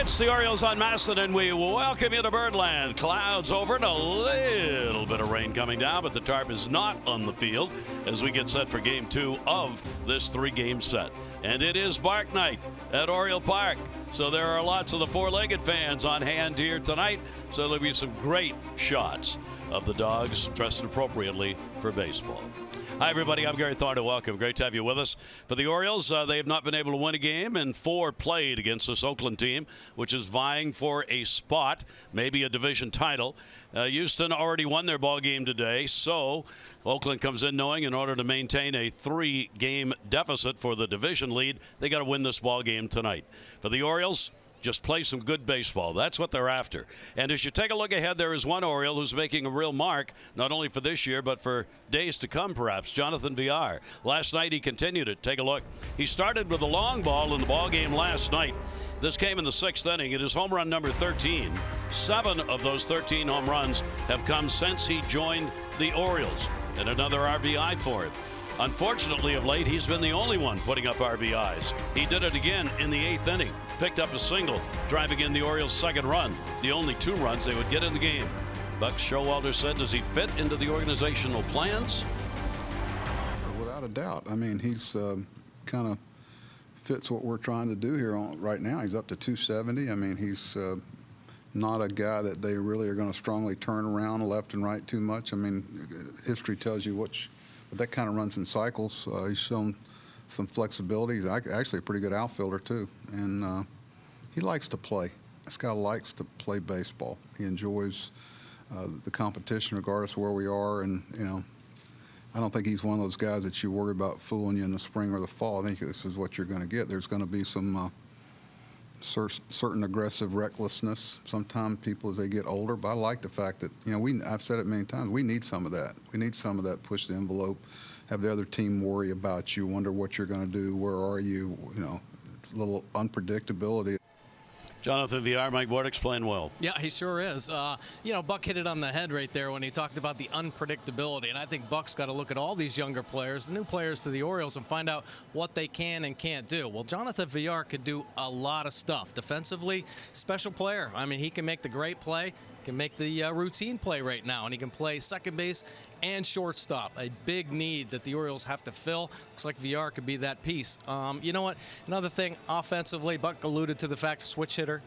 It's the Orioles on Masson, and we welcome you to Birdland. Clouds over and a little bit of rain coming down, but the tarp is not on the field as we get set for Game 2 of this three-game set. And it is Bark Night at Oriole Park, so there are lots of the four-legged fans on hand here tonight, so there'll be some great shots of the dogs dressed appropriately for baseball. Hi, everybody. I'm Gary Thornton. Welcome. Great to have you with us. For the Orioles, they have not been able to win a game in 4 played against this Oakland team, which is vying for a spot, maybe a division title. Houston already won their ball game today, so Oakland comes in knowing in order to maintain a 3-game deficit for the division lead, they got to win this ball game tonight. For the Orioles, just play some good baseball. That's what they're after. And as you take a look ahead, there is one Oriole who's making a real mark, not only for this year, but for days to come, perhaps, Jonathan Villar. Last night, he continued it. Take a look. He started with a long ball in the ball game last night. This came in the 6th inning. It is home run number 13. 7 of those 13 home runs have come since he joined the Orioles. And another RBI for him. Unfortunately, of late, he's been the only one putting up RBIs. He did it again in the 8th inning. Picked up a single, driving in the Orioles' second run. The only 2 runs they would get in the game. Buck Showalter said, does he fit into the organizational plans? Without a doubt. I mean, he's kind of fits what we're trying to do here right now. He's up to 270. I mean, he's not a guy that they really are going to strongly turn around left and right too much. I mean, history tells you but that kind of runs in cycles. He's shown some flexibility. He's actually a pretty good outfielder, too. And he likes to play. This guy likes to play baseball. He enjoys the competition regardless of where we are. And, you know, I don't think he's one of those guys that you worry about fooling you in the spring or the fall. I think this is what you're going to get. There's going to be some certain aggressive recklessness sometimes people as they get older, but I like the fact that, you know, I've said it many times, we need some of that. We need some of that push the envelope, have the other team worry about you, wonder what you're going to do, where are you, you know, a little unpredictability. Jonathan Villar, Mike Bordick's playing well. Yeah, he sure is. You know, Buck hit it on the head right there when he talked about the unpredictability. And I think Buck's got to look at all these younger players, the new players to the Orioles, and find out what they can and can't do. Well, Jonathan Villar could do a lot of stuff. Defensively, special player. I mean, he can make the great play. Can make the routine play right now, and he can play second base and shortstop. A big need that the Orioles have to fill. Looks like Villar could be that piece. You know what? Another thing, offensively, Buck alluded to the fact switch hitter.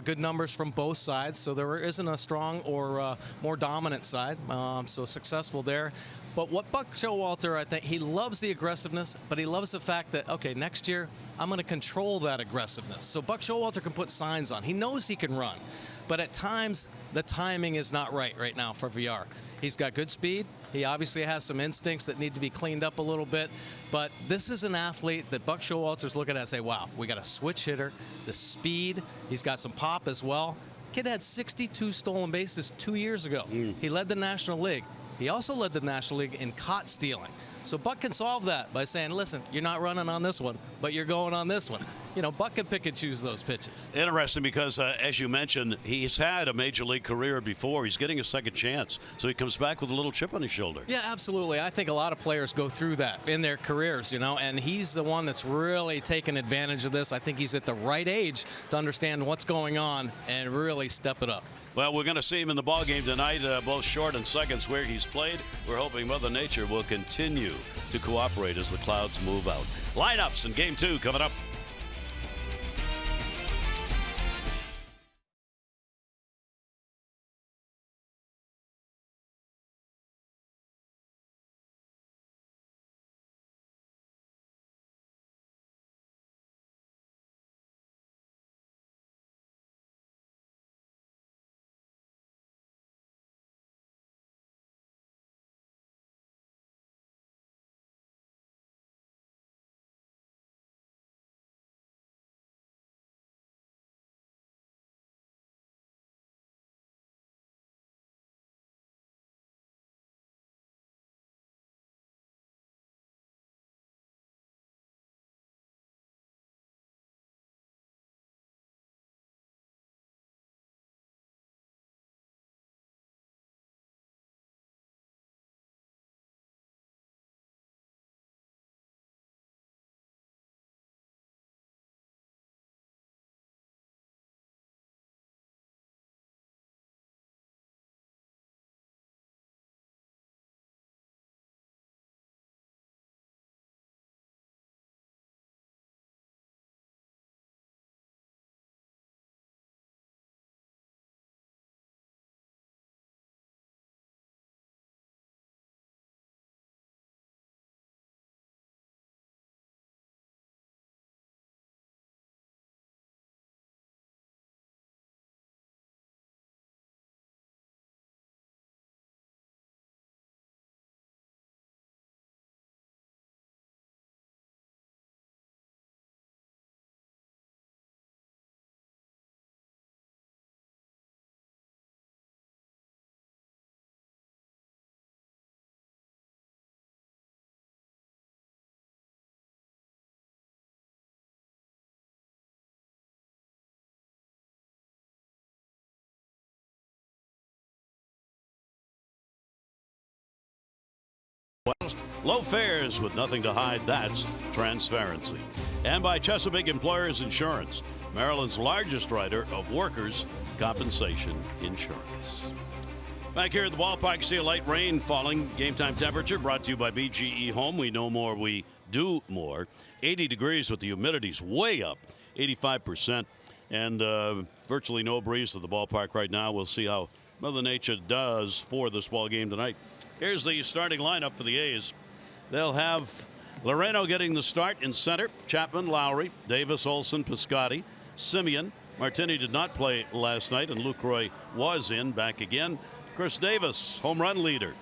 Good numbers from both sides, so there isn't a strong or more dominant side. So successful there. But what Buck Showalter, I think, he loves the aggressiveness, but he loves the fact that, okay, next year I'm going to control that aggressiveness. So Buck Showalter can put signs on. He knows he can run. But at times, the timing is not right now for Villar. He's got good speed. He obviously has some instincts that need to be cleaned up a little bit. But this is an athlete that Buck Showalter's looking at and say, wow, we got a switch hitter, the speed. He's got some pop as well. Kid had 62 stolen bases 2 years ago. He led the National League. He also led the National League in caught stealing. So Buck can solve that by saying, listen, you're not running on this one, but you're going on this one. You know, Buck can pick and choose those pitches. Interesting because, as you mentioned, he's had a major league career before. He's getting a second chance. So he comes back with a little chip on his shoulder. Yeah, absolutely. I think a lot of players go through that in their careers, you know, and he's the one that's really taken advantage of this. I think he's at the right age to understand what's going on and really step it up. Well, we're going to see him in the ball game tonight, both short and seconds where he's played. We're hoping Mother Nature will continue to cooperate as the Clouds move out. Lineups in Game 2 coming up. West. Low fares with nothing to hide. That's transparency. And by Chesapeake Employers Insurance, Maryland's largest writer of workers' compensation insurance. Back here at the ballpark, see a light rain falling. Game time temperature brought to you by BGE Home. We know more, we do more. 80 degrees with the humidity's way up, 85%. And virtually no breeze at the ballpark right now. We'll see how Mother Nature does for this ball game tonight. Here's the starting lineup for the A's. They'll have Loreno getting the start in center. Chapman, Lowry, Davis, Olson, Piscotty, Simeon. Martini did not play last night, and Lucroy was in, back again. Chris Davis, home run leader.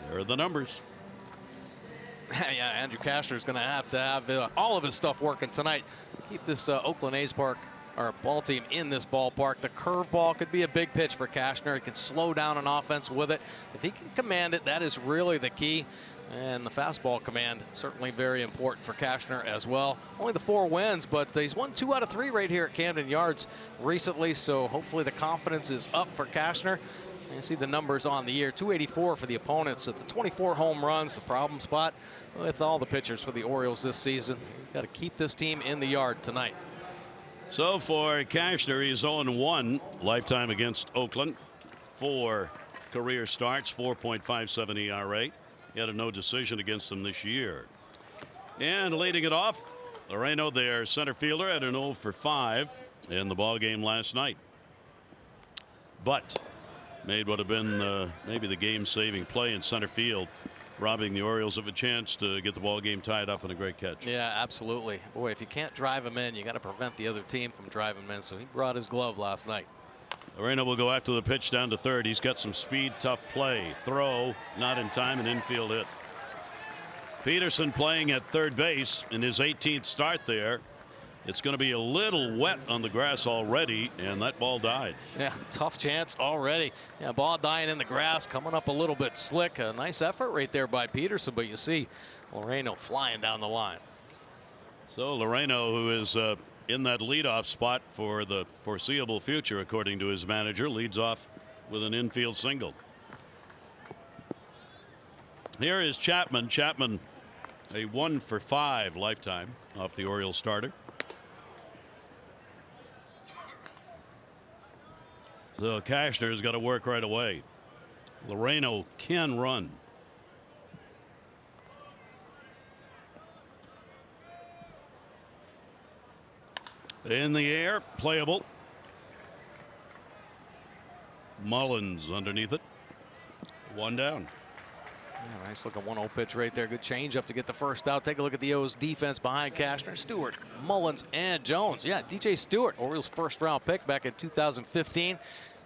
There are the numbers. Yeah, Andrew Kashner's going to have all of his stuff working tonight. Keep this Oakland A's ball team in this ballpark. The curveball could be a big pitch for Kashner. He can slow down an offense with it. If he can command it, that is really the key. And the fastball command, certainly very important for Kashner as well. Only the 4 wins, but he's won 2 out of 3 right here at Camden Yards recently. So hopefully the confidence is up for Kashner. You see the numbers on the year. 284 for the opponents at the 24 home runs. The problem spot with all the pitchers for the Orioles this season. He's got to keep this team in the yard tonight. So for Kashner, he's 0-1 lifetime against Oakland. 4 career starts, 4.57 ERA. He had a no decision against them this year. And leading it off, Loreno, their center fielder, had an 0 for 5 in the ball game last night. But made what have been maybe the game-saving play in center field, robbing the Orioles of a chance to get the ball game tied up in a great catch. Yeah, absolutely. Boy, if you can't drive him in, you got to prevent the other team from driving him in. So he brought his glove last night. Loreno will go after the pitch down to third. He's got some speed, tough play. Throw, not in time, an infield hit. Peterson playing at third base in his 18th start there. It's going to be a little wet on the grass already, and that ball died. Yeah, tough chance already. Yeah, ball dying in the grass, coming up a little bit slick. A nice effort right there by Peterson, but you see Loreno flying down the line. So Loreno, who is in that leadoff spot for the foreseeable future, according to his manager, leads off with an infield single. Here is Chapman. Chapman, a 1 for 5 lifetime off the Orioles starter. So Kashner's got to work right away. Loreno can run. In the air, playable. Mullins underneath it. 1 down. Yeah, nice looking 1-0 pitch right there. Good changeup to get the first out. Take a look at the O's defense behind Kashner. Stewart, Mullins, and Jones. Yeah, DJ Stewart, Orioles first-round pick back in 2015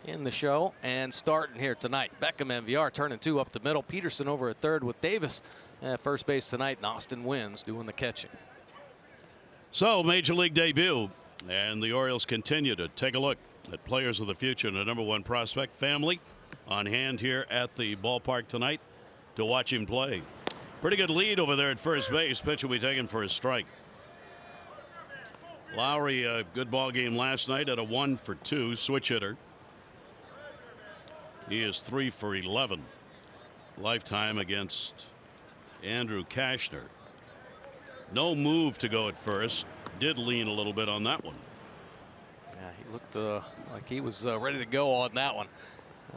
in the show. And starting here tonight, Beckham and VR turning 2 up the middle. Peterson over at third with Davis at first base tonight. And Austin Wynns doing the catching. So, Major League debut. And the Orioles continue to take a look at players of the future and the #1 prospect family on hand here at the ballpark tonight to watch him play. Pretty good lead over there at first base. Pitch will be taken for a strike. Lowry, a good ball game last night at a 1 for 2 switch hitter. He is 3 for 11 lifetime against Andrew Kashner. No move to go at first. Did lean a little bit on that one. Yeah, he looked like he was ready to go on that one.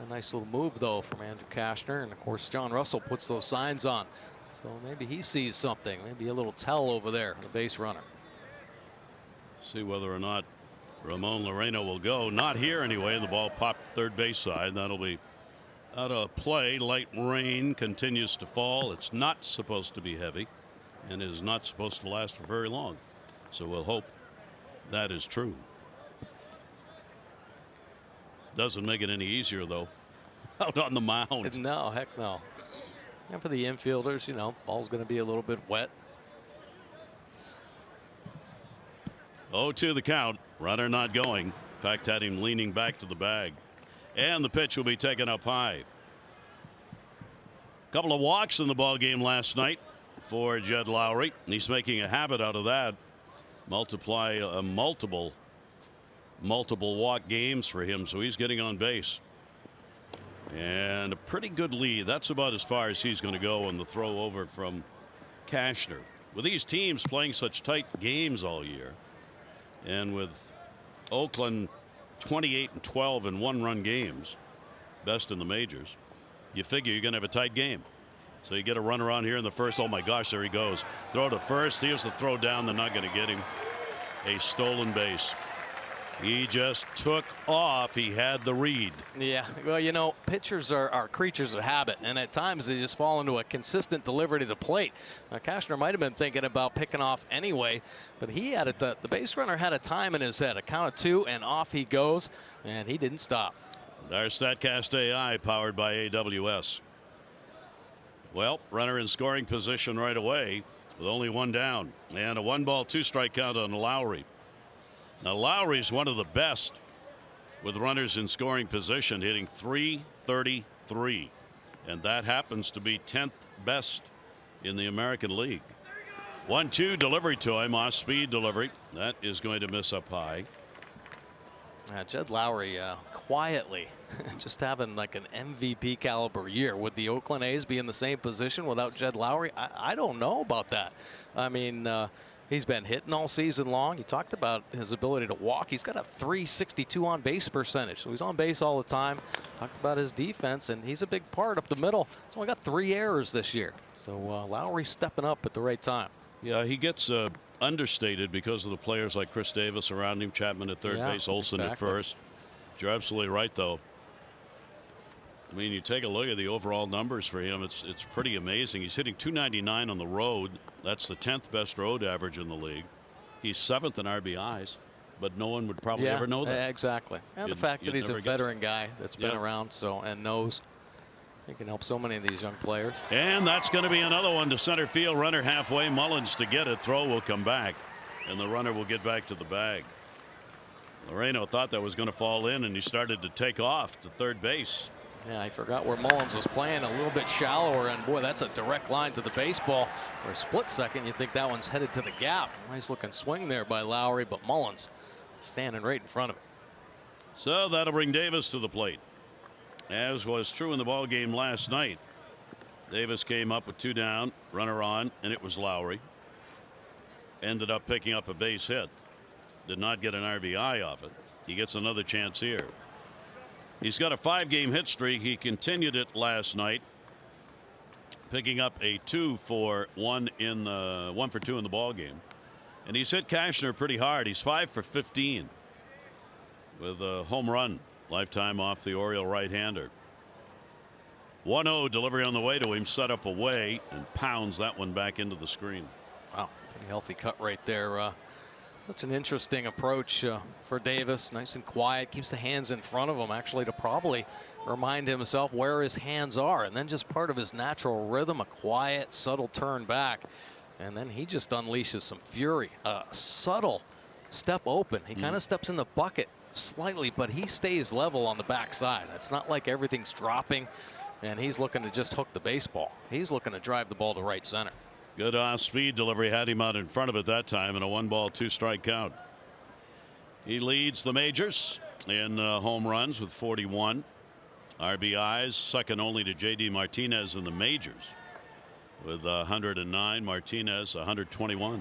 A nice little move, though, from Andrew Kashner. And, of course, John Russell puts those signs on. So maybe he sees something. Maybe a little tell over there, the base runner. See whether or not Ramon Loreno will go. Not here, anyway. The ball popped third base side. That'll be out of play. Light rain continues to fall. It's not supposed to be heavy and is not supposed to last for very long. So we'll hope that is true. Doesn't make it any easier, though, out on the mound. No, heck no. And for the infielders, you know, ball's going to be a little bit wet. 0-2 the count. Runner not going. In fact, had him leaning back to the bag. And the pitch will be taken up high. Couple of walks in the ball game last night for Jed Lowry. He's making a habit out of that. Multiply multiple walk games for him, so he's getting on base. And a pretty good lead. That's about as far as he's going to go on the throw over from Cashner. With these teams playing such tight games all year, and with Oakland 28-12 in one-run games, best in the majors, you figure you're going to have a tight game. So you get a runner on here in the first. Oh my gosh, there he goes. Throw to first. Here's the throw down. They're not going to get him. A stolen base. He just took off. He had the read. Yeah, well, you know, pitchers are creatures of habit, and at times they just fall into a consistent delivery to the plate. Cashner might have been thinking about picking off anyway, but he had it. The base runner had a time in his head, a count of 2, and off he goes, and he didn't stop. Our StatCast AI powered by AWS. Well, runner in scoring position right away with only 1 down, and a 1-ball 2-strike count on Lowry. Now Lowry's one of the best with runners in scoring position, hitting .333, and that happens to be 10th best in the American League. 1-2 delivery to him, off speed delivery. That is going to miss up high. Jed Lowry quietly just having like an MVP caliber year. Would the Oakland A's be in the same position without Jed Lowry? I don't know about that. I mean, he's been hitting all season long. You talked about his ability to walk. He's got a .362 on base percentage, so he's on base all the time. Talked about his defense, and he's a big part up the middle. He's only got 3 errors this year. So Lowry stepping up at the right time. Yeah, he gets understated because of the players like Chris Davis around him, Chapman at third base, Olsen at first. You're absolutely right, though. I mean, you take a look at the overall numbers for him. It's pretty amazing. He's hitting .299 on the road. That's the 10th best road average in the league. He's 7th in RBIs, but no one would probably ever know that. Exactly. And the fact that he's a veteran guy that's been around and knows. He can help so many of these young players. And that's going to be another one to center field. Runner halfway. Mullins to get it. Throw will come back, and the runner will get back to the bag. Moreno thought that was going to fall in, and he started to take off to third base. Yeah, I forgot where Mullins was playing, a little bit shallower, and boy, that's a direct line to the baseball. For a split second, you think that one's headed to the gap. Nice looking swing there by Lowry, but Mullins standing right in front of it. So that'll bring Davis to the plate, as was true in the ball game last night. Davis came up with 2 down, runner on, and it was Lowry. Ended up picking up a base hit. Did not get an RBI off it. He gets another chance here. He's got a 5-game hit streak. He continued it last night, picking up a 2 for 1 in the 1 for 2 in the ball game. And he's hit Cashner pretty hard. He's 5 for 15 with a home run lifetime off the Oriole right-hander. 1-0 delivery on the way to him, set up away, and pounds that one back into the screen. Wow, pretty healthy cut right there. That's an interesting approach for Davis. Nice and quiet, keeps the hands in front of him actually to probably remind himself where his hands are, and then just part of his natural rhythm, a quiet, subtle turn back, and then he just unleashes some fury. Subtle step open. He kind of steps in the bucket slightly, but he stays level on the backside. It's not like everything's dropping, and he's looking to just hook the baseball. He's looking to drive the ball to right center. Good speed delivery, had him out in front of it that time, and a 1-ball 2-strike count. He leads the majors in home runs with 41. RBIs, second only to J.D. Martinez in the majors with 109. Martinez 121.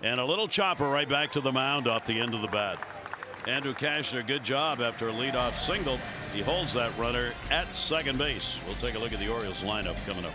And a little chopper right back to the mound off the end of the bat. Andrew Cashner, good job after a leadoff single. He holds that runner at second base. We'll take a look at the Orioles lineup coming up.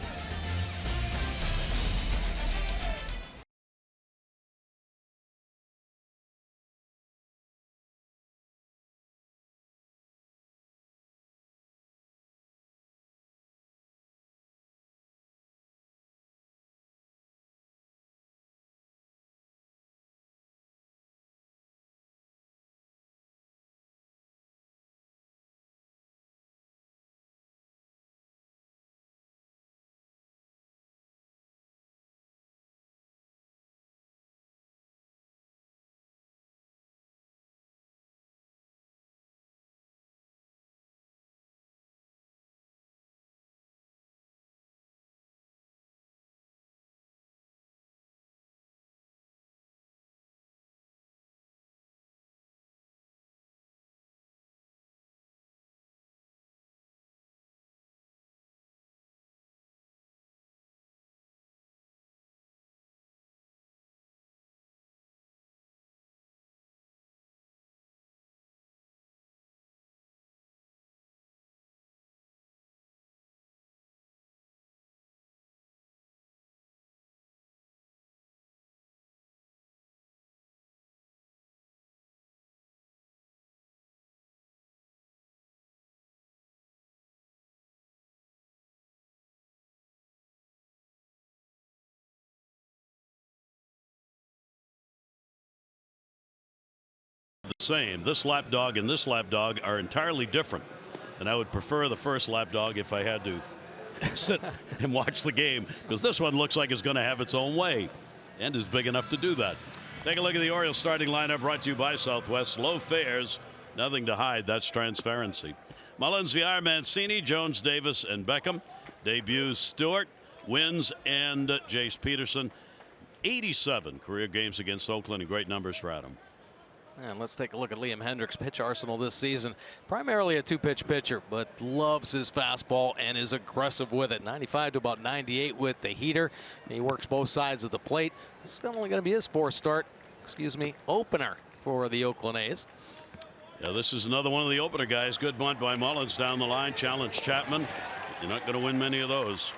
same. This lapdog and this lapdog are entirely different. And I would prefer the first lapdog if I had to sit and watch the game, because this one looks like it's going to have its own way and is big enough to do that. Take a look at the Orioles starting lineup, brought to you by Southwest. Low fares, nothing to hide. That's transparency. Mullins, Villar, Mancini, Jones, Davis, and Beckham. Debuts Stewart, wins, and Jace Peterson. 87 career games against Oakland, and great numbers for Adam. And let's take a look at Liam Hendriks' pitch arsenal this season. Primarily a two-pitch pitcher, but loves his fastball and is aggressive with it. 95 to about 98 with the heater. He works both sides of the plate. This is only going to be his fourth opener for the Oakland A's. Yeah, this is another one of the opener guys. Good bunt by Mullins down the line. Challenge Chapman. You're not going to win many of those.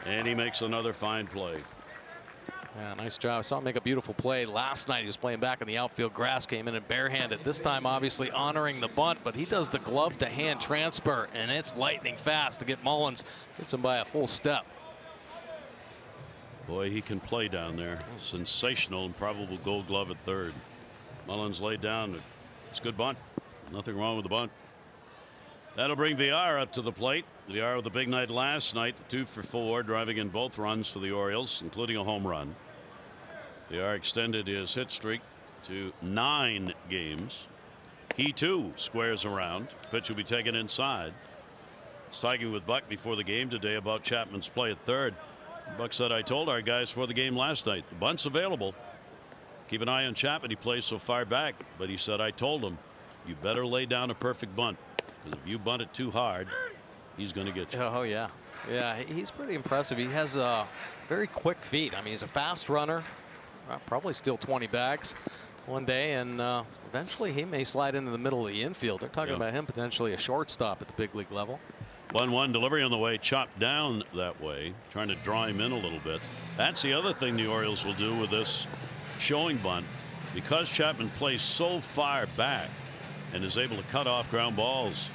And he makes another fine play. Yeah, nice job. I saw him make a beautiful play last night. He was playing back in the outfield grass, came in and barehanded. This time, obviously, honoring the bunt, but he does the glove-to-hand transfer, and it's lightning fast to get Mullins. Hits him by a full step. Boy, he can play down there. Sensational, and probable Gold Glove at third. Mullins laid down. It's a good bunt. Nothing wrong with the bunt. That'll bring Villar up to the plate. Villar with a big night last night, 2 for 4, driving in both runs for the Orioles, including a home run. Villar extended his hit streak to 9 games. He too squares around. Pitch will be taken inside. He's talking with Buck before the game today about Chapman's play at third. Buck said, I told our guys before the game last night, the bunt's available. Keep an eye on Chapman. He plays so far back. But he said, I told him, you better lay down a perfect bunt. Because if you bunt it too hard, he's going to get you. Oh, yeah. Yeah, he's pretty impressive. He has very quick feet. I mean, he's a fast runner. Probably steal 20 bags one day, and eventually he may slide into the middle of the infield. They're talking about him potentially a shortstop at the big league level. 1-1 delivery on the way, chopped down that way, trying to draw him in a little bit. That's the other thing the Orioles will do with this showing bunt. Because Chapman plays so far back and is able to cut off ground balls,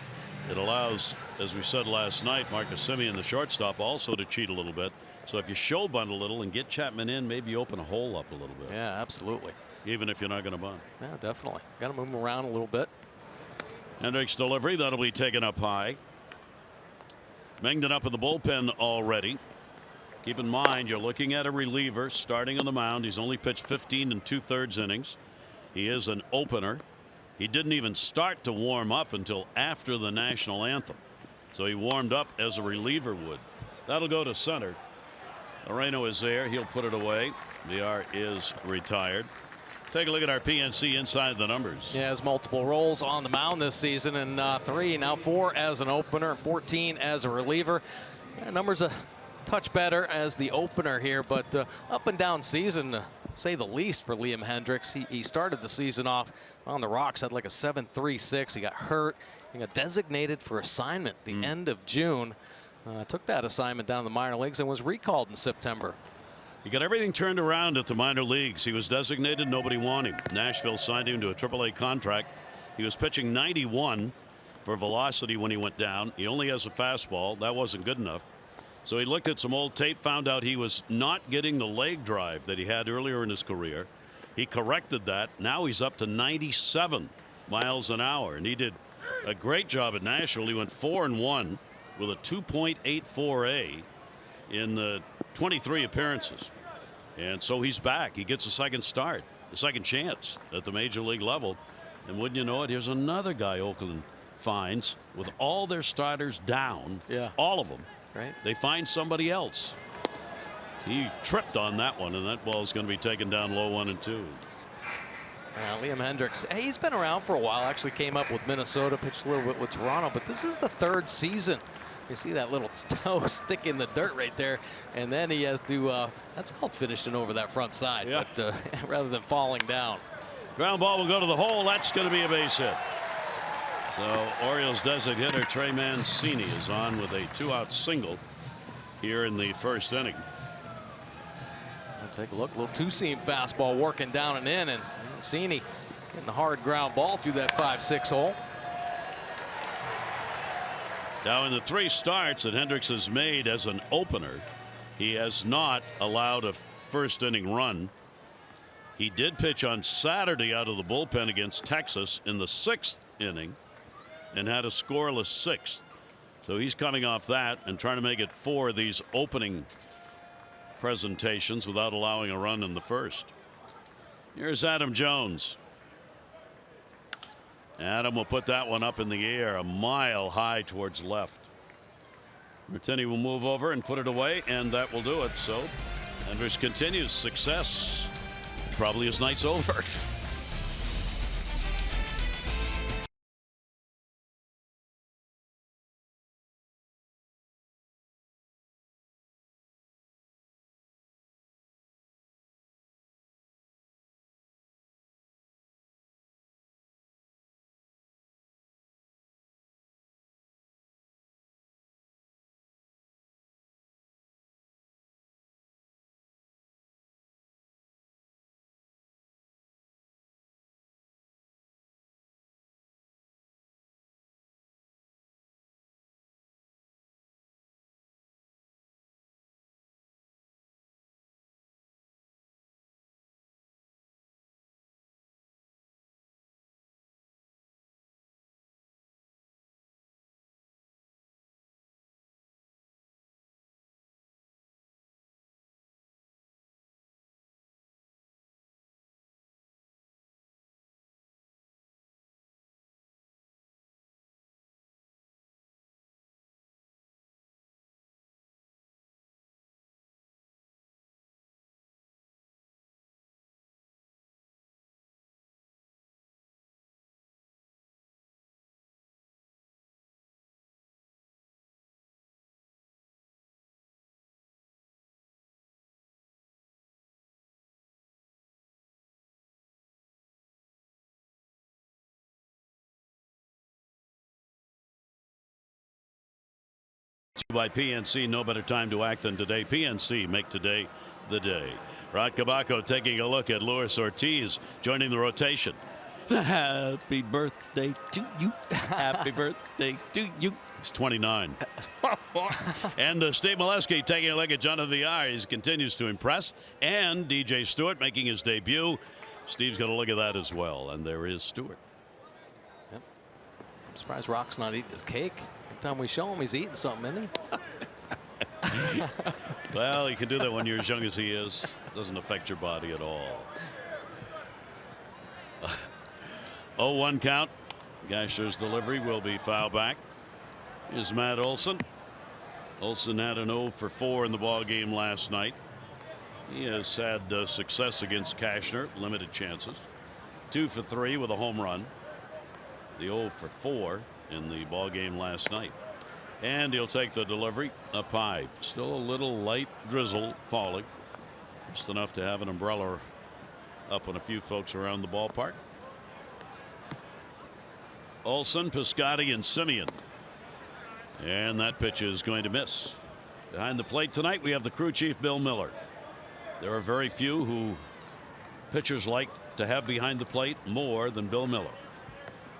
it allows, as we said last night, Marcus Semien, the shortstop, also to cheat a little bit. So if you show bunt a little and get Chapman in, maybe open a hole up a little bit. Yeah, absolutely. Even if you're not going to bunt. Yeah, definitely. Got to move him around a little bit. Hendriks delivery, that'll be taken up high. Mengden up in the bullpen already. Keep in mind, you're looking at a reliever starting on the mound. He's only pitched 15 2/3 innings. He is an opener. He didn't even start to warm up until after the national anthem. So he warmed up as a reliever would. That'll go to center. Moreno is there. He'll put it away. Villar is retired. Take a look at our PNC inside the numbers. He has multiple roles on the mound this season, and 3, now 4 as an opener, 14 as a reliever. Yeah, numbers a touch better as the opener here, but up and down season, to say the least, for Liam Hendriks. He started the season off on the rocks, had like a 7.36. He got hurt. He got designated for assignment the end of June. Took that assignment down the minor leagues and was recalled in September. He got everything turned around at the minor leagues. He was designated. Nobody wanted him. Nashville signed him to a AAA contract. He was pitching 91 for velocity when he went down. He only has a fastball. That wasn't good enough. So he looked at some old tape, found out he was not getting the leg drive that he had earlier in his career. He corrected that. Now he's up to 97 miles an hour, and he did a great job at Nashville. He went 4-1 with a 2.84 in the 23 appearances. And so he's back. He gets a second start, a second chance at the major league level. And wouldn't you know it, here's another guy Oakland finds with all their starters down. All of them. Right. They find somebody else. He tripped on that one, and that ball is going to be taken down low, 1-2. Liam Hendriks, he's been around for a while. Actually came up with Minnesota, pitched a little bit with Toronto, but this is the 3rd season. You see that little toe stick in the dirt right there, and then he has to, that's called finishing over that front side, but rather than falling down. Ground ball will go to the hole. That's going to be a base hit. So Orioles designated hitter Trey Mancini is on with a 2-out single here in the 1st inning. Take a look, a little two-seam fastball working down and in, and Mancini getting the hard ground ball through that 5-6 hole. Now in the 3 starts that Hendriks has made as an opener, he has not allowed a 1st inning run. He did pitch on Saturday out of the bullpen against Texas in the 6th inning and had a scoreless 6th. So he's coming off that and trying to make it 4 of these opening presentations without allowing a run in the first. Here's Adam Jones. Adam will put that one up in the air a mile high towards left. Martini will move over and put it away, and that will do it. So Andrus continues success. Probably his night's over. By PNC, no better time to act than today. PNC, make today the day. Rod Cabaco taking a look at Luis Ortiz joining the rotation. Happy birthday to you. Happy birthday to you. He's 29. And Steve Molesky taking a look at Jonathan VR. He continues to impress. And DJ Stewart making his debut. Steve's going to look at that as well. And there is Stewart. Yep. I'm surprised Rock's not eating his cake. Every time we show him, he's eating something, isn't he? Well, you can do that when you're as young as he is. It doesn't affect your body at all. 0-1 count. Gasher's delivery will be foul back. Here's Matt Olson. Olson had an 0 for 4 in the ball game last night. He has had success against Cashner, limited chances. 2 for 3 with a home run. The 0 for 4 in the ball game last night. And he'll take the delivery up high. Still a little light drizzle falling. Just enough to have an umbrella up on a few folks around the ballpark. Olson, Piscotty, and Simeon. And that pitch is going to miss. Behind the plate tonight, we have the crew chief, Bill Miller. There are very few who pitchers like to have behind the plate more than Bill Miller.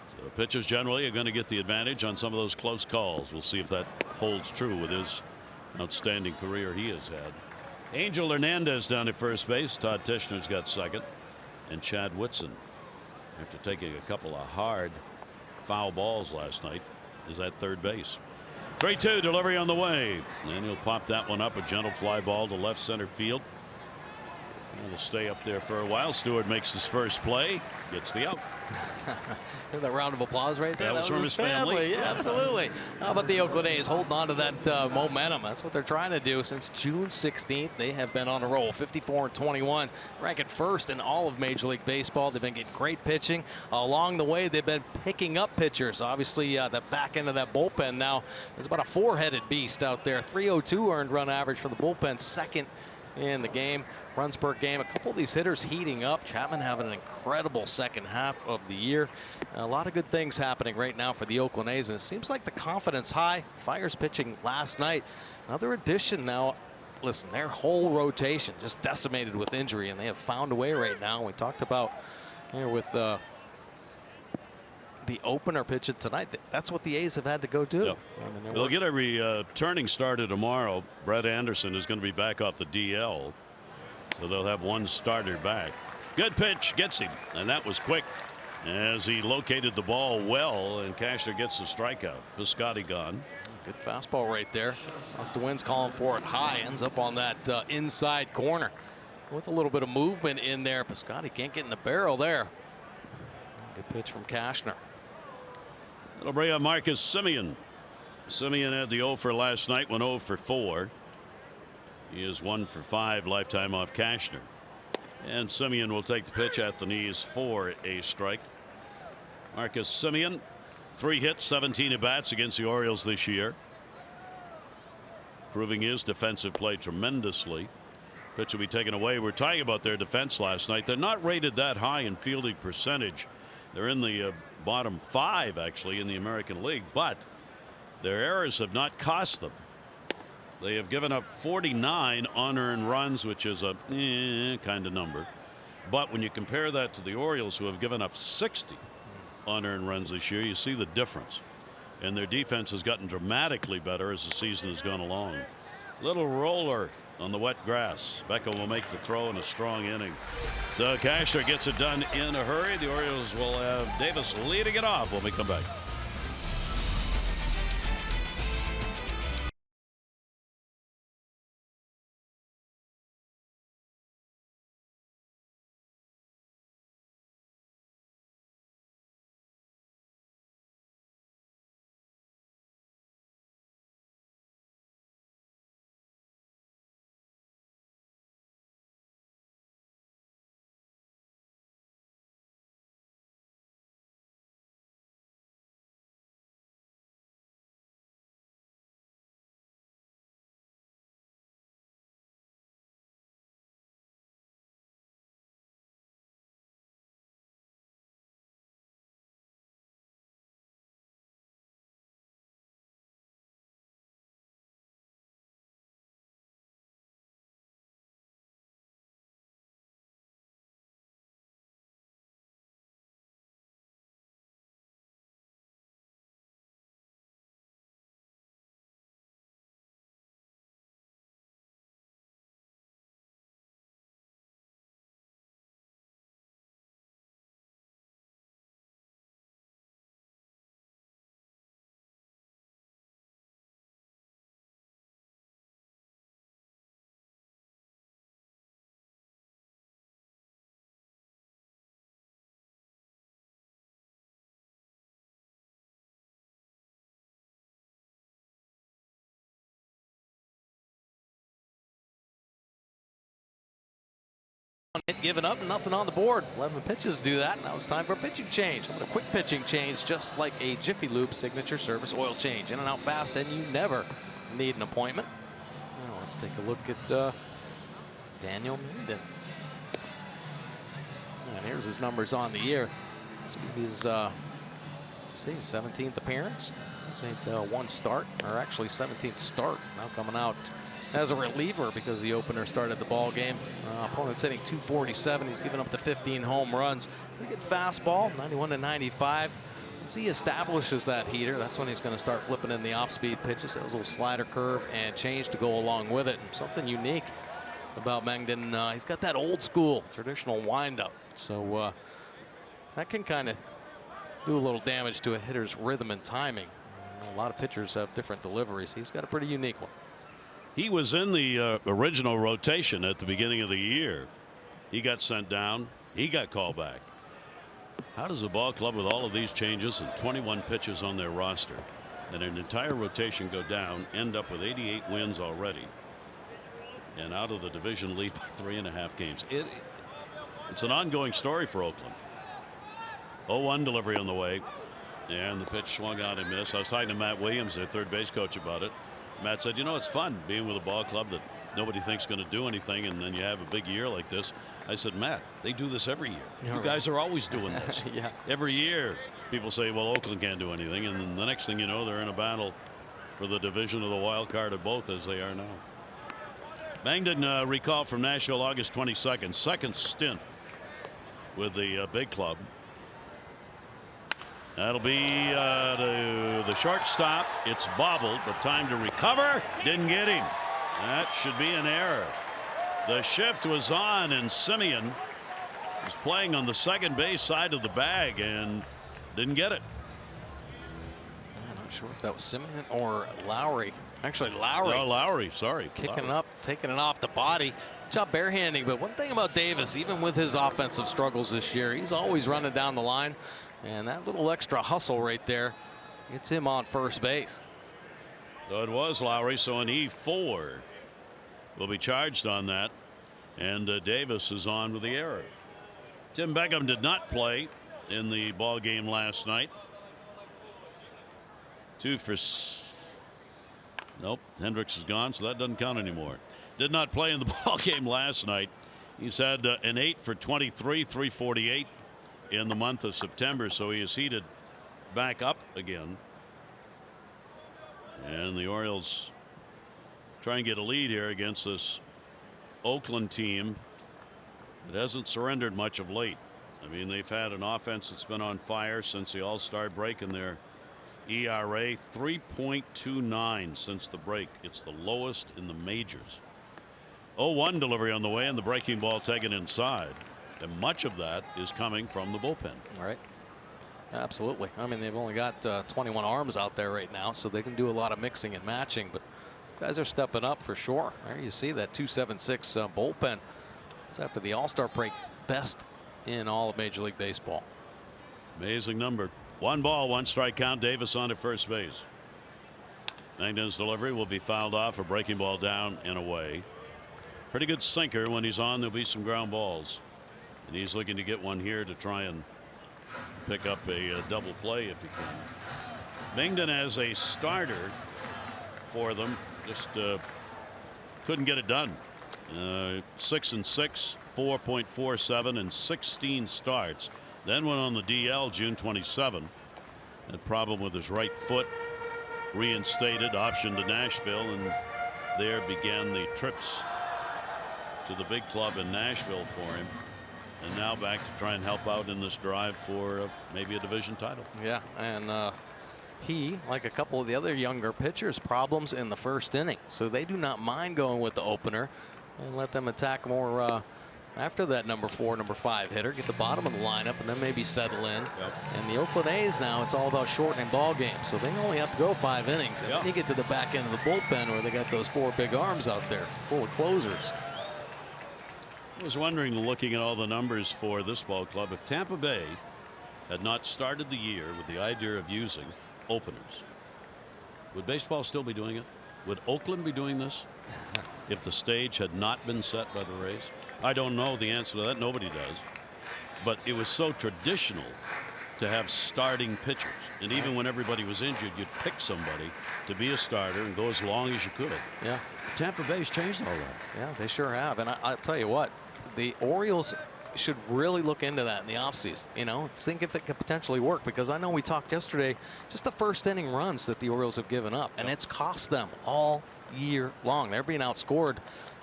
So the pitchers generally are going to get the advantage on some of those close calls. We'll see if that holds true with his outstanding career he has had. Angel Hernandez down at first base. Todd Tishner's got second. And Chad Whitson, after taking a couple of hard foul balls last night, is at third base. 3-2 delivery on the way. And he'll pop that one up. A gentle fly ball to left center field. It'll stay up there for a while. Stewart makes his first play, gets the out. Hear that round of applause right there? That was from his family. Yeah, absolutely. How about the Oakland A's holding on to that momentum? That's what they're trying to do. Since June 16th, they have been on a roll. 54-21, ranking first in all of Major League Baseball. They've been getting great pitching. Along the way, they've been picking up pitchers. Obviously, the back end of that bullpen now is about a four-headed beast out there. 302 earned run average for the bullpen, second in the game. Runs per game. A couple of these hitters heating up. Chapman having an incredible second half of the year. A lot of good things happening right now for the Oakland A's, and it seems like the confidence high. Fiers pitching last night. Another addition now. Listen, their whole rotation just decimated with injury, and they have found a way right now. We talked about here with the opener pitching tonight. That's what the A's have had to go do. Yep. I mean, they'll get a returning starter tomorrow. Brett Anderson is going to be back off the DL. So they'll have one starter back. Good pitch, gets him, and that was quick as he located the ball well, and Cashner gets the strikeout. Piscotty gone. Good fastball right there. Plus the wind's calling for it high. Ends up on that inside corner with a little bit of movement in there. Piscotty can't get in the barrel there. Good pitch from Cashner. It'll bring up Marcus Semien. Semien had the 0 for last night, went 0 for 4. He is 1 for 5 lifetime off Cashner. And Semien will take the pitch at the knees for a strike. Marcus Semien, 3 hits, 17 at bats against the Orioles this year, proving his defensive play tremendously. Pitch will be taken away. We're talking about their defense last night. They're not rated that high in fielding percentage. They're in the bottom 5 actually in the American League, but their errors have not cost them. They have given up 49 unearned runs, which is a kind of number. But when you compare that to the Orioles, who have given up 60 unearned runs this year, you see the difference. And their defense has gotten dramatically better as the season has gone along. Little roller on the wet grass. Beckham will make the throw in a strong inning. So Cashner gets it done in a hurry. The Orioles will have Davis leading it off when we come back. Hit given up, nothing on the board. 11 pitches do that. Now it's time for a pitching change. A quick pitching change, just like a Jiffy Lube signature service oil change. In and out fast, and you never need an appointment. Now let's take a look at Daniel Minden. And here's his numbers on the year. This will be his 17th appearance. He's made 1 start, or actually 17th start. Now coming out as a reliever because the opener started the ball game. Opponent's hitting .247. He's given up the 15 home runs. Pretty good fastball, 91 to 95. As he establishes that heater, that's when he's going to start flipping in the off-speed pitches. That was a little slider curve and change to go along with it. And something unique about Mangden, he's got that old school traditional windup. So that can kind of do a little damage to a hitter's rhythm and timing. A lot of pitchers have different deliveries. He's got a pretty unique one. He was in the original rotation at the beginning of the year. He got sent down. He got called back. How does a ball club with all of these changes and 21 pitches on their roster and an entire rotation go down, end up with 88 wins already and out of the division lead by 3.5 games? It's an ongoing story for Oakland. 0-1 delivery on the way, and the pitch swung out and missed. I was talking to Matt Williams, their third base coach, about it. Matt said, you know, it's fun being with a ball club that nobody thinks going to do anything, and then you have a big year like this. I said, Matt, they do this every year. You guys are always doing this. Yeah. Every year people say, well, Oakland can't do anything, and then the next thing you know, they're in a battle for the division of the wild card of both, as they are now. Mangden recalled from Nashville August 22nd, second stint with the big club. That'll be the shortstop. It's bobbled, but time to recover. Didn't get him. That should be an error. The shift was on, and Semien He's playing on the second base side of the bag and didn't get it. I'm not sure if that was Simeon or Lowry. Actually, Lowry. Oh, Lowry, sorry. Kicking it up, taking it off the body. Good job barehanding. But one thing about Davis, even with his offensive struggles this year, he's always running down the line. And that little extra hustle right there gets him on first base. So it was Lowry, so an E4 will be charged on that. And Davis is on with the error. Tim Beckham did not play in the ball game last night. Nope, Hendricks is gone, so that doesn't count anymore. Did not play in the ball game last night. He's had an 8 for 23, 348 in the month of September, so he is heated back up again. And the Orioles try and get a lead here against this Oakland team that hasn't surrendered much of late. I mean, they've had an offense that's been on fire since the All-Star break, and their ERA 3.29 since the break. It's the lowest in the majors. 0-1 delivery on the way, and the breaking ball taken inside. And much of that is coming from the bullpen. All right. Absolutely. I mean, they've only got 21 arms out there right now, so they can do a lot of mixing and matching. But guys are stepping up for sure. There you see that 276 bullpen. It's after the All-Star break, best in all of Major League Baseball. Amazing number. 1 ball, 1 strike count. Davis on at first base. Langdon's delivery will be fouled off. A breaking ball down and away. Pretty good sinker. When he's on, there'll be some ground balls. And he's looking to get one here to try and pick up a double play if he can. Langdon as a starter for them just couldn't get it done. 6-6, 4.47 and 16 starts. Then went on the DL June 27. A problem with his right foot. Reinstated, option to Nashville, and there began the trips to the big club in Nashville for him. And now back to try and help out in this drive for maybe a division title. Yeah, and he, like a couple of the other younger pitchers, problems in the first inning. So they do not mind going with the opener and let them attack more after that number 4, number 5 hitter, get the bottom of the lineup, and then maybe settle in. Yep. And the Oakland A's now, it's all about shortening ball games. So they only have to go 5 innings. And yep. then you get to the back end of the bullpen where they got those 4 big arms out there full of closers. I was wondering, looking at all the numbers for this ball club, if Tampa Bay had not started the year with the idea of using openers, would baseball still be doing it? Would Oakland be doing this if the stage had not been set by the Rays? I don't know the answer to that. Nobody does. But it was so traditional to have starting pitchers. And even when everybody was injured, you'd pick somebody to be a starter and go as long as you could. Yeah. Tampa Bay's changed all that. Yeah, they sure have. And I'll tell you what, the Orioles should really look into that in the offseason. You know, think if it could potentially work, because I know we talked yesterday, just the first inning runs that the Orioles have given up, and it's cost them all year long. They're being outscored,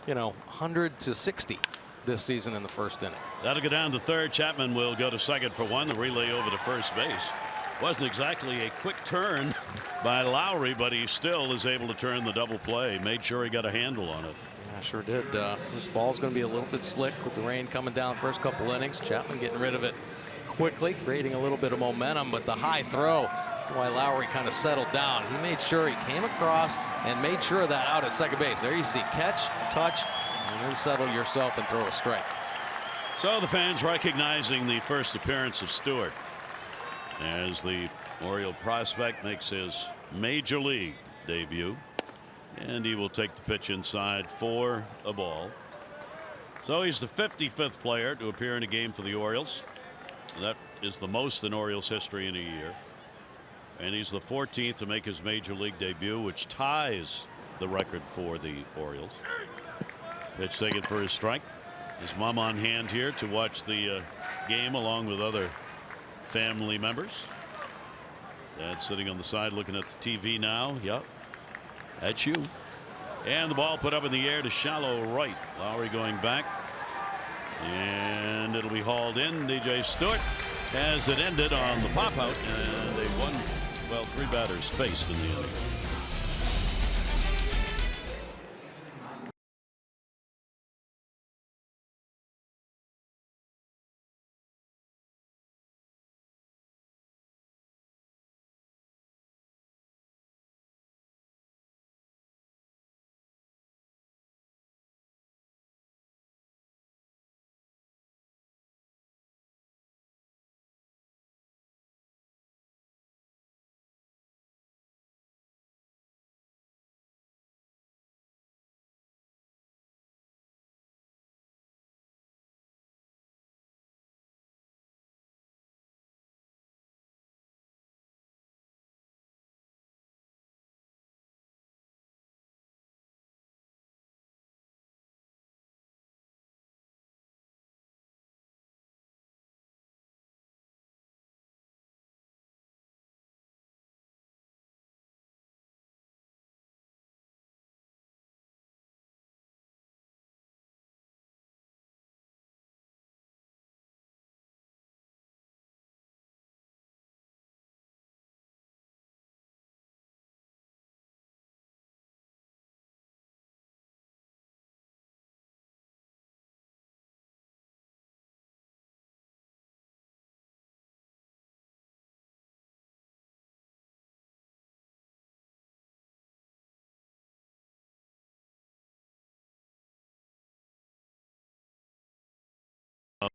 100-60 this season in the first inning. That'll go down to third. Chapman will go to second for 1. The relay over to first base. Wasn't exactly a quick turn by Lowry, but he still is able to turn the double play. Made sure he got a handle on it. Yeah, sure did. This ball's going to be a little bit slick with the rain coming down the first couple innings. Chapman getting rid of it quickly, creating a little bit of momentum, but the high throw, why Lowry kind of settled down. He made sure he came across and made sure of that out at second base. There you see catch, touch, and then settle yourself and throw a strike. So the fans recognizing the first appearance of Stewart as the Oriole prospect makes his major league debut, and he will take the pitch inside for a ball. So he's the 55th player to appear in a game for the Orioles. That is the most in Orioles history in a year, and he's the 14th to make his major league debut, which ties the record for the Orioles. Pitch taken for his strike. His mom on hand here to watch the game along with other family members. Dad sitting on the side looking at the TV now. Yep, that's you. And the ball put up in the air to shallow right. Lowry going back, and it'll be hauled in. DJ Stewart has it ended on the pop out, and they won. Well, 3 batters faced in the inning.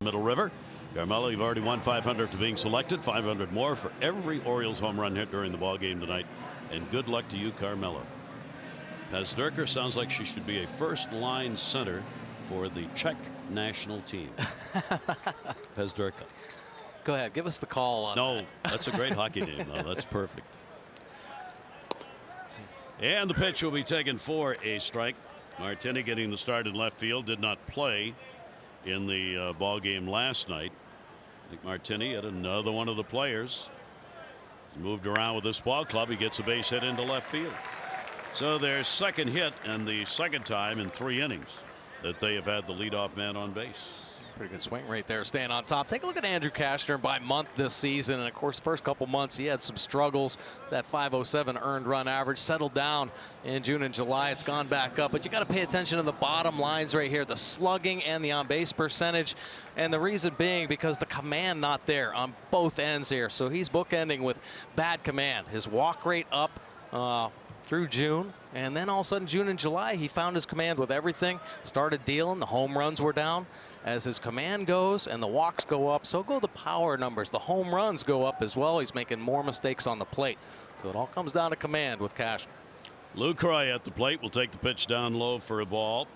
Middle River. Carmelo, you've already won 500 to being selected, 500 more for every Orioles home run hit during the ball game tonight. And good luck to you, Carmelo. Pastime sounds like she should be a first-line center for the Czech national team. Pastime. Go ahead, give us the call on No, that's a great hockey name, though. That's perfect. And the pitch will be taken for a strike. Martini getting the start in left field, did not play in the ball game last night. I think Martini had another one of the players. He's moved around with this ball club. He gets a base hit into left field. So their second hit and the second time in 3 innings that they have had the leadoff man on base. Pretty good swing right there, staying on top. Take a look at Andrew Kashner by month this season. And of course, first couple months he had some struggles. That 507 earned run average settled down in June and July. It's gone back up, but you got to pay attention to the bottom lines right here, the slugging and the on base percentage. And the reason being because the command not there on both ends here. So he's bookending with bad command. His walk rate up through June, and then all of a sudden June and July he found his command with everything, started dealing. The home runs were down as his command goes and the walks go up, so go the power numbers. The home runs go up as well. He's making more mistakes on the plate, so it all comes down to command with Kashner. Lucroy at the plate will take the pitch down low for a ball.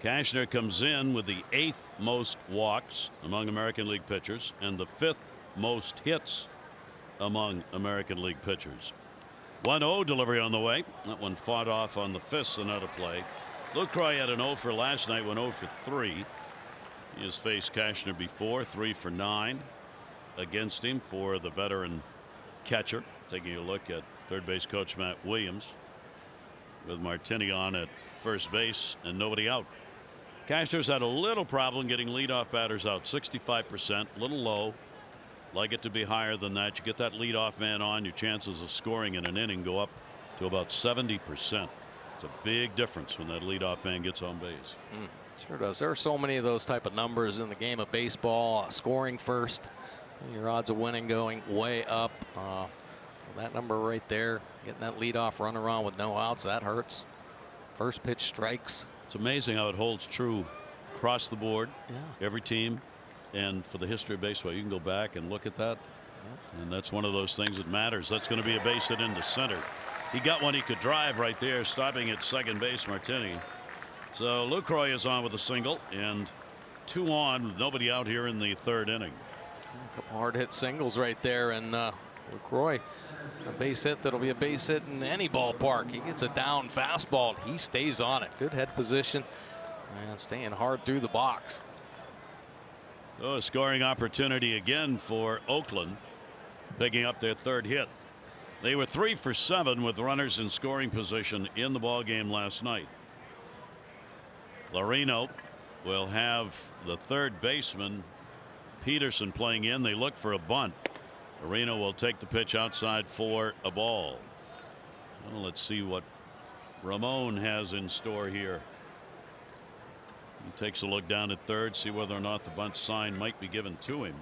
Kashner comes in with the 8th most walks among American League pitchers and the 5th most hits among American League pitchers. 1-0 delivery on the way. That one fought off on the fist and out of play. Lucroy had an 0 for last night, went 0 for 3. He has faced Kashner before, 3 for 9 against him for the veteran catcher. Taking a look at third base coach Matt Williams with Martini on at first base and nobody out. Kashner's had a little problem getting leadoff batters out, 65%, a little low. Like it to be higher than that. You get that leadoff man on, your chances of scoring in an inning go up to about 70%. It's a big difference when that leadoff man gets on base. Sure does. There are so many of those type of numbers in the game of baseball. Scoring first, your odds of winning going way up. That number right there, getting that leadoff runner on with no outs, that hurts. First pitch strikes. It's amazing how it holds true across the board. Yeah. Every team. And for the history of baseball, you can go back and look at that. And that's one of those things that matters. That's going to be a base hit into center. He got one he could drive right there, stopping at second base, Martini. So Lucroy is on with a single and 2 on with nobody out here in the 3rd inning. A couple hard hit singles right there, and Lucroy, a base hit that'll be a base hit in any ballpark. He gets a down fastball. He stays on it. Good head position and staying hard through the box. Oh, a scoring opportunity again for Oakland, picking up their 3rd hit. They were 3 for 7 with runners in scoring position in the ball game last night. Larino will have the 3rd baseman Peterson playing in. They look for a bunt. Larino will take the pitch outside for a ball. Well, let's see what Ramon has in store here. He takes a look down at 3rd, see whether or not the bunt sign might be given to him.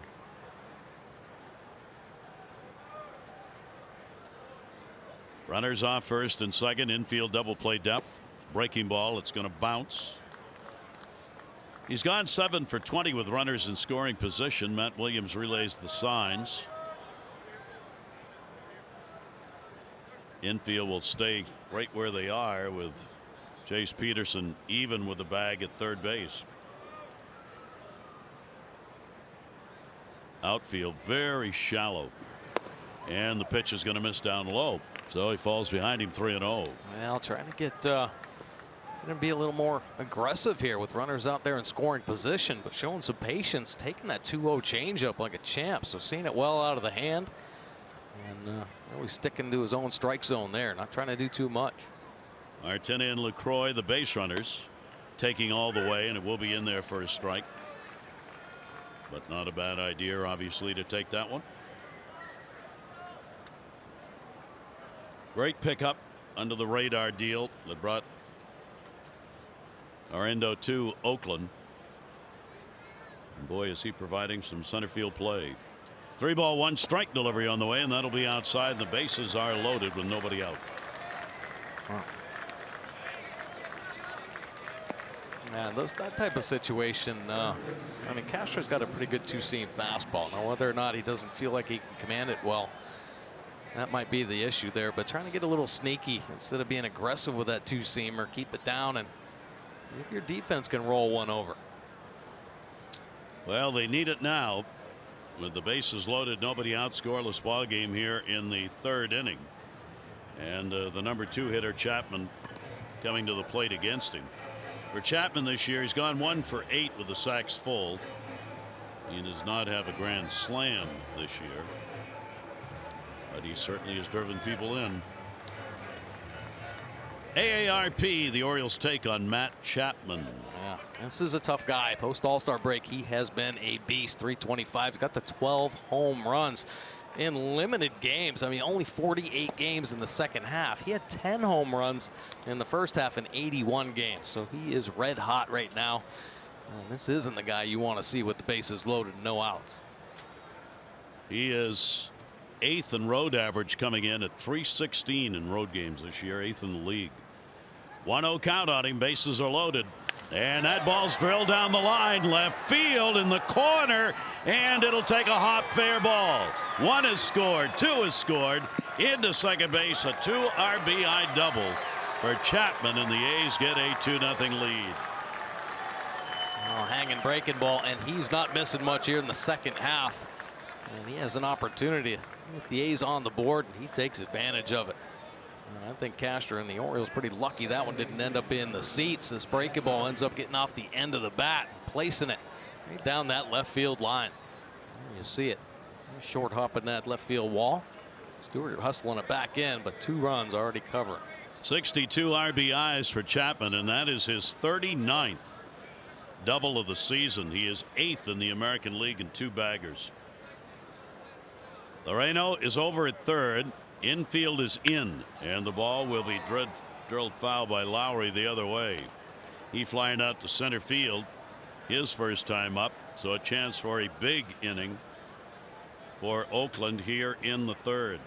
Runners off 1st and 2nd, infield double play depth. Breaking ball, it's going to bounce. He's gone 7 for 20 with runners in scoring position. Matt Williams relays the signs. Infield will stay right where they are with Jace Peterson even with the bag at 3rd base. Outfield very shallow, and the pitch is going to miss down low, so he falls behind him 3-0. Well, trying to get going to be a little more aggressive here with runners out there in scoring position, but showing some patience, taking that 2-0 changeup like a champ. So seeing it well out of the hand, and really sticking to his own strike zone there, not trying to do too much. Martini and Lucroy, the base runners, taking all the way, and it will be in there for a strike. But not a bad idea, obviously, to take that one. Great pickup under the radar deal that brought Arendo to Oakland. And boy, is he providing some center field play. 3-1 strike delivery on the way, and that'll be outside. The bases are loaded with nobody out. Wow. Yeah, that type of situation, I mean, Castro's got a pretty good two-seam fastball. Now, whether or not he doesn't feel like he can command it well, that might be the issue there. But trying to get a little sneaky instead of being aggressive with that two-seamer, keep it down, and if your defense can roll one over. Well, they need it now. With the bases loaded, nobody out, scoreless ball game here in the third inning. And the number 2 hitter, Chapman, coming to the plate against him. For Chapman this year, he's gone 1 for 8 with the sacks full. He does not have a grand slam this year, but he certainly has driven people in. AARP, the Orioles take on Matt Chapman. Yeah, this is a tough guy. Post All-Star break, he has been a beast. 325. He's got the 12 home runs in limited games. I mean, only 48 games in the second half. He had 10 home runs in the first half in 81 games. So he is red hot right now. And this isn't the guy you want to see with the bases loaded, no outs. He is 8th in road average, coming in at .316 in road games this year, 8th in the league. 1-0 count on him. Bases are loaded. And that ball's drilled down the line, left field in the corner, and it'll take a hop fair ball. 1 is scored, 2 is scored, into second base, a 2 RBI double for Chapman, and the A's get a 2-0 lead. Oh, hanging breaking ball, and he's not missing much here in the second half. And he has an opportunity to get the A's on the board, and he takes advantage of it. And I think Castro and the Orioles pretty lucky that one didn't end up in the seats. This breaking ball ends up getting off the end of the bat, placing it right down that left field line. You see it. Short hopping that left field wall. Stewart hustling it back in, but 2 runs already covering. 62 RBIs for Chapman, and that is his 39th double of the season. He is 8th in the American League in 2 baggers. Loreno is over at third. Infield is in, and the ball will be drilled foul by Lowry the other way. He flying out to center field, his first time up, so a chance for a big inning for Oakland here in the third.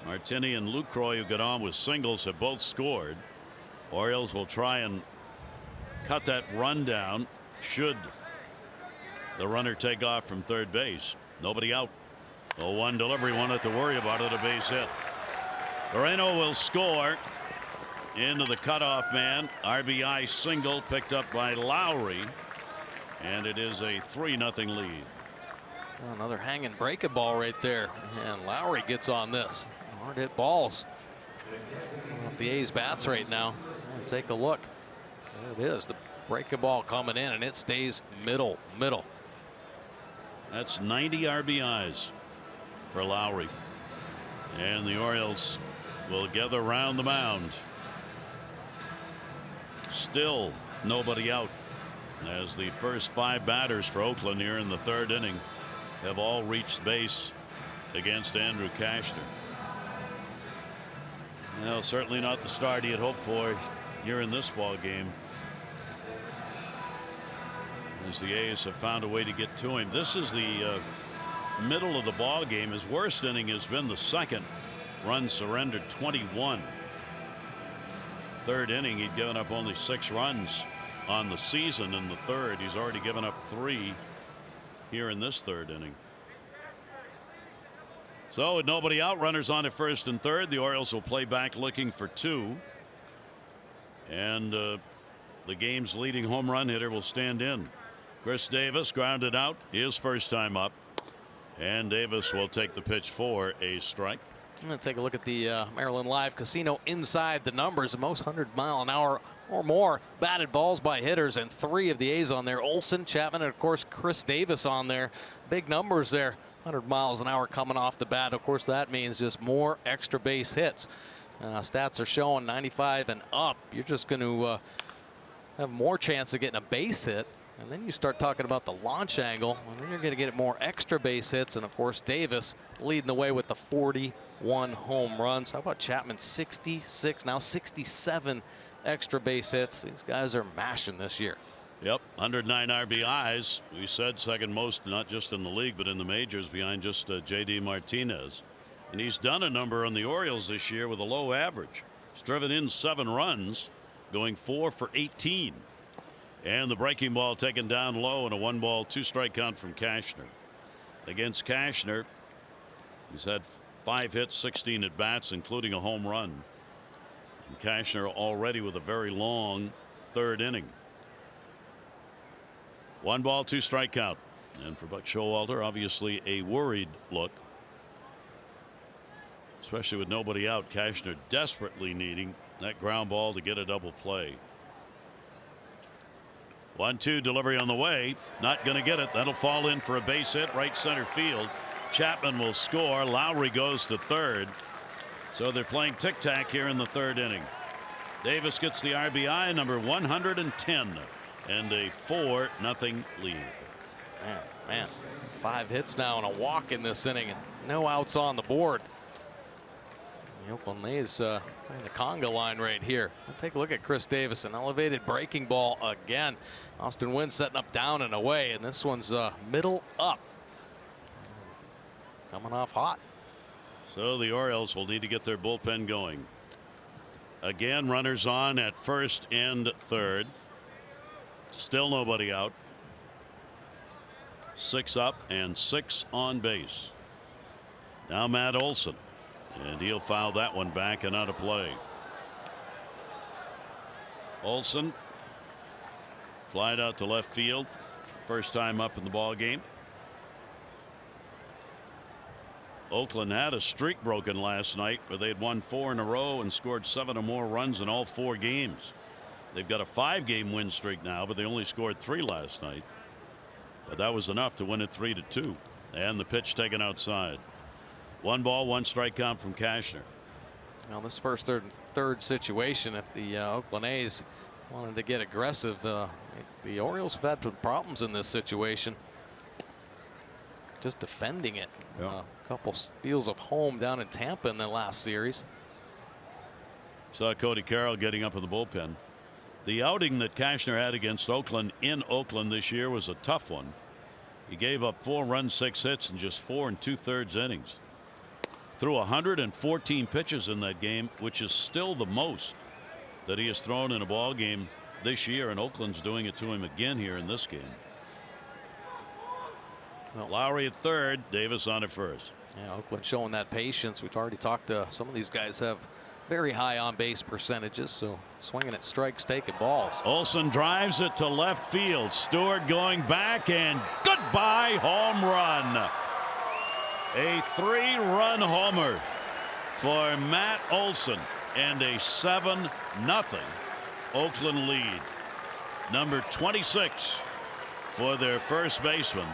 Martini and Lucroy, who got on with singles, have both scored. Orioles will try and cut that run down should the runner take off from third base. Nobody out. 0-1 delivery, won't have to worry about it, a base hit. Moreno will score into the cutoff man. RBI single picked up by Lowry, and it is a 3-0 lead. Another hanging breaking ball right there, and Lowry gets on this. Hard hit balls off the A's bats right now. Take a look. There it is, the breaking ball coming in, and it stays middle. That's 90 RBIs for Lowry, and the Orioles will gather around the mound. Still nobody out, as the first 5 batters for Oakland here in the third inning have all reached base against Andrew Cashner. Well, certainly not the start he had hoped for here in this ball game, as the A's have found a way to get to him. This is the middle of the ball game. His worst inning has been the second. Runs surrendered 21. Third inning, he'd given up only 6 runs on the season. In the third, he's already given up 3 here in this third inning. So with nobody out, runners on at first and third, the Orioles will play back looking for 2. And the game's leading home run hitter will stand in. Chris Davis grounded out, his first time up, and Davis will take the pitch for a strike. I'm going to take a look at the Maryland Live Casino inside the numbers. The most 100-mile-an-hour or more batted balls by hitters, and 3 of the A's on there. Olsen, Chapman, and of course Chris Davis on there. Big numbers there. 100 miles an hour coming off the bat. Of course, that means just more extra base hits. Stats are showing 95 and up. You're just going to have more chance of getting a base hit. And then you start talking about the launch angle, and then you're going to get more extra base hits. And of course, Davis leading the way with the 41 home runs. How about Chapman? 66, now 67 extra base hits. These guys are mashing this year. Yep, 109 RBIs. We said second most, not just in the league, but in the majors, behind just J.D. Martinez. And he's done a number on the Orioles this year with a low average. He's driven in 7 runs, going 4 for 18. And the breaking ball taken down low, and a 1-ball 2-strike count from Cashner. Against Cashner, he's had 5 hits, 16 at bats, including a home run. And Cashner already with a very long 3rd inning. 1-ball 2-strike count. And for Buck Showalter, obviously a worried look, especially with nobody out. Cashner desperately needing that ground ball to get a double play. 1-2 delivery on the way. Not going to get it. That'll fall in for a base hit right center field. Chapman will score. Lowry goes to 3rd. So they're playing tic-tac here in the 3rd inning. Davis gets the RBI, number 110, and a 4-0 lead. Man, 5 hits now and a walk in this inning, and no outs on the board. The Oakland A's in the conga line right here. Take a look at Chris Davis, an elevated breaking ball again. Austin Wynn setting up down and away, and this one's middle up. Coming off hot. So the Orioles will need to get their bullpen going. Again, runners on at 1st and 3rd. Still nobody out. 6 up and 6 on base. Now Matt Olson, and he'll foul that one back and out of play. Olson flied out to left field, first time up in the ball game. Oakland had a streak broken last night where they'd won 4 in a row and scored 7 or more runs in all 4 games. They've got a 5-game win streak now, but they only scored 3 last night. But that was enough to win it 3-2. And the pitch taken outside. 1-ball 1-strike count from Cashner. Now this first third situation, if the Oakland A's wanted to get aggressive, the Orioles have had some problems in this situation. Just defending it. Yep. A couple steals of home down in Tampa in the last series. Saw Cody Carroll getting up in the bullpen. The outing that Cashner had against Oakland in Oakland this year was a tough one. He gave up 4 runs, 6 hits in just 4 2/3 innings. Threw 114 pitches in that game, which is still the most that he has thrown in a ball game this year, and Oakland's doing it to him again here in this game. Well, Lowry at 3rd, Davis on at 1st. Yeah, Oakland showing that patience. We've already talked to some of these guys have very high on base percentages, so swinging at strikes, taking balls. Olson drives it to left field. Stewart going back, and goodbye home run. A 3-run homer for Matt Olson, and a 7-0 Oakland lead. Number 26 for their first baseman.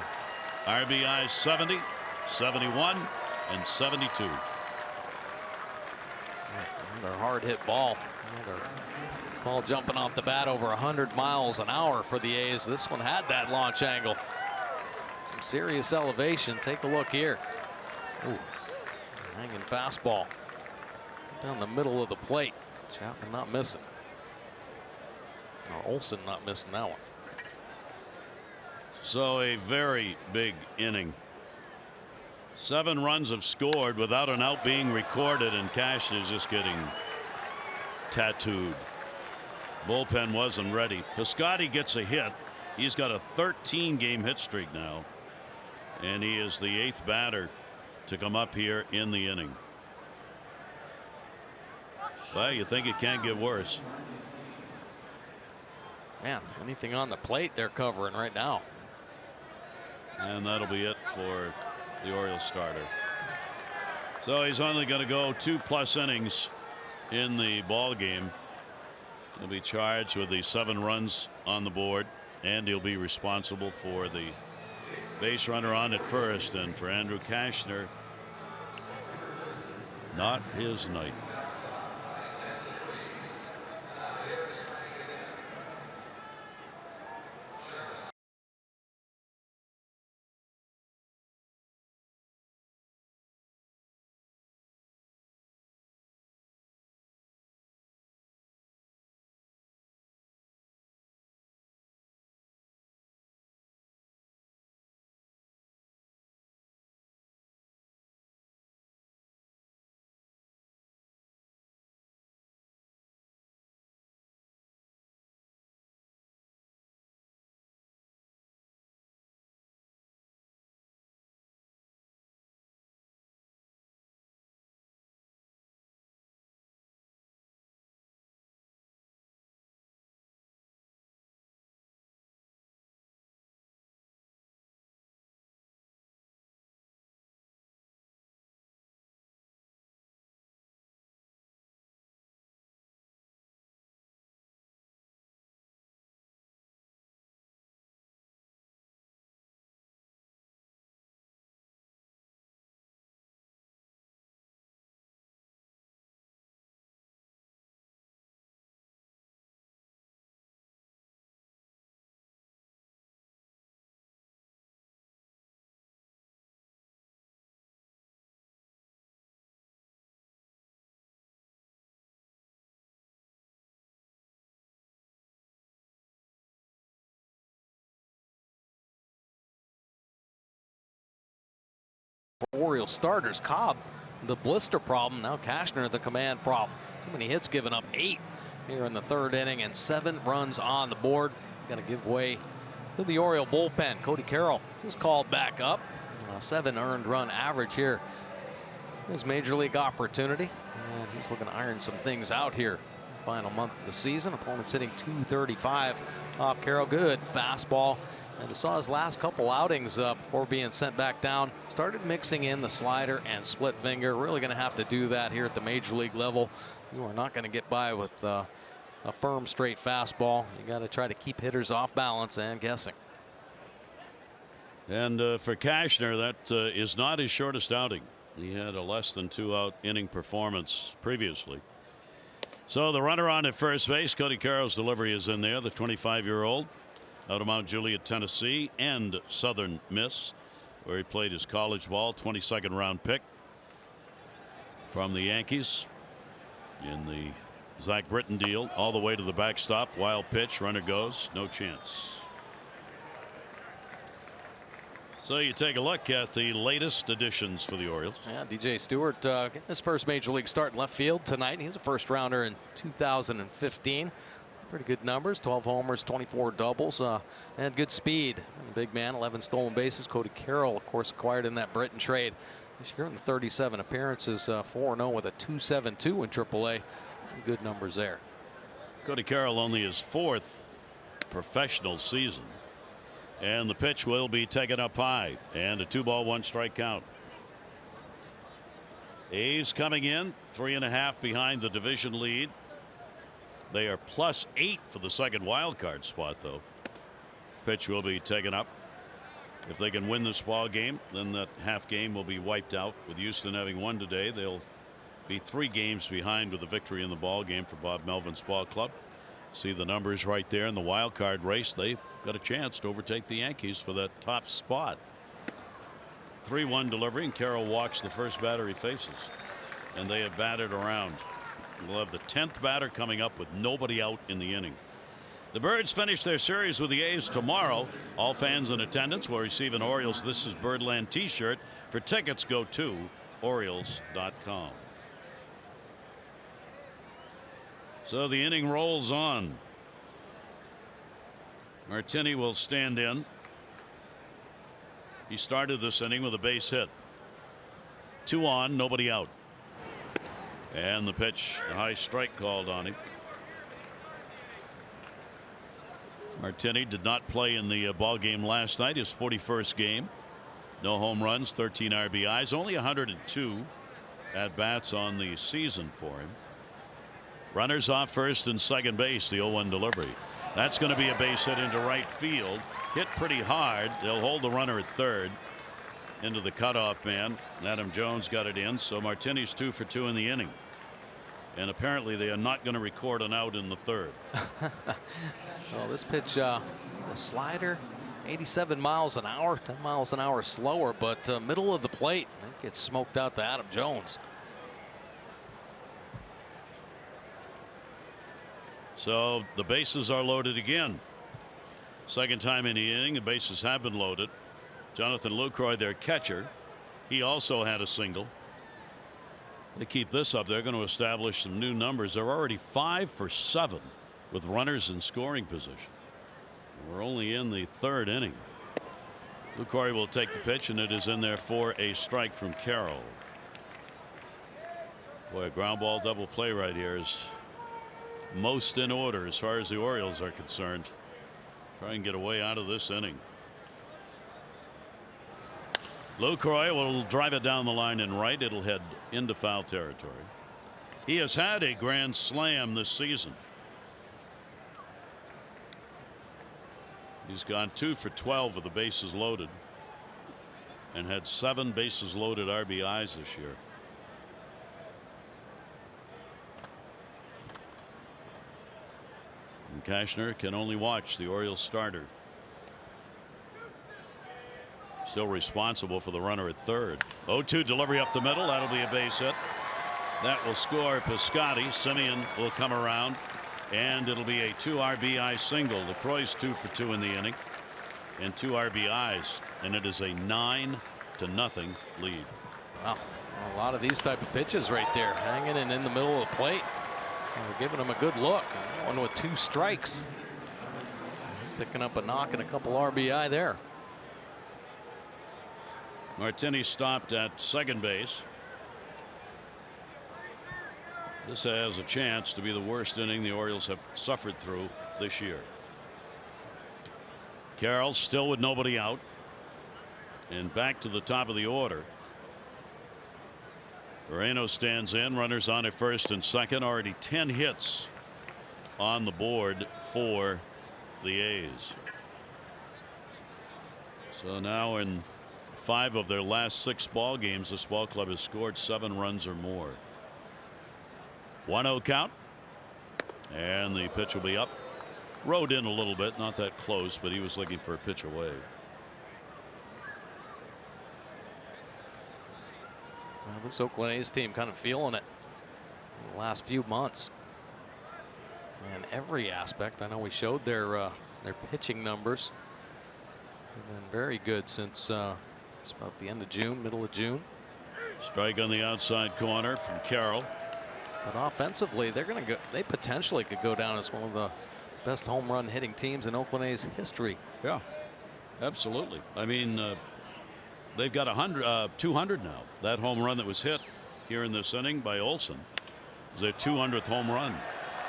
RBI 70, 71, and 72. Another hard hit ball. Another ball jumping off the bat over 100 miles an hour for the A's. This one had that launch angle. Some serious elevation. Take a look here. Ooh, hanging fastball down the middle of the plate. Chapman not missing. Or Olson not missing that one. So a very big inning. 7 runs have scored without an out being recorded, and Cashner is just getting tattooed. Bullpen wasn't ready. Piscotty gets a hit. He's got a 13-game hit streak now, and he is the 8th batter to come up here in the inning. Well, you think it can't get worse. Man, anything on the plate they're covering right now. And that'll be it for the Orioles starter. So he's only going to go 2+ innings in the ball game. He'll be charged with the 7 runs on the board, and he'll be responsible for the base runner on at 1st. And for Andrew Cashner, not his night. Orioles starters. Cobb, the blister problem. Now Cashner, the command problem. Too many hits given up. 8 here in the 3rd inning and 7 runs on the board. Got to give way to the Oriole bullpen. Cody Carroll just called back up. 7 earned run average here. His major league opportunity. And he's looking to iron some things out here. Final month of the season. Opponent's hitting .235 off Carroll. Good fastball. And I saw his last couple outings before being sent back down. Started mixing in the slider and split finger. Really going to have to do that here at the major league level. You are not going to get by with a firm, straight fastball. You got to try to keep hitters off balance and guessing. And for Cashner, that is not his shortest outing. He had a less than 2-out inning performance previously. So the runner on at first base, Cody Carroll's delivery is in there. The 25-year-old out of Mount Juliet, Tennessee, and Southern Miss, where he played his college ball. 22nd round pick from the Yankees in the Zach Britton deal. All the way to the backstop. Wild pitch. Runner goes. No chance. So you take a look at the latest additions for the Orioles. Yeah, DJ Stewart getting his first major league start in left field tonight. He was a first rounder in 2015. Pretty good numbers. 12 homers, 24 doubles, and good speed. And big man, 11 stolen bases. Cody Carroll, of course, acquired in that Britton trade. This year in the 37 appearances, 4-0 with a 2.72 in AAA. Good numbers there. Cody Carroll only his 4th professional season. And the pitch will be taken up high. And a 2-ball, 1-strike count. A's coming in 3.5 behind the division lead. They are +8 for the second wild card spot, though. Pitch will be taken up. If they can win this ball game, then that half game will be wiped out. With Houston having won today, they'll be 3 games behind with a victory in the ball game for Bob Melvin's ball club. See the numbers right there in the wild card race. They've got a chance to overtake the Yankees for that top spot. 3-1 delivery, and Carroll walks the first batter he faces. And they have batted around. We'll have the 10th batter coming up with nobody out in the inning. The Birds finish their series with the A's tomorrow. All fans in attendance will receive an Orioles This Is Birdland t-shirt. For tickets, go to Orioles.com. So the inning rolls on. Martini will stand in. He started this inning with a base hit. 2 on, nobody out. And the pitch, a high strike called on him. Martini did not play in the ball game last night, his 41st game. No home runs, 13 RBIs, only 102 at bats on the season for him. Runners off first and second base. The 0-1 delivery. That's going to be a base hit into right field. Hit pretty hard. They'll hold the runner at third. Into the cutoff man. Adam Jones got it in. So Martini's 2 for 2 in the inning. And apparently they are not going to record an out in the third. Well, this pitch, the slider, 87 miles an hour, 10 miles an hour slower, but middle of the plate. It gets smoked out to Adam Jones. So the bases are loaded again. Second time in the inning, the bases have been loaded. Jonathan Lucroy, their catcher, he also had a single. They keep this up, they're going to establish some new numbers. They're already 5 for 7 with runners in scoring position. We're only in the 3rd inning. Lucroy will take the pitch, and it is in there for a strike from Carroll. Boy, a ground ball double play right here is most in order as far as the Orioles are concerned. Try and get away out of this inning. Lucroy will drive it down the line and right. It'll head into foul territory. He has had a grand slam this season. He's gone 2 for 12 with the bases loaded and had 7 bases loaded RBIs this year. And Cashner can only watch the Orioles starter. Still responsible for the runner at third. 0-2 delivery up the middle. That'll be a base hit. That will score Piscotty. Simeon will come around, and it'll be a 2 RBI single. LaCroix's 2 for 2 in the inning and 2 RBIs, and it is a 9-2 5-0 lead. Wow, a lot of these type of pitches right there, hanging in the middle of the plate. They're giving him a good look. One with 2 strikes, picking up a knock and a couple RBI there. Martini stopped at second base. This has a chance to be the worst inning the Orioles have suffered through this year. Carroll still with nobody out, and back to the top of the order. Moreno stands in, runners on at first and second. Already 10 hits on the board for the A's. So now in 5 of their last 6 ball games, this ball club has scored 7 runs or more. 1-0 count, and the pitch will be up. Rode in a little bit, not that close, but he was looking for a pitch away. Well, this Oakland A's team kind of feeling it in the last few months. And every aspect. I know we showed their pitching numbers. They've been very good since it's about the end of June, middle of June. Strike on the outside corner from Carroll. But offensively, they're going to go. They potentially could go down as one of the best home run hitting teams in Oakland A's history. Yeah, absolutely. I mean, they've got 200 now. That home run that was hit here in this inning by Olson is their 200th home run.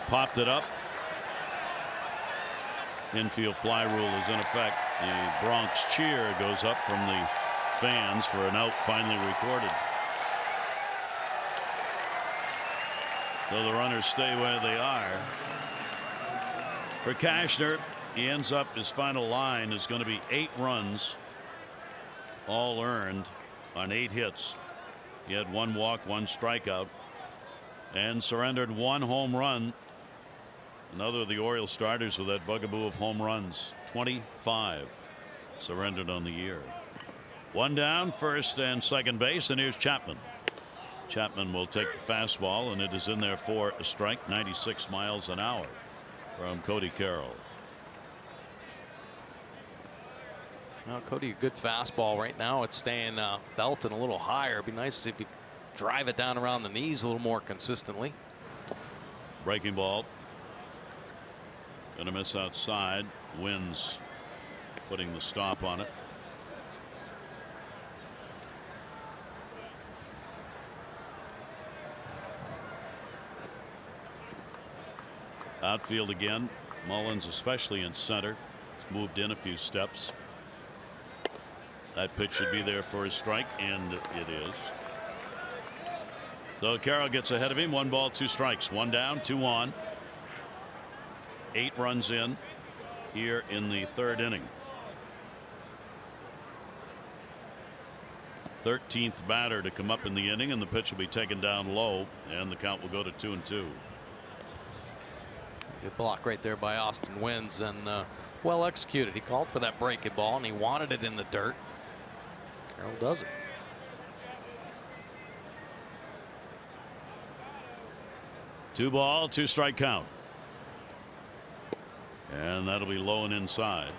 Popped it up. Infield fly rule is in effect. The Bronx cheer goes up from the fans for an out finally recorded. So the runners stay where they are. For Cashner, he ends up, his final line is going to be 8 runs, all earned on 8 hits. He had 1 walk, 1 strikeout, and surrendered 1 home run. Another of the Orioles starters with that bugaboo of home runs. 25 surrendered on the year. 1 down, first and second base, and here's Chapman. Chapman will take the fastball, and it is in there for a strike. 96 miles an hour from Cody Carroll. Well, Cody, a good fastball right now. It's staying belting a little higher. It'd be nice if you drive it down around the knees a little more consistently. Breaking ball. Gonna miss outside. Wins putting the stop on it. Outfield again. Mullins, especially in center, has moved in a few steps. That pitch should be there for a strike, and it is. So Carroll gets ahead of him. 1 ball, 2 strikes. 1 down, 2 on. 8 runs in here in the 3rd inning. 13th batter to come up in the inning, and the pitch will be taken down low, and the count will go to 2-2. Good block right there by Austin Wynns, and well executed. He called for that breaking ball, and he wanted it in the dirt. Carroll does it. Two ball, 2 strike count. And that'll be low and inside.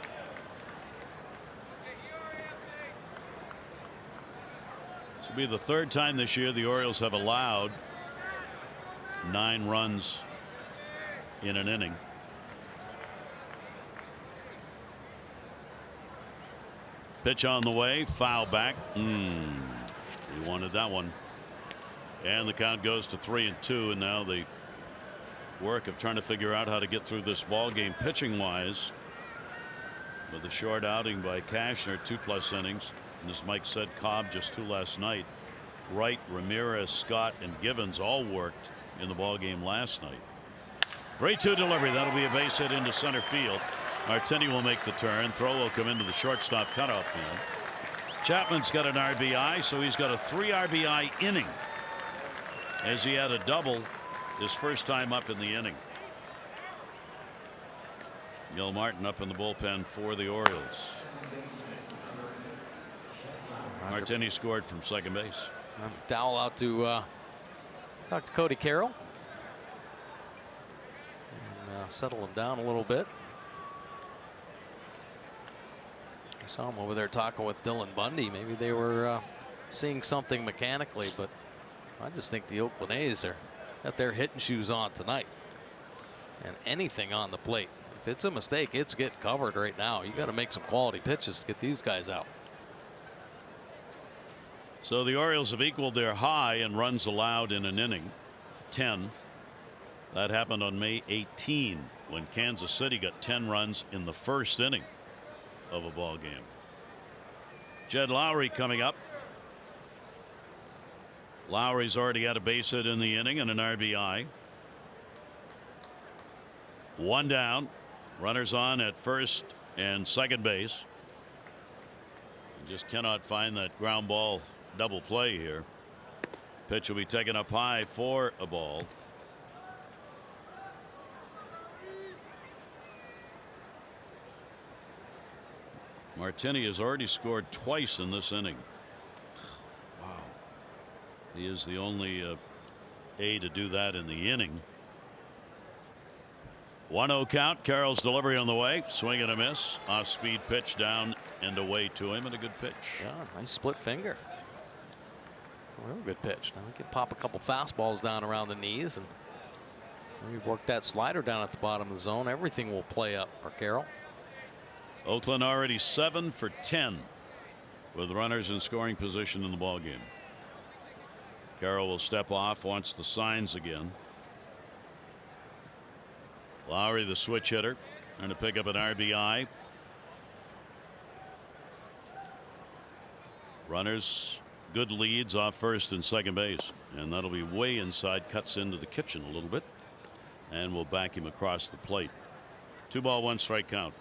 This will be the 3rd time this year the Orioles have allowed 9 runs in an inning. Pitch on the way, foul back. He wanted that one. And the count goes to 3-2, and now the work of trying to figure out how to get through this ball game pitching wise, with a short outing by Cashner, 2+ innings, and as Mike said, Cobb just 2 last night. Wright, Ramirez, Scott, and Givens all worked in the ball game last night. 3-2 delivery. That'll be a base hit into center field. Martini will make the turn. Throw will come into the shortstop cutoff man. Chapman's got an RBI, so he's got a 3 RBI inning, as he had a double his first time up in the inning. Gil Martin up in the bullpen for the Orioles. Martini scored from second base. Dowell out to talk to Cody Carroll and settle him down a little bit. I saw him over there talking with Dylan Bundy. Maybe they were seeing something mechanically, but I just think the Oakland A's are got their hitting shoes on tonight. And anything on the plate, if it's a mistake, it's getting covered right now. You got to make some quality pitches to get these guys out. So the Orioles have equaled their high in runs allowed in an inning, 10. That happened on May 18 when Kansas City got 10 runs in the first inning of a ball game. Jed Lowry coming up. Lowry's already got a base hit in the inning and an RBI. One down, runners on at first and second base. Just cannot find that ground ball double play here. Pitch will be taken up high for a ball. Martini has already scored twice in this inning. Wow. He is the only A to do that in the inning. 1-0 count. Carroll's delivery on the way. Swing and a miss. Off speed pitch down and away to him, and a good pitch. Yeah, nice split finger. Real good pitch. Now we can pop a couple fastballs down around the knees, and we've worked that slider down at the bottom of the zone. Everything will play up for Carroll. Oakland already 7 for 10 with runners in scoring position in the ball game. Carroll will step off, wants the signs again. Lowry, the switch hitter, trying to pick up an RBI. Runners, good leads off first and second base, and that'll be way inside, cuts into the kitchen a little bit, and will back him across the plate. 2-ball, 1-strike count.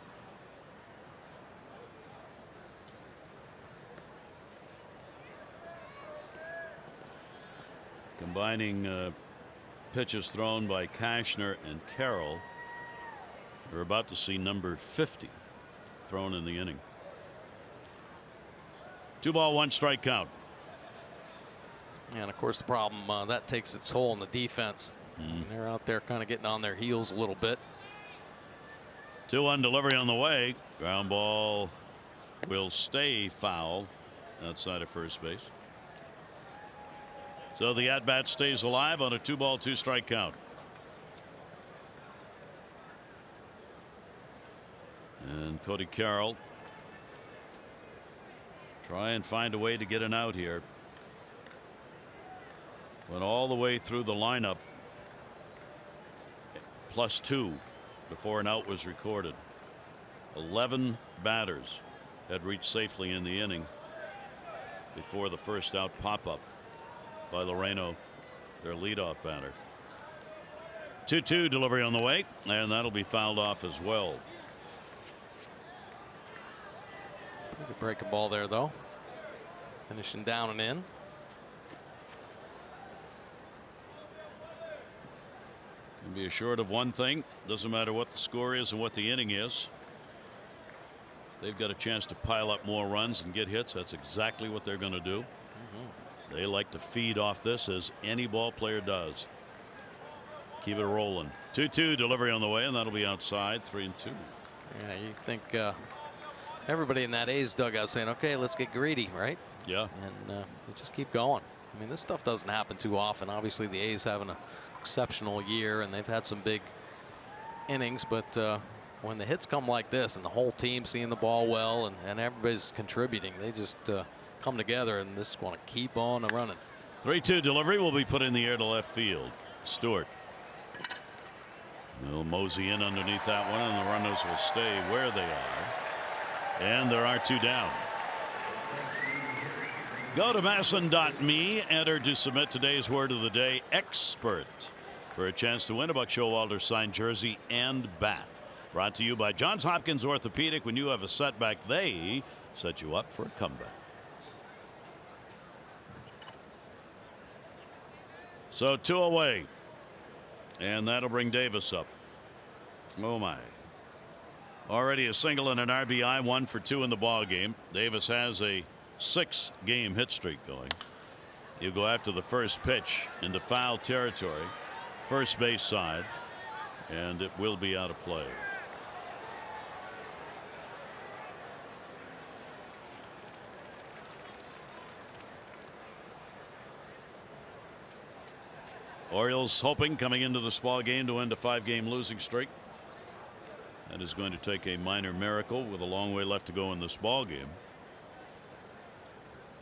Combining pitches thrown by Cashner and Carroll. We're about to see number 50 thrown in the inning. 2-ball, 1-strike count. And of course the problem that takes its toll on the defense. They're out there kind of getting on their heels a little bit. 2-1 delivery on the way. Ground ball will stay foul outside of first base. So the at bat stays alive on a 2-ball, 2-strike count. And Cody Carroll try and find a way to get an out here. Went all the way through the lineup, +2 before an out was recorded. 11 batters had reached safely in the inning before the first out pop-up by Loreno, their leadoff batter. 2-2 delivery on the way, and that'll be fouled off as well. Good breaking ball there, though. Finishing down and in. Can be assured of one thing: doesn't matter what the score is and what the inning is. If they've got a chance to pile up more runs and get hits, that's exactly what they're going to do. They like to feed off this, as any ball player does. Keep it rolling. 2-2 delivery on the way, and that'll be outside. 3-2. Yeah, you think everybody in that A's dugout saying, okay, let's get greedy, right? Yeah. And they just keep going. I mean, this stuff doesn't happen too often. Obviously the A's having an exceptional year, and they've had some big innings, but when the hits come like this and the whole team seeing the ball well, and everybody's contributing, they just come together, and this is going to keep on running. 3-2 delivery will be put in the air to left field. Stewart will mosey in underneath that one, and the runners will stay where they are. And there are 2 down. Go to masson.me, enter to submit today's word of the day, expert, for a chance to win a Buck Showalter signed jersey and bat. Brought to you by Johns Hopkins Orthopedic. When you have a setback, they set you up for a comeback. So 2 away, and that'll bring Davis up. Oh my. Already a single and an RBI, 1 for 2 in the ball game. Davis has a 6-game hit streak going. You go after the first pitch into foul territory, first base side, and it will be out of play. Orioles hoping coming into this ball game to end a 5-game losing streak. That is going to take a minor miracle with a long way left to go in this ball game.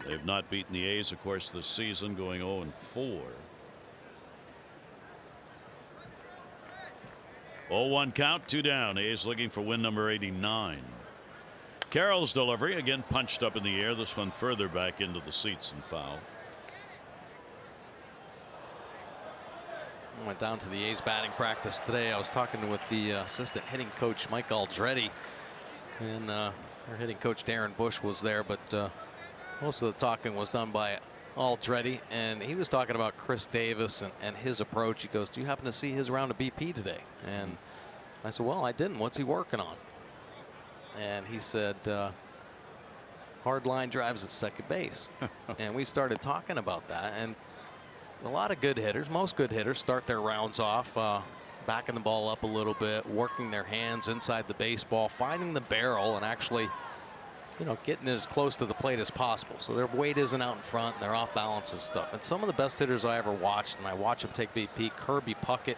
They've not beaten the A's, of course, this season, going 0-4. 0-1 count, 2 down. A's looking for win number 89. Carroll's delivery again punched up in the air. This one further back into the seats and foul. Went down to the A's batting practice today. I was talking with the assistant hitting coach Mike Aldretti, and our hitting coach Darren Bush was there, but most of the talking was done by Aldretti, and he was talking about Chris Davis and his approach. He goes, "Do you happen to see his round of BP today?" And I said, "Well, I didn't. What's he working on?" And he said, hard line drives at second base. And we started talking about that, and a lot of good hitters, most good hitters, start their rounds off backing the ball up a little bit, working their hands inside the baseball, finding the barrel, and actually, you know, getting as close to the plate as possible. So their weight isn't out in front, and they're off balance and stuff. And some of the best hitters I ever watched, and I watch them take BP, Kirby Puckett,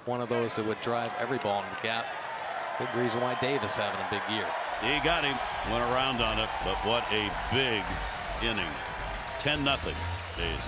one of those that would drive every ball in the gap. Big reason why Davis having a big year. He got him, went around on it, but what a big inning. 10-0 A's.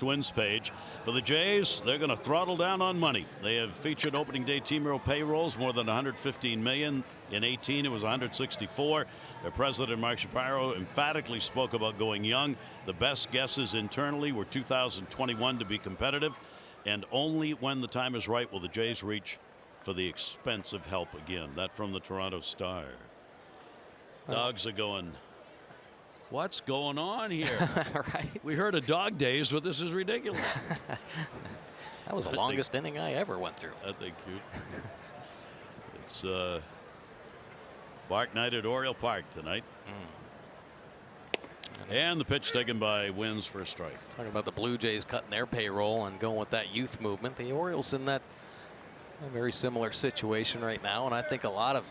Wins page for the Jays. They're going to throttle down on money. They have featured opening day team hero payrolls more than 115 million. In 18 it was 164. Their president Mark Shapiro emphatically spoke about going young. The best guesses internally were 2021 to be competitive, and only when the time is right will the Jays reach for the expensive help again. That from the Toronto Star. Dogs are going, what's going on here? Right. We heard of dog days, but this is ridiculous. That was the longest inning I ever went through. I think cute. It's Bark night at Oriole Park tonight. And the pitch taken by Wins for a strike. Talking about the Blue Jays cutting their payroll and going with that youth movement. The Orioles in that very similar situation right now, and I think a lot of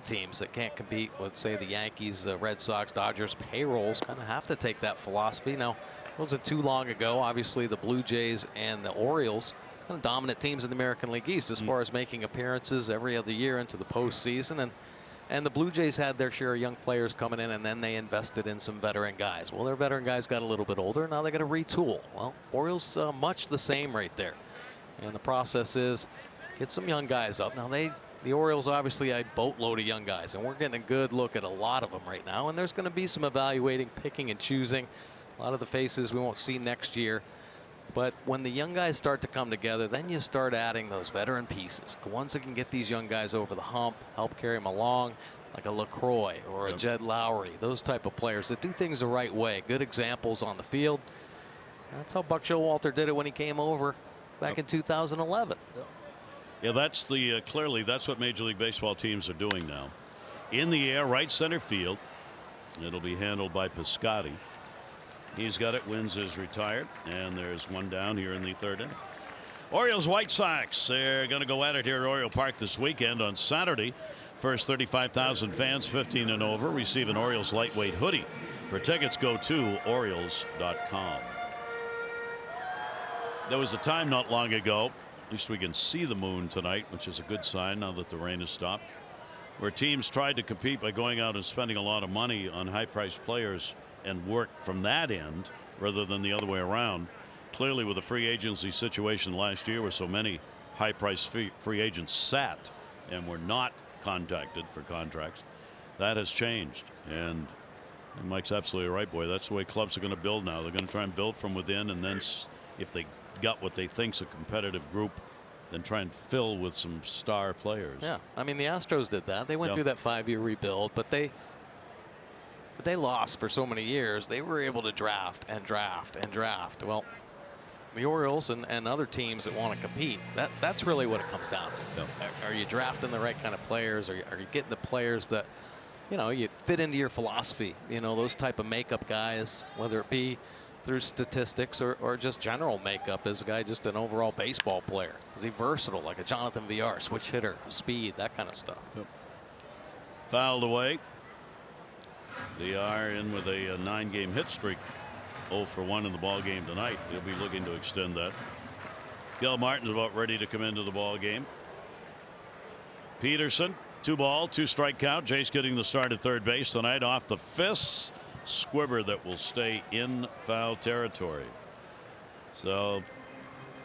teams that can't compete with, say, the Yankees, the Red Sox, Dodgers, payrolls kind of have to take that philosophy. Now, it wasn't too long ago. Obviously, the Blue Jays and the Orioles, kind of dominant teams in the American League East as far as making appearances every other year into the postseason. And the Blue Jays had their share of young players coming in, and then they invested in some veteran guys. Well, their veteran guys got a little bit older. Now they're going to retool. Well, Orioles much the same right there. And the process is get some young guys up. Now, the Orioles obviously a boatload of young guys, and we're getting a good look at a lot of them right now. And there's going to be some evaluating, picking and choosing. A lot of the faces we won't see next year. But when the young guys start to come together, then you start adding those veteran pieces, the ones that can get these young guys over the hump, help carry them along, like a LaCroix or a Jed Lowry, those type of players that do things the right way. Good examples on the field. That's how Buck Showalter did it when he came over back in 2011. Yeah, that's the clearly that's what Major League Baseball teams are doing now. in the air, right center field. It'll be handled by Piscotty. He's got it. Wins is retired, and there's one down here in the third inning. Orioles White Sox, they're going to go at it here at Oriole Park this weekend on Saturday. First 35,000 fans 15 and over receive an Orioles lightweight hoodie. For tickets, go to Orioles.com. There was a time not long ago, at least we can see the moon tonight, which is a good sign now that the rain has stopped, where teams tried to compete by going out and spending a lot of money on high-priced players and work from that end rather than the other way around. Clearly, with the free agency situation last year where so many high-priced free agents sat and were not contacted for contracts, that has changed. And Mike's absolutely right, boy. That's the way clubs are going to build now. They're going to try and build from within, and then if they got what they think's a competitive group, then try and fill with some star players. Yeah, I mean, the Astros did that. They went through that 5-year rebuild, but they lost for so many years. They were able to draft and draft and draft. Well, the Orioles and other teams that want to compete, that's really what it comes down to. Are you drafting the right kind of players? Are you getting the players that, you know, you fit into your philosophy? You know, those type of makeup guys, whether it be through statistics or just general makeup. Is a guy just an overall baseball player? Is he versatile, like a Jonathan VR, switch hitter, speed, that kind of stuff? Fouled away. They are in with a 9-game hit streak. 0 for 1 in the ball game tonight. He'll be looking to extend that. Gil Martin's about ready to come into the ball game. Peterson, 2-ball, 2-strike count. Jace getting the start at third base tonight off the fist. Squibber that will stay in foul territory. So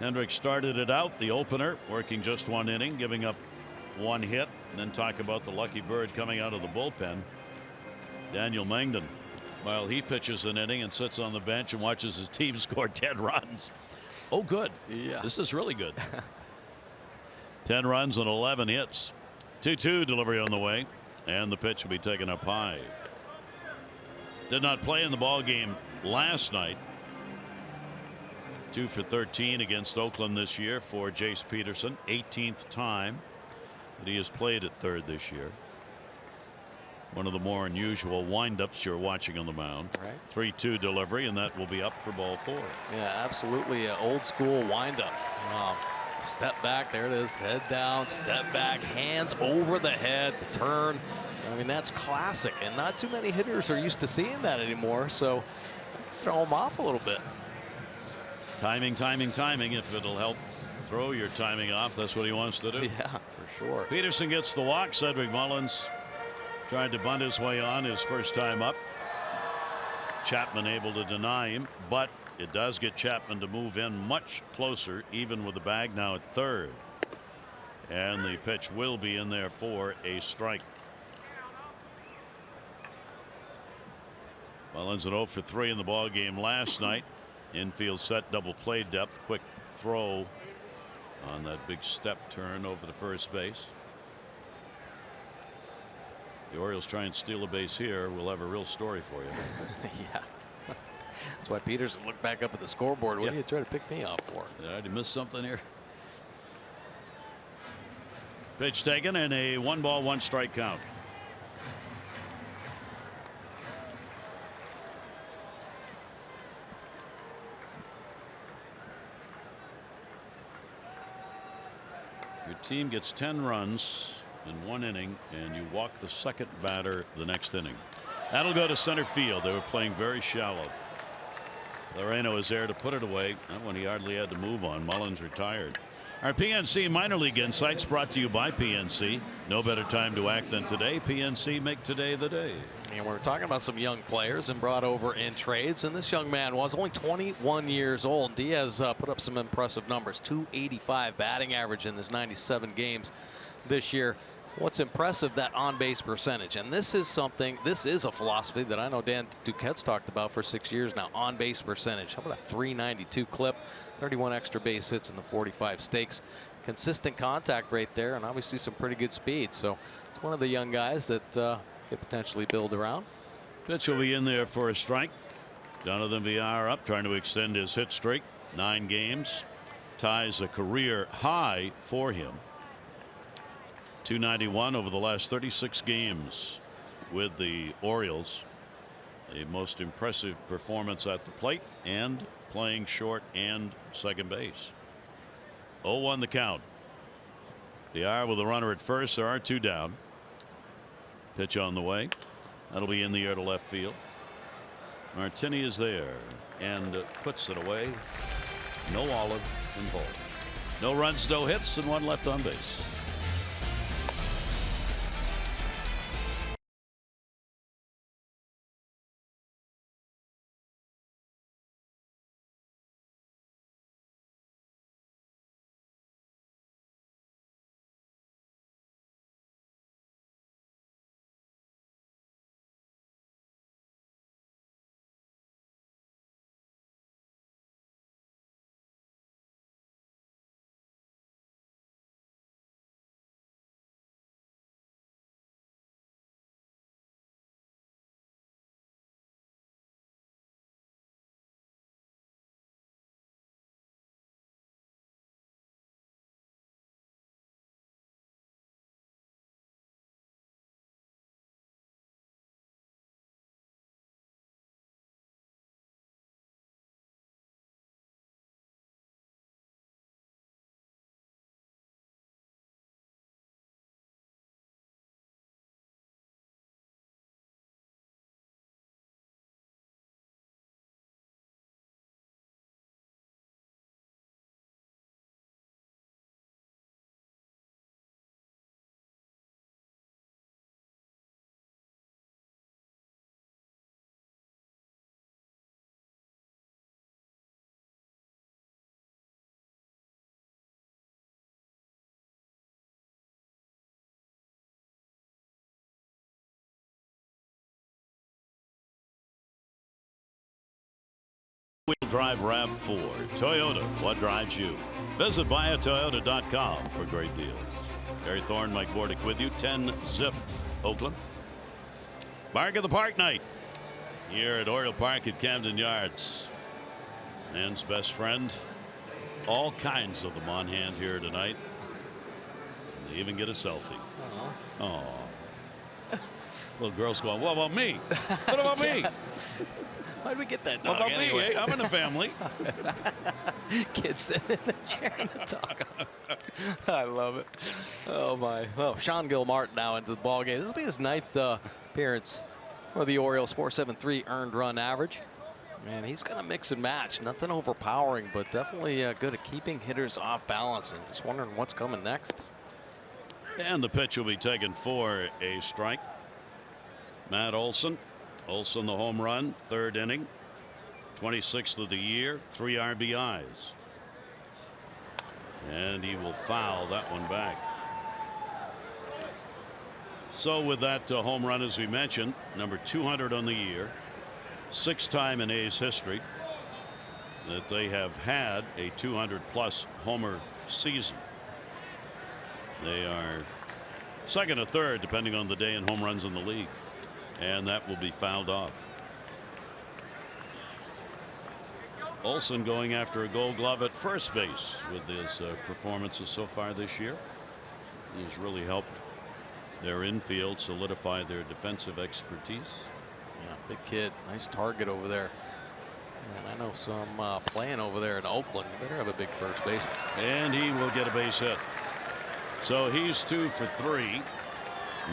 Hendricks started it out, the opener, working just 1 inning, giving up 1 hit, and then talk about the lucky bird coming out of the bullpen. Daniel Mangden, while he pitches an inning and sits on the bench and watches his team score 10 runs. Oh, good. Yeah. This is really good. 10 runs and 11 hits. 2-2 delivery on the way, and the pitch will be taken up high. Did not play in the ball game last night. 2 for 13 against Oakland this year for Jace Peterson. 18th time that he has played at third this year. One of the more unusual windups you're watching on the mound. Right. 3-2 delivery, and that will be up for ball 4. Yeah, absolutely. Old school windup. Step back. There it is. Head down. Step back. Hands over the head. Turn. I mean, that's classic, and not too many hitters are used to seeing that anymore, so throw them off a little bit. Timing, timing, timing. If it'll help throw your timing off, that's what he wants to do. Yeah, for sure. Peterson gets the walk. Cedric Mullins tried to bunt his way on his first time up. Chapman able to deny him, but it does get Chapman to move in much closer, even with the bag now at third. And the pitch will be in there for a strike. Mullins at 0 for 3 in the ball game last night. Infield set, double play depth, quick throw on that big step turn over the first base. The Orioles try and steal a base here. We'll have a real story for you. Yeah. That's why Peterson looked back up at the scoreboard. What are you trying to pick me off for? Did I miss something here? Pitch taken and a 1-ball, 1-strike count. Your team gets 10 runs in 1 inning, and you walk the second batter the next inning. That'll go to center field. They were playing very shallow. Loreno is there to put it away. That one he hardly had to move on. Mullins retired. Our PNC Minor League Insights brought to you by PNC. No better time to act than today. PNC, make today the day. And we're talking about some young players and brought over in trades, and this young man was only 21 years old. Diaz put up some impressive numbers. .285 batting average in his 97 games this year. What's impressive, that on-base percentage, and this is a philosophy that I know Dan Duquette's talked about for 6 years now. On-base percentage. How about a .392 clip, 31 extra base hits in the 45 stakes, consistent contact rate there, and obviously some pretty good speed. So it's one of the young guys that could potentially build around. Pitch will be in there for a strike. Jonathan VR up, trying to extend his hit streak. 9 games, ties a career high for him. .291 over the last 36 games with the Orioles. A most impressive performance at the plate and playing short and second base. 0-1 the count. The hour with a runner at first. There are two down. Pitch on the way. That'll be in the air to left field. Martini is there and puts it away. No olive and ball. No runs, no hits, and one left on base. Wheel drive RAV4 Toyota. What drives you? Visit buyatoyota.com for great deals. Gary Thorne, Mike Bordick with you. 10-zip Oakland. Bark of the Park night here at Oriole Park at Camden Yards. Man's best friend. All kinds of them on hand here tonight. They even get a selfie. Oh. Little girl's going, what about me? What about me? Why'd we get that dog? What about anyway? me? I'm in the family. Kids sitting in the chair and the dog. I love it. Oh, my. Oh, Sean Gilmartin now into the ballgame. This will be his ninth appearance for the Orioles. 4.73 earned run average. Man, he's going to mix and match. Nothing overpowering, but definitely good at keeping hitters off balance. And just wondering what's coming next. And the pitch will be taken for a strike. Matt Olson. Olson, the home run, third inning, 26th of the year, 3 RBIs. And he will foul that one back. So with that home run, as we mentioned, number 200 on the year, 6th time in A's history that they have had a 200-plus homer season. They are second or third, depending on the day, in home runs in the league. And that will be fouled off. Olson going after a Gold Glove at first base with his performances so far this year. He has really helped their infield solidify their defensive expertise. Yeah, big kid. Nice target over there. And I know some playing over there in Oakland. You better have a big first baseman. And he will get a base hit. So he's 2 for 3.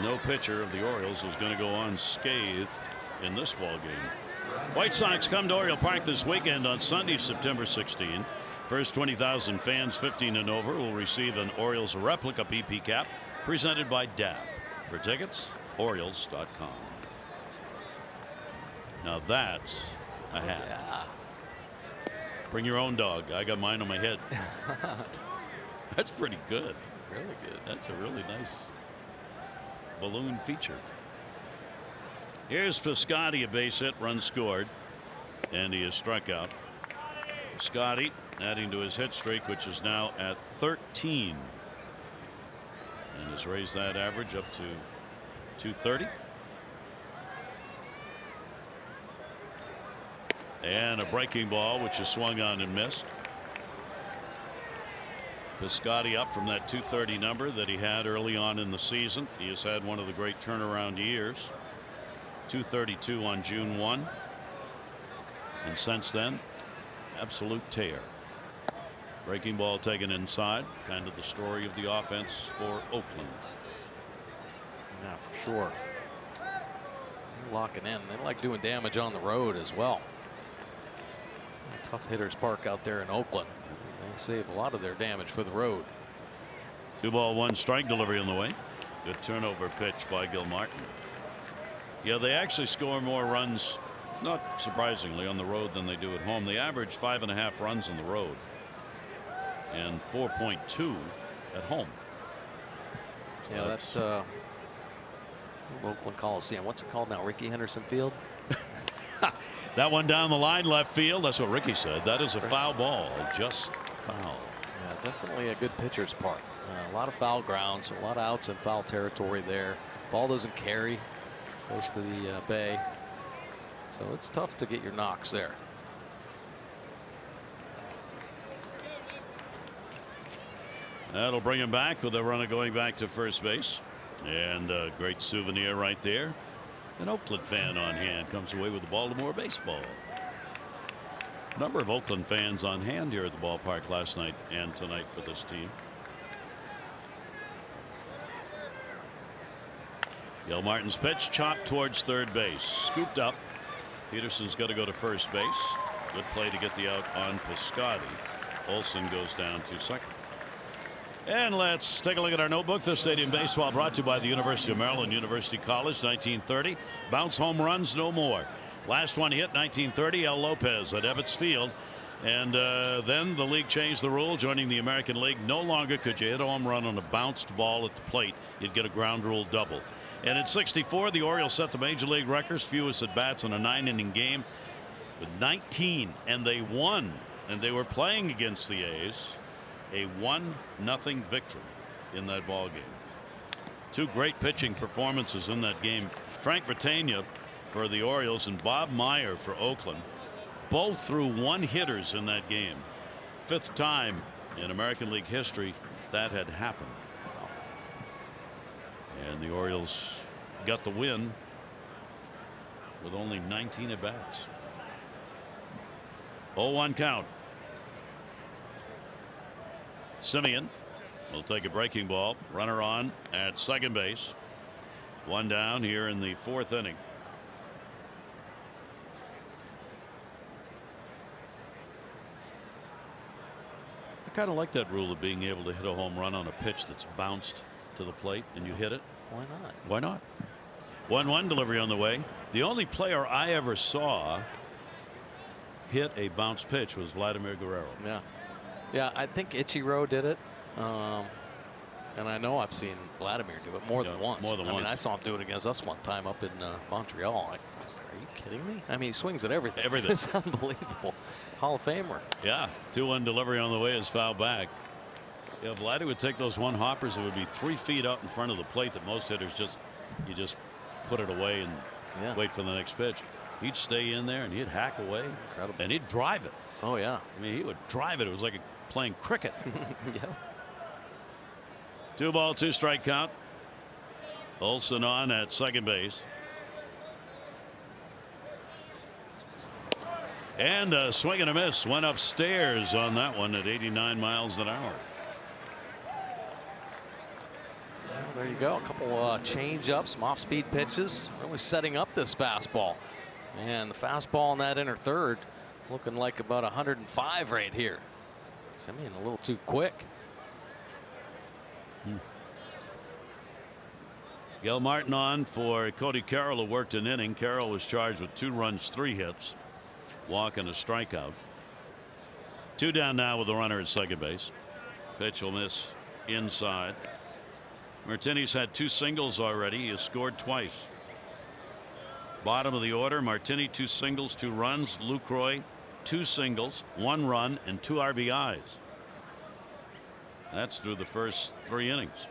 No pitcher of the Orioles is going to go unscathed in this ball game. White Sox come to Oriole Park this weekend on Sunday, September 16. First 20,000 fans 15 and over will receive an Orioles replica BP cap presented by DAB. For tickets, Orioles.com. Now that's a hat. Yeah. Bring your own dog. I got mine on my head. That's pretty good. Really good. That's a really nice balloon feature. Here's Piscotty, a base hit, run scored, and he is struck out. Piscotty adding to his hit streak, which is now at 13, and has raised that average up to 230. And a breaking ball, which is swung on and missed. Piscotty up from that 230 number that he had early on in the season. He has had one of the great turnaround years. 232 on June 1. And since then, absolute tear. Breaking ball taken inside. Kind of the story of the offense for Oakland. Yeah, for sure. They're locking in. They like doing damage on the road as well. Tough hitters park out there in Oakland. They save a lot of their damage for the road. 2-1 strike delivery on the way. Good turnover pitch by Gilmartin. Yeah, they actually score more runs, not surprisingly, on the road than they do at home. They average 5.5 runs on the road and 4.2 at home. So yeah, that's Oakland Coliseum. What's it called now? Rickey Henderson Field? That one down the line left field. That's what Ricky said. That is a foul ball. Just foul. Yeah, definitely a good pitcher's park. A lot of foul grounds, a lot of outs in foul territory there. Ball doesn't carry close to the bay. So it's tough to get your knocks there. That'll bring him back with a runner going back to first base. And a great souvenir right there. An Oakland fan on hand comes away with the Baltimore baseball. A number of Oakland fans on hand here at the ballpark last night and tonight for this team. Gilmartin's pitch chopped towards third base. Scooped up. Peterson's got to go to first base. Good play to get the out on Piscotty. Olsen goes down to second. And let's take a look at our notebook. This stadium baseball brought to you by the University of Maryland, University College, 1930. Bounce home runs, no more. Last one hit, 1930, El Lopez at Ebbets Field. And then the league changed the rule, joining the American League. No longer could you hit a home run on a bounced ball at the plate. You'd get a ground rule double. And in '64, the Orioles set the major league records, fewest at bats in a 9-inning game with 19, and they won. And they were playing against the A's. A 1-0 victory in that ball game. Two great pitching performances in that game. Frank Britannia for the Orioles and Bob Meyer for Oakland. Both threw one hitters in that game. Fifth time in American League history that had happened. And the Orioles got the win with only 19 at bats. 0-1 count. Simeon will take a breaking ball. Runner on at second base. One down here in the fourth inning. I kind of like that rule of being able to hit a home run on a pitch that's bounced to the plate and you hit it. Why not? Why not? 1-1 delivery on the way. The only player I ever saw hit a bounce pitch was Vladimir Guerrero. Yeah. Yeah, I think Ichiro did it. And I know I've seen Vladimir do it more than once. More than once. I mean, I saw him do it against us one time up in Montreal. I was like, are you kidding me? I mean, he swings at everything. Everything. It's unbelievable. Hall of Famer. Yeah. 2-1 delivery on the way is foul back. Yeah, Vladdy would take those one hoppers that would be 3 feet out in front of the plate that most hitters you just put it away and wait for the next pitch. He'd stay in there and he'd hack away. Incredible. And he'd drive it. Oh, yeah. I mean, he would drive it. It was like playing cricket. Yeah. 2-2 strike count. Olsen on at second base. And a swing and a miss. Went upstairs on that one at 89 miles an hour. Well, there you go. A couple change ups, some off speed pitches. Really setting up this fastball. And the fastball in that inner third looking like about 105 right here. Simeon a little too quick. Gilmartin on for Cody Carroll, who worked an inning. Carroll was charged with 2 runs, 3 hits, walk and a strikeout. 2 down now with the runner at second base. Pitch will miss inside. Martini's had 2 singles already. He has scored twice. Bottom of the order, Martini 2 singles, 2 runs. Lucroy 2 singles, 1 run and 2 RBIs. That's through the first 3 innings.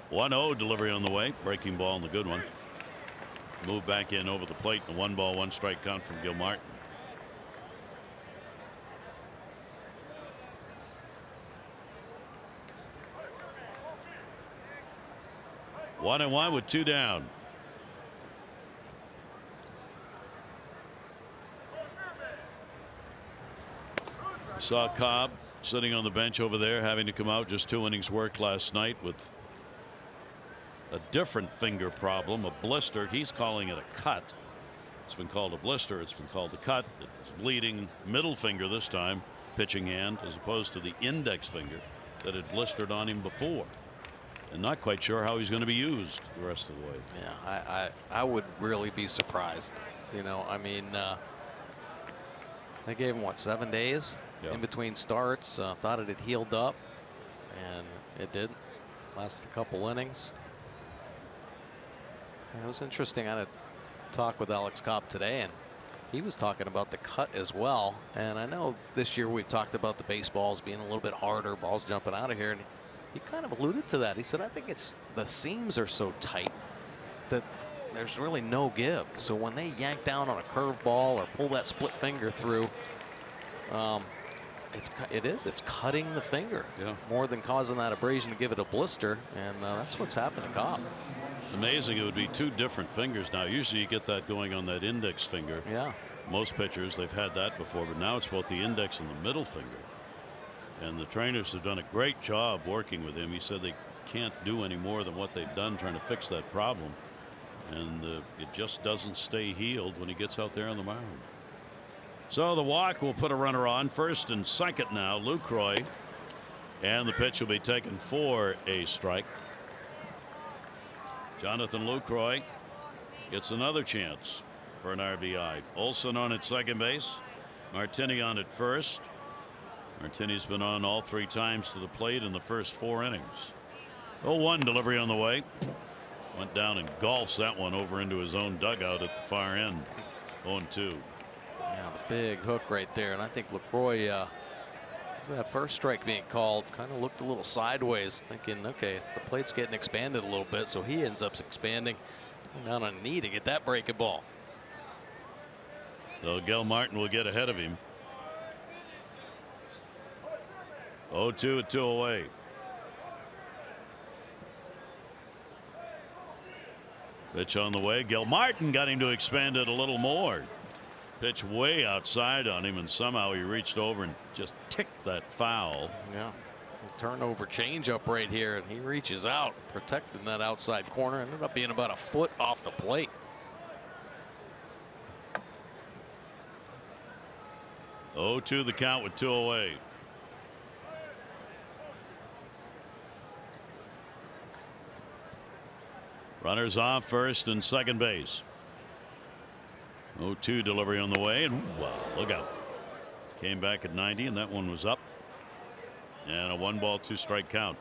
1-0 delivery on the way. Breaking ball and the good one. Move back in over the plate. The 1-1 strike count from Gilmartin. 1-1 with 2 down. Saw Cobb sitting on the bench over there, having to come out. Just 2 innings worked last night with a different finger problem, a blister. He's calling it a cut. It's been called a blister. It's been called a cut. It's bleeding middle finger this time, pitching hand, as opposed to the index finger that had blistered on him before. And not quite sure how he's going to be used the rest of the way. Yeah, I would really be surprised. You know, I mean, they gave him, what, 7 days in between starts. Thought it had healed up, and it did. Lasted a couple innings. And it was interesting. I had a talk with Alex Cobb today, and he was talking about the cut as well. And I know this year we've talked about the baseballs being a little bit harder, balls jumping out of here, and he kind of alluded to that. He said, I think it's the seams are so tight that there's really no give. So when they yank down on a curveball or pull that split finger through, it's cutting the finger more than causing that abrasion to give it a blister, and that's what's happened to Cobb. Amazing. It would be 2 different fingers now. Usually you get that going on that index finger. Yeah. Most pitchers, they've had that before, but now it's both the index and the middle finger. And the trainers have done a great job working with him. He said they can't do any more than what they've done trying to fix that problem. And it just doesn't stay healed when he gets out there on the mound. So the walk will put a runner on. First and second now, Lucroy. And the pitch will be taken for a strike. Jonathan Lucroy gets another chance for an RBI. Olson on at second base. Martini on at first. Martini's been on all 3 times to the plate in the first 4 innings. 0-1 delivery on the way. Went down and golfs that one over into his own dugout at the far end. 0-2. Yeah, the big hook right there. And I think LaCroix, that first strike being called, kind of looked a little sideways, thinking, okay, the plate's getting expanded a little bit. So he ends up expanding down on a knee to get that breaking ball. So Gil Martin will get ahead of him. 0-2 with 2 away. Pitch on the way. Gil Martin got him to expand it a little more. Pitch way outside on him, and somehow he reached over and just ticked that foul. Yeah. Turnover changeup right here, and he reaches out, protecting that outside corner. Ended up being about a foot off the plate. Oh, 2 the count with 2 away. Runners off first and second base. 0-2 delivery on the way, and wow, look out. Came back at 90, and that one was up. And a 1-ball 2-strike count.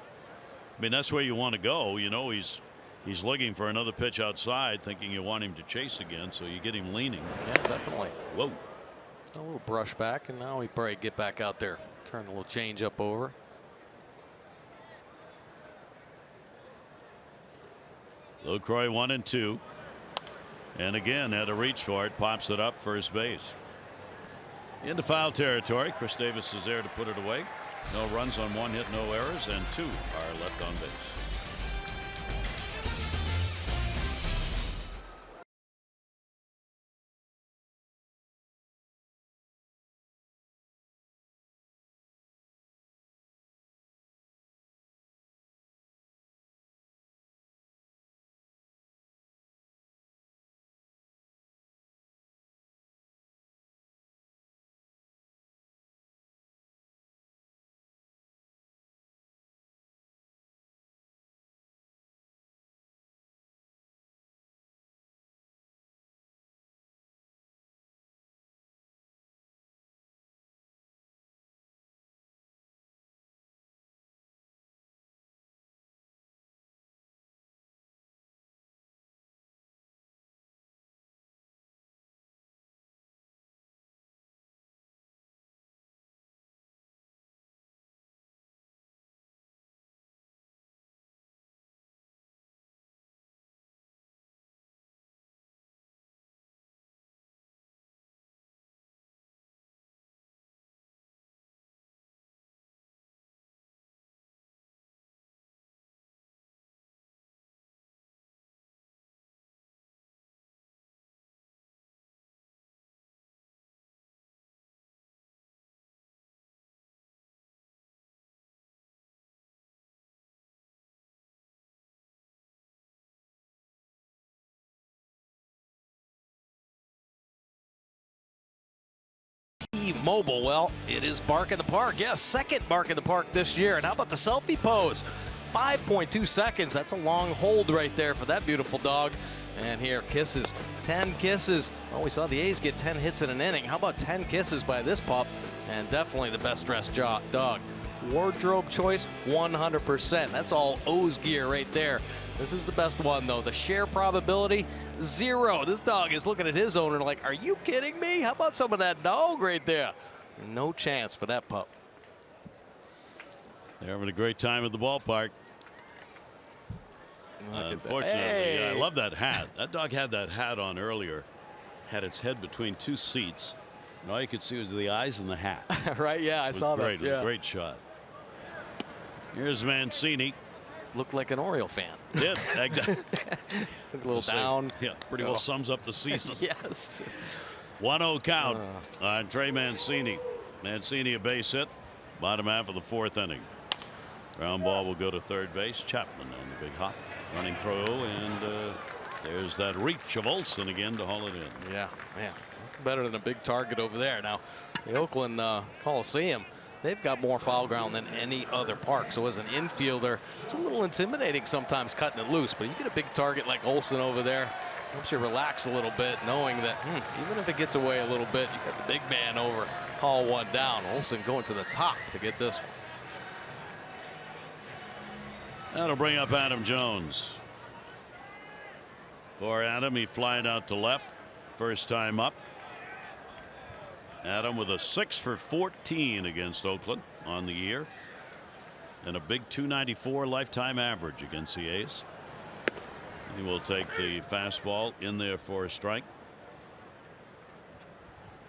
I mean, that's where you want to go. You know, he's looking for another pitch outside, thinking you want him to chase again, so you get him leaning. Yeah, definitely. Whoa. A little brush back, and now he probably get back out there, turn a little change up over. Lucroy 1-2. And again, had to reach for it, pops it up first base. Into foul territory. Chris Davis is there to put it away. No runs on 1 hit, no errors, and 2 are left on base. mobile. Well, it is bark in the park. Yeah, second bark in the park this year. And how about the selfie pose? 5.2 seconds. That's a long hold right there for that beautiful dog. And here, kisses. 10 kisses. Well, we saw the A's get 10 hits in an inning. How about 10 kisses by this pup? And definitely the best dressed dog. Wardrobe choice, 100%. That's all O's gear right there. This is the best one, though. The share probability, 0. This dog is looking at his owner like, are you kidding me? How about some of that dog right there? No chance for that pup. They're having a great time at the ballpark. Unfortunately, hey. I love that hat. That dog had that hat on earlier. Had its head between 2 seats. And all you could see was the eyes and the hat. Right, yeah, I saw great. that. Yeah. Great shot. Here's Mancini. Looked like an Oriole fan. Did. Exactly. A little down. Yeah, pretty well sums up the season. Yes. 1-0 count on Trey Mancini. Mancini a base hit. Bottom half of the 4th inning. Ground ball will go to third base. Chapman on the big hop. Running throw, and there's that reach of Olsen again to haul it in. Yeah, man. Better than a big target over there. Now, the Oakland Coliseum, they've got more foul ground than any other park. So as an infielder, it's a little intimidating sometimes cutting it loose. But you get a big target like Olsen over there, helps you relax a little bit, knowing that even if it gets away a little bit, you got the big man over, haul one down. Olsen going to the top to get this one. That'll bring up Adam Jones. For Adam, he flying out to left. First time up. Adam with a 6 for 14 against Oakland on the year. And a big 294 lifetime average against the A's. He will take the fastball in there for a strike.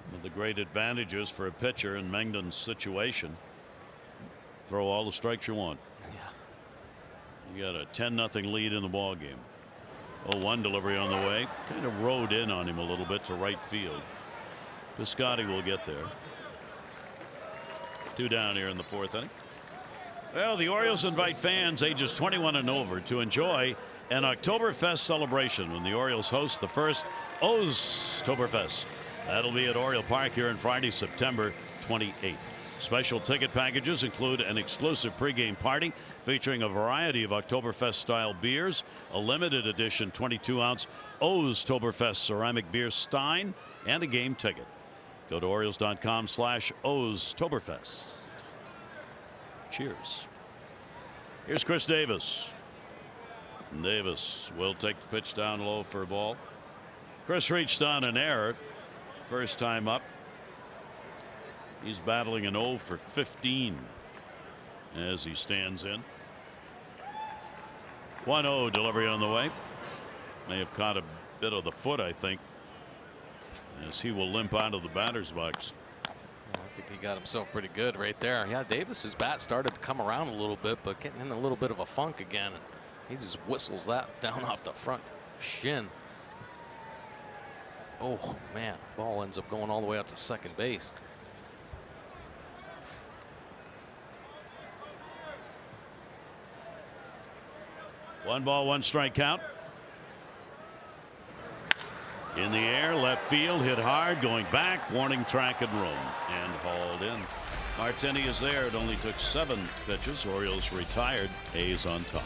One of the great advantages for a pitcher in Mengden's situation. Throw all the strikes you want. You got a 10-0 lead in the ball game. 0-1 delivery on the way. Kind of rode in on him a little bit to right field. Piscotty will get there. 2 down here in the 4th inning. Well, the Orioles invite fans ages 21 and over to enjoy an Oktoberfest celebration when the Orioles host the first O's-toberfest. That'll be at Oriole Park here on Friday, September 28th. Special ticket packages include an exclusive pregame party featuring a variety of Oktoberfest-style beers, a limited edition 22-ounce O's-toberfest ceramic beer stein, and a game ticket. Go to Orioles.com/O's-toberfest. Cheers. Here's Chris Davis. Davis will take the pitch down low for a ball. Chris reached on an error. First time up. He's battling an 0 for 15 as he stands in. 1-0 delivery on the way. May have caught a bit of the foot, I think, as he will limp out of the batter's box. I think he got himself pretty good right there. Yeah, Davis's bat started to come around a little bit, but getting in a little bit of a funk again. And he just whistles that down off the front shin. Oh, man. Ball ends up going all the way out to second base. One ball, one strike count. In the air, left field, hit hard, going back, warning track and room, and hauled in. Martini is there. It only took 7 pitches. Orioles retired. A's on top.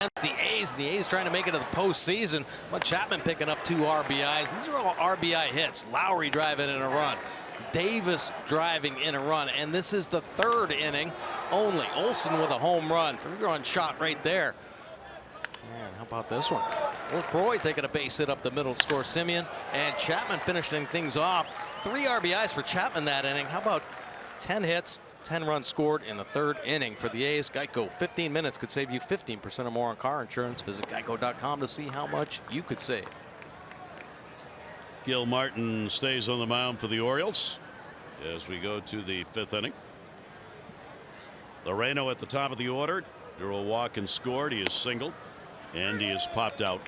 against the A's. The A's trying to make it to the postseason, but Chapman picking up 2 RBIs. These are all RBI hits. Lowry driving in a run. Davis driving in a run, and this is the 3rd inning only. Olsen with a home run, 3-run shot right there. And how about this one? LaCroix taking a base hit up the middle to score Semien, and Chapman finishing things off. 3 RBIs for Chapman that inning. How about 10 hits, 10 runs scored in the 3rd inning for the A's? Geico, 15 minutes could save you 15% or more on car insurance. Visit geico.com to see how much you could save. Gil Martin stays on the mound for the Orioles as we go to the 5th inning. Loreno at the top of the order. Drew a walk and scored. He is singled, and he is popped out.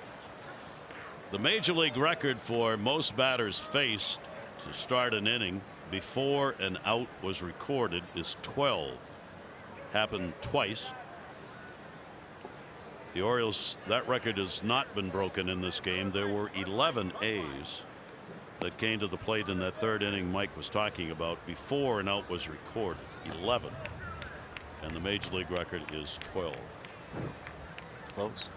The major league record for most batters faced to start an inning before an out was recorded is 12. Happened twice. The Orioles, that record has not been broken in this game. There were 11 A's that came to the plate in that 3rd inning Mike was talking about before an out was recorded. 11. And the major league record is 12. Close.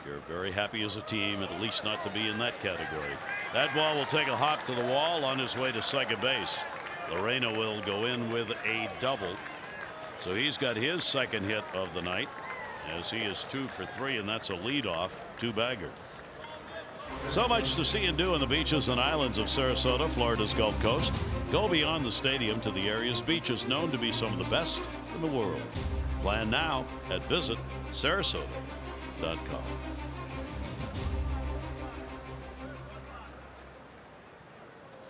You're very happy as a team, at least not to be in that category. That ball will take a hop to the wall on his way to second base. Loreno will go in with a double. So he's got his 2nd hit of the night, as he is 2 for 3, and that's a leadoff 2-bagger. So much to see and do in the beaches and islands of Sarasota, Florida's Gulf Coast. Go beyond the stadium to the area's beaches known to be some of the best in the world. Plan now at visitsarasota.com.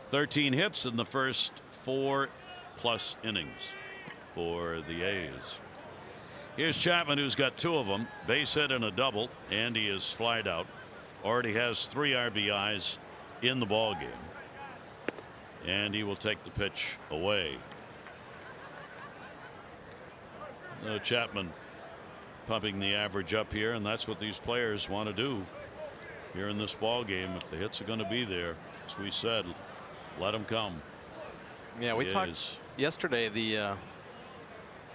13 hits in the first 4+ innings for the A's. Here's Chapman, who's got 2 of them, base hit and a double, and he is flied out. Already has 3 RBIs in the ball game, and he will take the pitch away. Chapman pumping the average up here, and that's what these players want to do here in this ball game. If the hits are going to be there, as we said, let them come. Yeah, we talked yesterday. The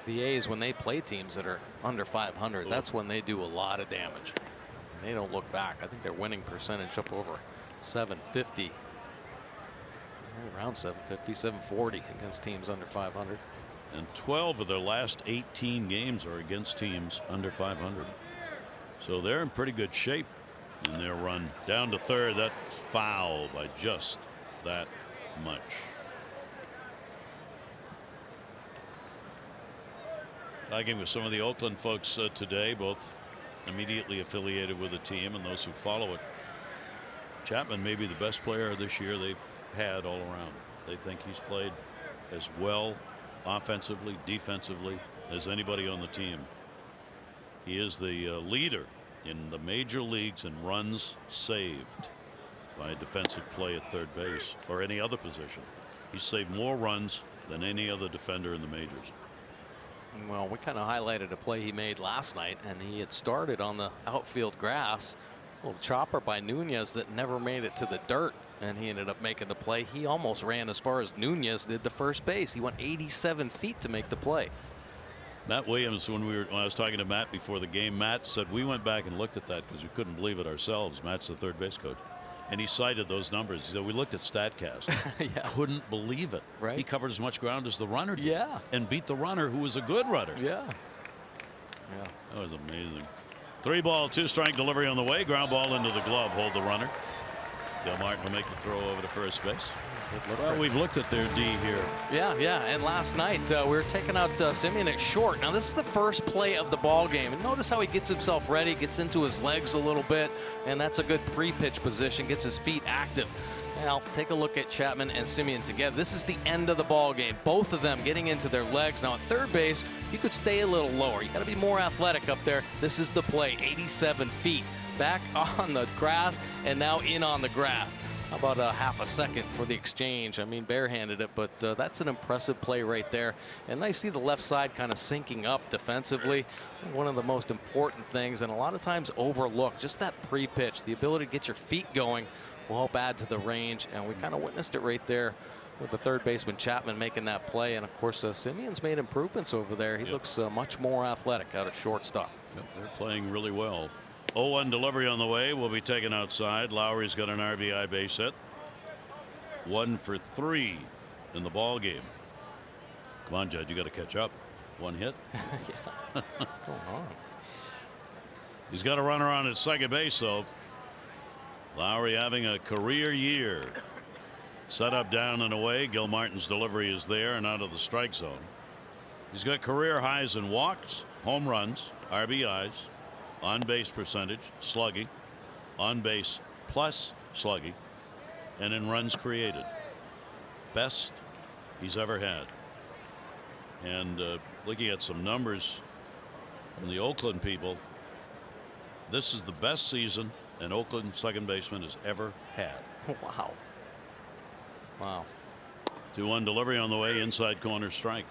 A's, when they play teams that are under 500, that's when they do a lot of damage. They don't look back. I think their winning percentage up over 750, around 750, 740 against teams under 500. And 12 of their last 18 games are against teams under 500. So they're in pretty good shape in their run. Down to 3rd. That's foul by just that much. Talking with some of the Oakland folks today, both immediately affiliated with the team and those who follow it. Chapman may be the best player this year they've had all around. They think he's played as well offensively, defensively as anybody on the team. He is the leader in the major leagues in runs saved by defensive play at 3rd base or any other position. He's saved more runs than any other defender in the majors. Well, we kind of highlighted a play he made last night, and he had started on the outfield grass. A little chopper by Nunez that never made it to the dirt, and he ended up making the play. He almost ran as far as Nunez did to first base. He went 87 feet to make the play. Matt Williams, when I was talking to Matt before the game, Matt said we went back and looked at that because we couldn't believe it ourselves. Matt's the 3rd base coach. And he cited those numbers. He said, we looked at StatCast. Yeah. Couldn't believe it. Right. He covered as much ground as the runner did. Yeah. And beat the runner, who was a good runner. Yeah. Yeah. That was amazing. 3-ball, 2-strike delivery on the way. Ground ball into the glove. Hold the runner. Gil Martin will make the throw over to first base. Well, we've looked at their D here. Yeah. And last night we were taking out Semien at short. Now this is the first play of the ball game, and notice how he gets himself ready, gets into his legs a little bit, and that's a good pre-pitch position. Gets his feet active. Now take a look at Chapman and Semien together. This is the end of the ball game. Both of them getting into their legs. Now at 3rd base, you could stay a little lower. You got to be more athletic up there. This is the play. 87 feet back on the grass, and now in on the grass. How about a half a second for the exchange? I mean, barehanded it, but that's an impressive play right there. And I see the left side kind of sinking up defensively. One of the most important things, and a lot of times overlooked, just that pre-pitch, the ability to get your feet going will help add to the range. And we kind of witnessed it right there with the third baseman Chapman making that play. And of course, Simeon's made improvements over there. He looks much more athletic out at shortstop. Yep, they're playing really well. 0-1 delivery on the way, will be taken outside. Lowry's got an RBI base hit. 1 for 3 in the ball game. Come on, Judd, you got to catch up. 1 hit. Yeah. What's going on? He's got a runner on at second base, though. Lowry having a career year. Set up down and away. Gil Martin's delivery is there and out of the strike zone. He's got career highs in walks, home runs, RBIs, on base percentage, slugging, on base plus slugging, and in runs created. Best he's ever had. And looking at some numbers from the Oakland people, this is the best season an Oakland second baseman has ever had. Wow. Wow. 2-1 delivery on the way, inside corner strike.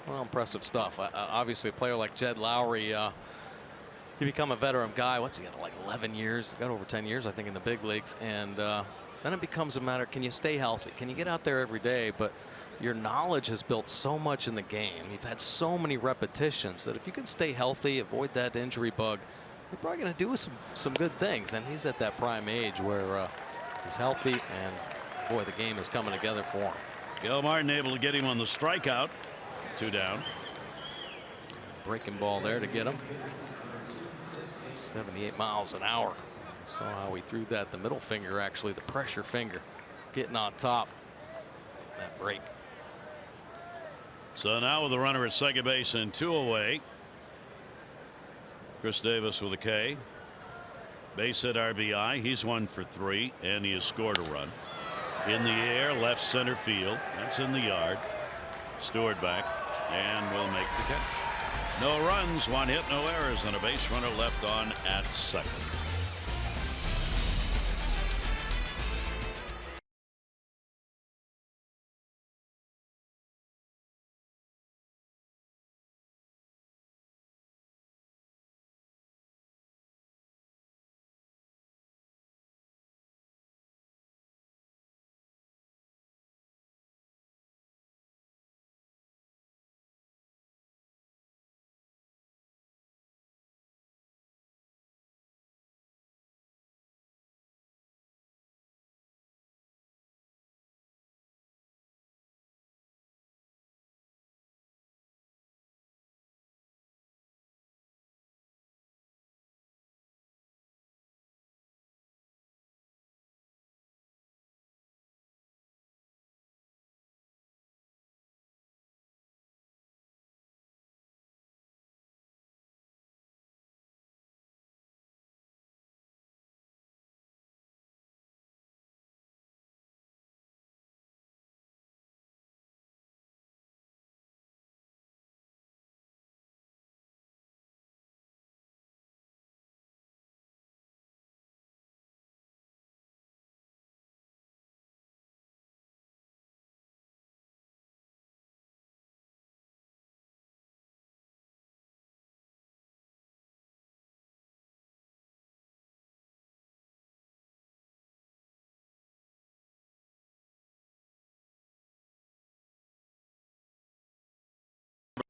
Well, impressive stuff. Obviously, a player like Jed Lowry, he become a veteran guy. What's he got, like 11 years? Got over 10 years, I think, in the big leagues. And then it becomes a matter, can you stay healthy? Can you get out there every day? But your knowledge has built so much in the game. You've had so many repetitions that if you can stay healthy, avoid that injury bug, you're probably going to do some good things. And he's at that prime age where he's healthy, and boy, the game is coming together for him. Gil Martin able to get him on the strikeout. 2 down. Breaking ball there to get him. 78 miles an hour. Saw how he threw that. The middle finger, actually, the pressure finger, getting on top. That break. So now with the runner at second base and 2 away. Chris Davis with a K. Base hit RBI. He's 1 for 3, and he has scored a run. In the air, left center field. That's in the yard. Stewart back and will make the catch. No runs, 1 hit, no errors, and a base runner left on at second.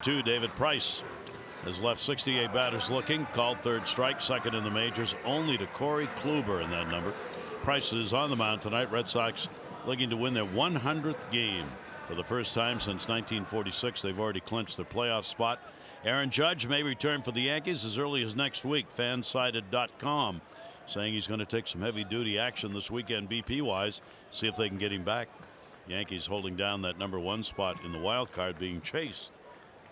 Two, David Price has left 68 batters looking, called third strike, second in the majors, only to Corey Kluber in that number. Price is on the mound tonight. Red Sox looking to win their 100th game for the first time since 1946. They've already clinched their playoff spot. Aaron Judge may return for the Yankees as early as next week. Fansided.com saying he's going to take some heavy duty action this weekend BP wise. See if they can get him back. Yankees holding down that #1 spot in the wild card, being chased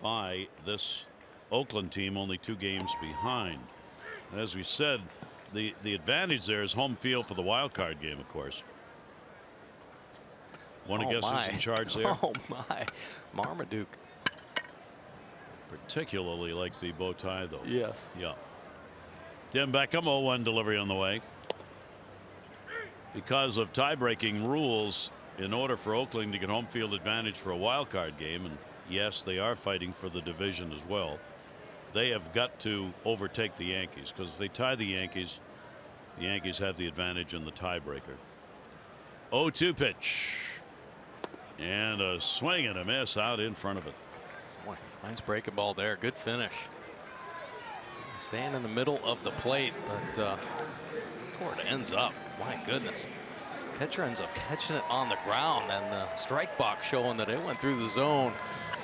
by this Oakland team, only 2 games behind. And as we said, the advantage there is home field for the wild card game, of course. Want to guess who's in charge there? Oh my, Marmaduke. Particularly like the bow tie, though. Yes. Yeah. Tim Beckham, 0-1 delivery on the way. Because of tie-breaking rules, in order for Oakland to get home field advantage for a wild card game, and yes, they are fighting for the division as well, they have got to overtake the Yankees, because if they tie the Yankees have the advantage in the tiebreaker. 0-2 pitch. And a swing and a miss out in front of it. Boy, nice breaking ball there. Good finish. Staying in the middle of the plate, but where it ends up, my goodness. Pitcher ends up catching it on the ground, and the strike box showing that it went through the zone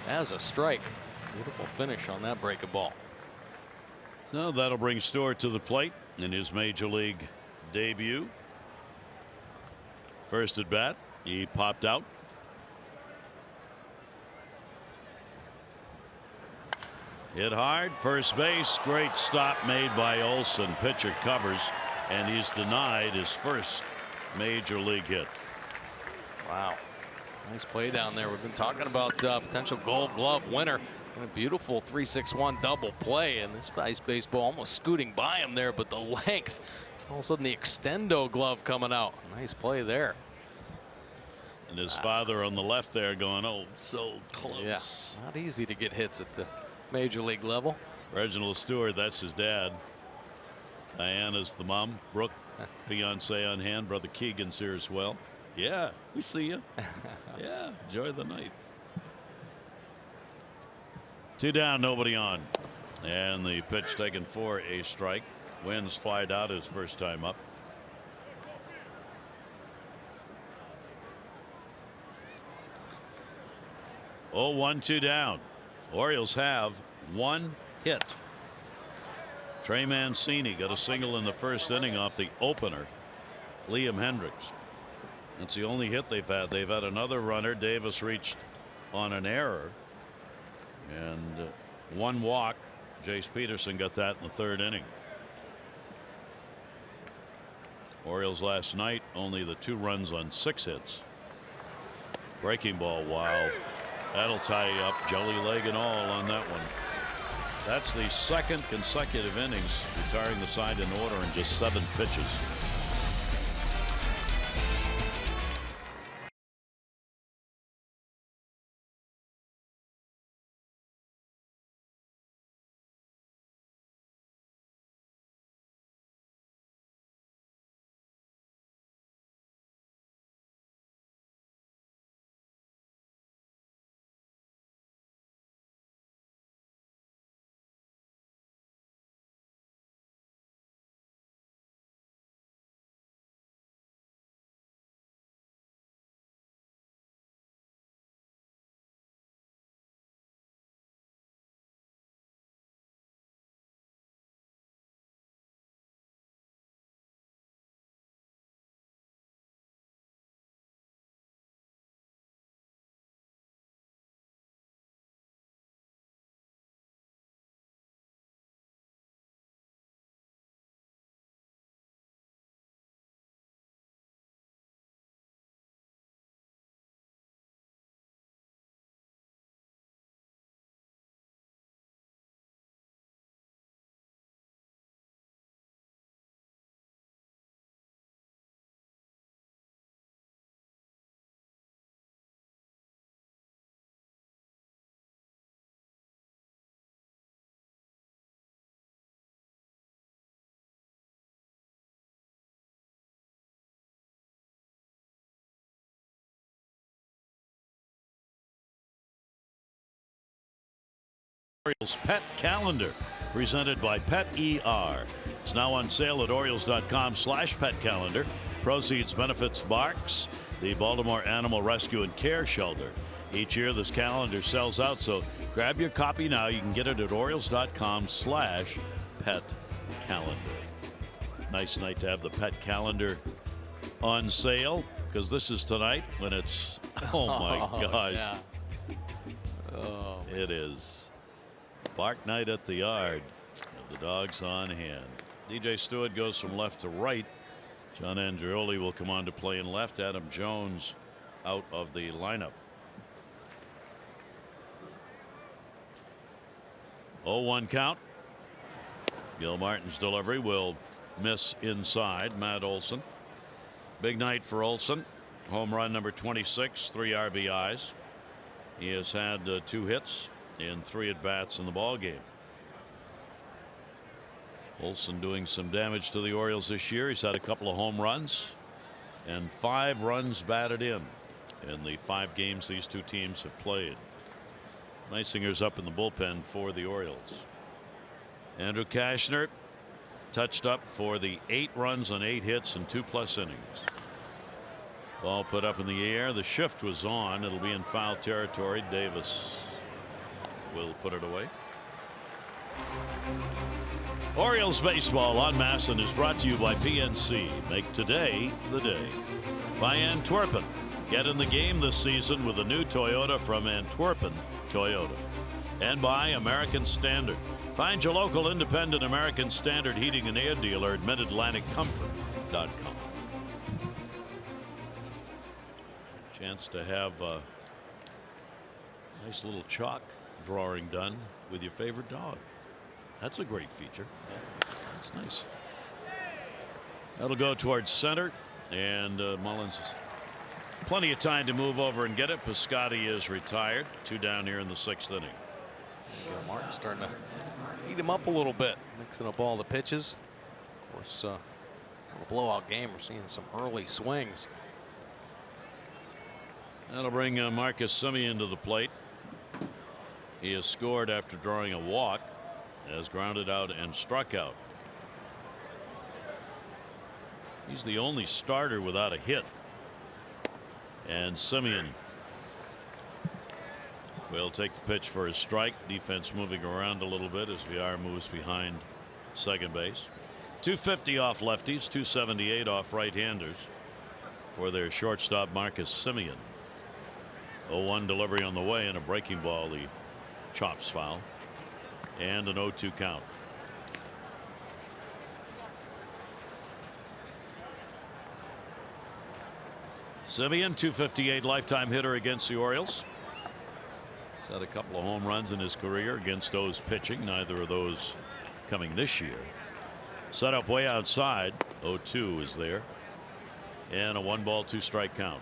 as a strike. Beautiful finish on that breaking ball. So that'll bring Stewart to the plate in his major league debut. First at bat, he popped out. Hit hard, first base, great stop made by Olson. Pitcher covers, and he's denied his first major league hit. Wow, nice play down there. We've been talking about potential Gold Glove winner. And a beautiful 3-6-1 double play, and this guy's baseball almost scooting by him there, but the length, all of a sudden the extendo glove coming out. Nice play there. And his father on the left there going, oh, so close. Yeah, not easy to get hits at the major league level. Reginald Stewart, that's his dad. Diana's the mom. Brooke, fiance on hand. Brother Keegan's here as well. Yeah, we see you. Yeah, enjoy the night. 2 down, nobody on. And the pitch taken for a strike. Wins flied out his first time up. Oh, 1-2 down. Orioles have 1 hit. Trey Mancini got a single in the first inning off the opener, Liam Hendricks. That's the only hit they've had. They've had another runner. Davis reached on an error. And 1 walk. Jace Peterson got that in the 3rd inning. Orioles last night only the 2 runs on 6 hits. Breaking ball, wow. That'll tie you up, jelly leg and all on that one. That's the 2nd consecutive innings retiring the side in order in just 7 pitches. Orioles Pet Calendar, presented by Pet ER. It's now on sale at Orioles.com/Pet Calendar. Proceeds benefits Barks, the Baltimore Animal Rescue and Care Shelter. Each year this calendar sells out, so grab your copy now. You can get it at Orioles.com/Pet Calendar. Nice night to have the Pet Calendar on sale, because this is tonight when it's, oh my gosh. Yeah. Oh, it is Bark night at the yard. The dogs on hand. DJ Stewart goes from left to right. John Andreoli will come on to play in left. Adam Jones out of the lineup. 0-1 count. Gil Martin's delivery will miss inside. Matt Olson. Big night for Olson. Home run number 26, 3 RBIs. He has had 2 hits in 3 at-bats in the ball game. Olson doing some damage to the Orioles this year. He's had a couple of home runs and 5 runs batted in. in the 5 games these two teams have played. Meisinger's up in the bullpen for the Orioles. Andrew Kashner touched up for the 8 runs on 8 hits and 2+ innings. Ball put up in the air. The shift was on. It'll be in foul territory. Davis will put it away. Orioles baseball on MASN is brought to you by PNC. Make today the day. By Antwerpen. Get in the game this season with a new Toyota from Antwerpen Toyota. And by American Standard. Find your local independent American Standard heating and air dealer at MidAtlanticComfort.com. Chance to have a nice little chalk drawing done with your favorite dog. That's a great feature. That's nice. That'll go towards center, and Mullins has plenty of time to move over and get it. Piscotty is retired. 2 down here in the 6th inning. Martin's starting to heat him up a little bit, mixing up all the pitches. Of course, a blowout game. We're seeing some early swings. That'll bring Marcus Semien to the plate. He has scored after drawing a walk, has grounded out and struck out. He's the only starter without a hit. And Semien will take the pitch for his strike. Defense moving around a little bit as VR moves behind second base. 250 off lefties, 278 off right-handers for their shortstop Marcus Semien. 0-1 delivery on the way, and a breaking ball. He chops foul, and an 0-2 count. Semien, 258 lifetime hitter against the Orioles. He's had a couple of home runs in his career against O's pitching. Neither of those coming this year. Set up way outside. 0-2 is there, and a 1-ball 2-strike count.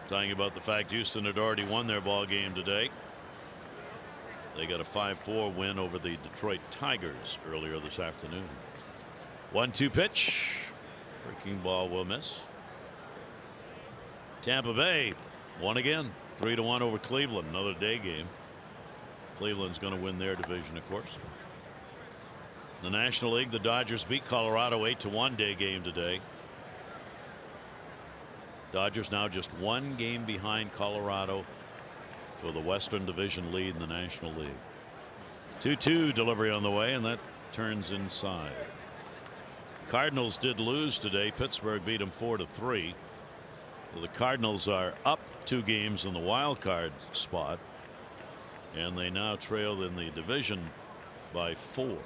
Talking about the fact Houston had already won their ball game today. They got a 5-4 win over the Detroit Tigers earlier this afternoon. 1-2 pitch. Breaking ball will miss. Tampa Bay won again. 3-1 over Cleveland. Another day game. Cleveland's going to win their division, of course. The National League, the Dodgers beat Colorado 8-1 day game today. Dodgers now just 1 game behind Colorado for the Western Division lead in the National League. 2-2 delivery on the way, and that turns inside. Cardinals did lose today. Pittsburgh beat them 4-3. Well, the Cardinals are up 2 games in the wild card spot, and they now trail in the division by 4.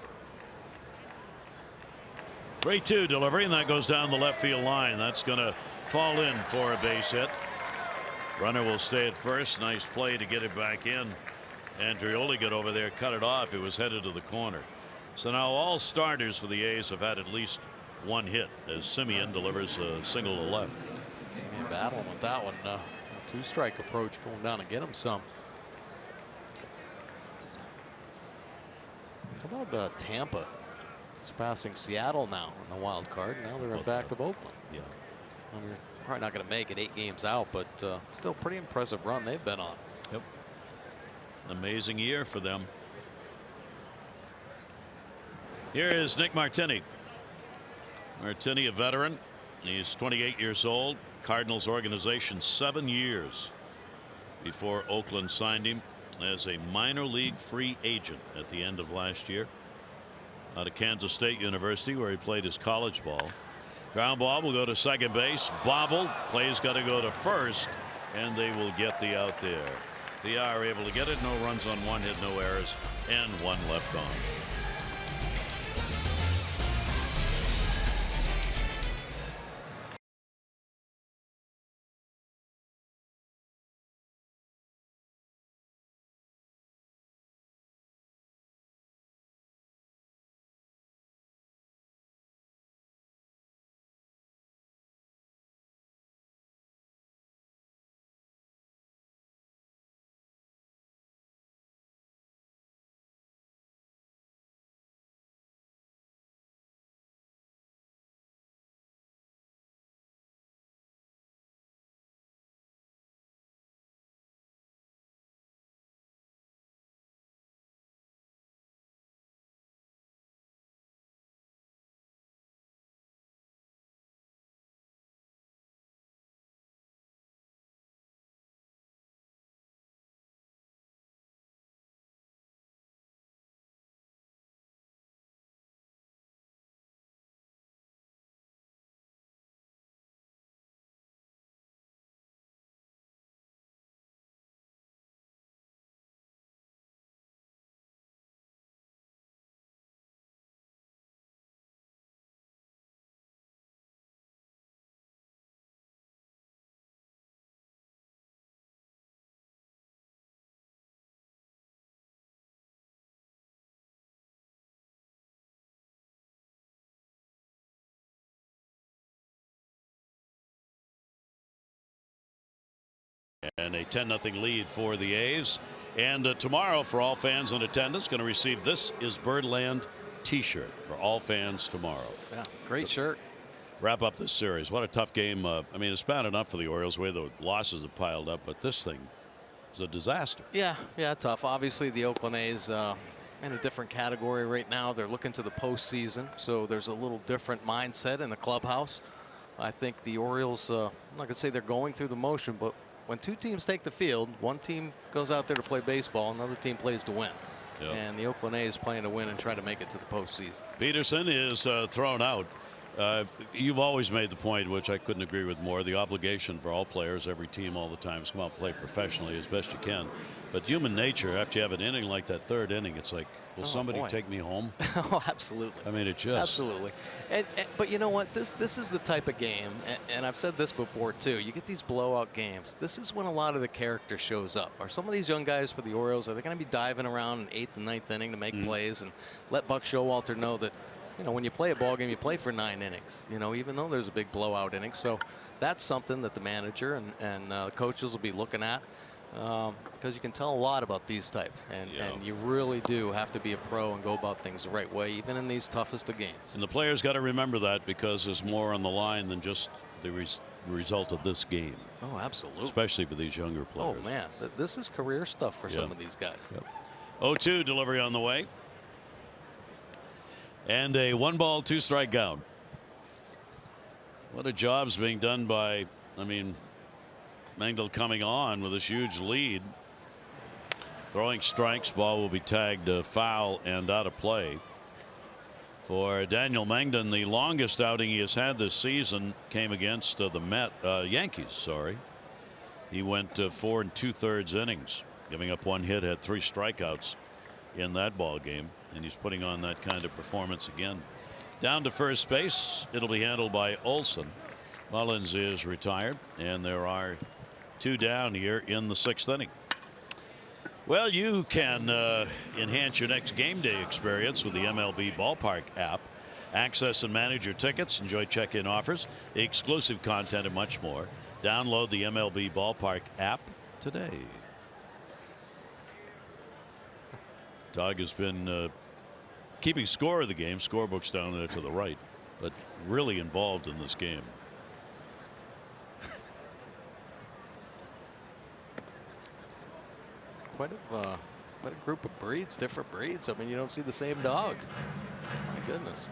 3-2 delivery, and that goes down the left field line. That's going to fall in for a base hit. Runner will stay at first. Nice play to get it back in. Andreoli got over there, cut it off. It was headed to the corner. So now all starters for the A's have had at least 1 hit as Semien delivers a single to left. Semien battling with that one. 2-strike approach, going down to get him some. How about Tampa? It's passing Seattle now in the wild card. Now they're back of Oakland. Yeah. They're probably not going to make it 8 games out, but still pretty impressive run they've been on. Yep. Amazing year for them. Here is Nick Martini. Martini, a veteran. He's 28 years old. Cardinals organization 7 years before Oakland signed him as a minor league free agent at the end of last year. Out of Kansas State University, where he played his college ball. Ground ball will go to second base. Bobbled. Play's got to go to first, and they will get the out there. They are able to get it. No runs on 1 hit, no errors, and 1 left on. And a 10-0 lead for the A's. And tomorrow, for all fans in attendance, going to receive This Is Birdland T-shirt for all fans tomorrow. Yeah, great shirt. Wrap up this series. What a tough game. I mean, it's bad enough for the Orioles the way the losses have piled up, but this thing is a disaster. Yeah, tough. Obviously, the Oakland A's in a different category right now. They're looking to the postseason, so there's a little different mindset in the clubhouse. I think the Orioles, I'm not going to say they're going through the motion, but when two teams take the field, one team goes out there to play baseball, another team plays to win. Yep. And the Oakland A's playing to win and try to make it to the postseason. Peterson is thrown out. You've always made the point, which I couldn't agree with more, the obligation for all players, every team all the time is come out and play professionally as best you can. But human nature, after you have an inning like that third inning, it's like, will somebody take me home? Oh, absolutely. I mean, it just. Absolutely. But you know what? This is the type of game, and I've said this before too, you get these blowout games. This is when a lot of the character shows up. Are some of these young guys for the Orioles, are they going to be diving around in 8th and 9th inning to make plays and let Buck Showalter know that, you know, when you play a ball game, you play for 9 innings, you know, even though there's a big blowout inning. So that's something that the manager and coaches will be looking at, because you can tell a lot about these type, and you really do have to be a pro and go about things the right way, even in these toughest of games. And the players got to remember that, because there's more on the line than just the result of this game. Oh, absolutely. Especially for these younger players. Oh, man, this is career stuff for some of these guys. Yep. 0-2 delivery on the way. And a 1-ball, 2-strike count. What a job's being done by, I mean, Mengel coming on with this huge lead. Throwing strikes, ball will be tagged foul and out of play. For Daniel Mengden, the longest outing he has had this season came against the Yankees. Sorry. He went 4 2/3 innings, giving up 1 hit, had 3 strikeouts in that ball game, and he's putting on that kind of performance again. Down to first base, it'll be handled by Olson. Mullins is retired, and there are 2 down here in the 6th inning. Well, you can enhance your next game day experience with the MLB Ballpark app. Access and manage your tickets, enjoy check-in offers, exclusive content, and much more. Download the MLB Ballpark app today. Doug has been keeping score of the game. Scorebook's down there to the right, but really involved in this game. Quite a group of breeds, different breeds. I mean, you don't see the same dog. My goodness.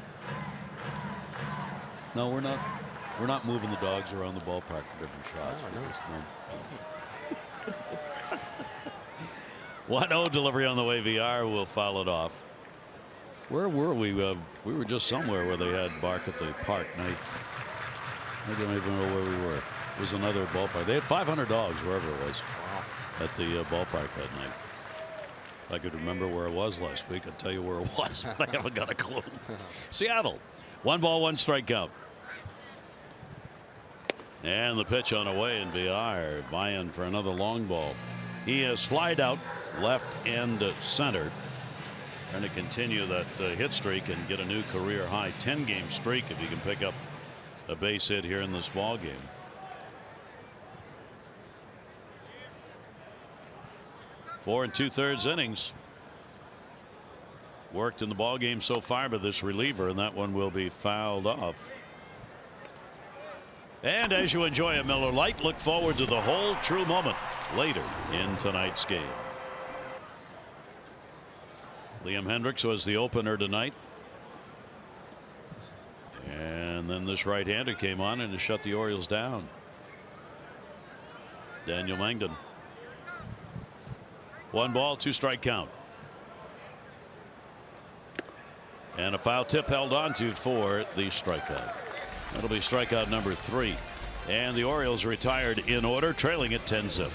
No, we're not. We're not moving the dogs around the ballpark for different shots. Oh, 1-0 delivery on the way. VR will foul it off. Where were we? We were just somewhere where they had bark at the park night. I don't even know where we were. It was another ballpark. They had 500 dogs wherever it was. Wow. At the ballpark that night. If I could remember where it was last week, I'd tell you where it was, but I haven't got a clue. Seattle, 1-ball, 1-strike count. And the pitch on the way, and VR vying for another long ball. He has flied out left and center, trying to continue that hit streak and get a new career high 10-game streak if he can pick up a base hit here in this ball game. 4 2/3 innings worked in the ball game so far by this reliever, and that one will be fouled off. And as you enjoy a Miller Lite, look forward to the whole true moment later in tonight's game. Liam Hendricks was the opener tonight, and then this right-hander came on and shut the Orioles down. Daniel Mengden. 1-ball, 2-strike count. And a foul tip held on to for the strikeout. That'll be strikeout number 3. And the Orioles retired in order, trailing at 10-0.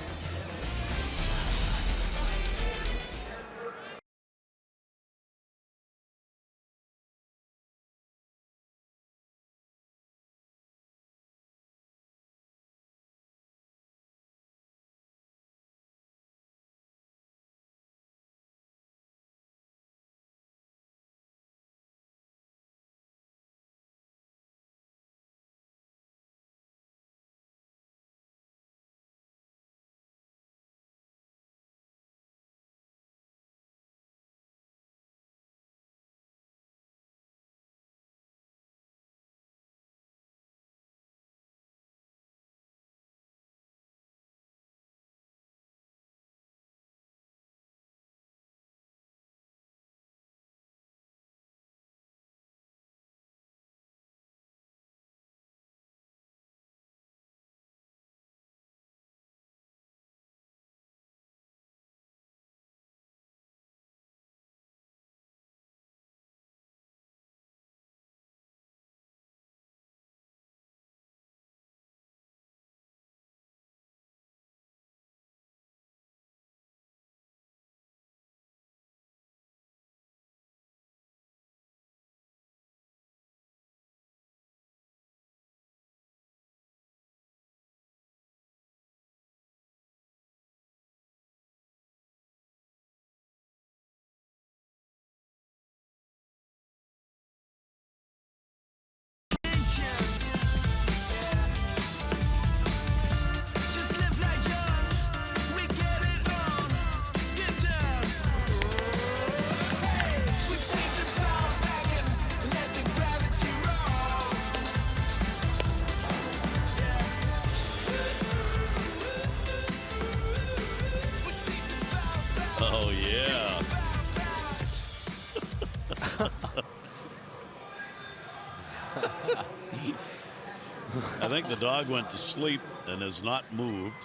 I think the dog went to sleep and has not moved.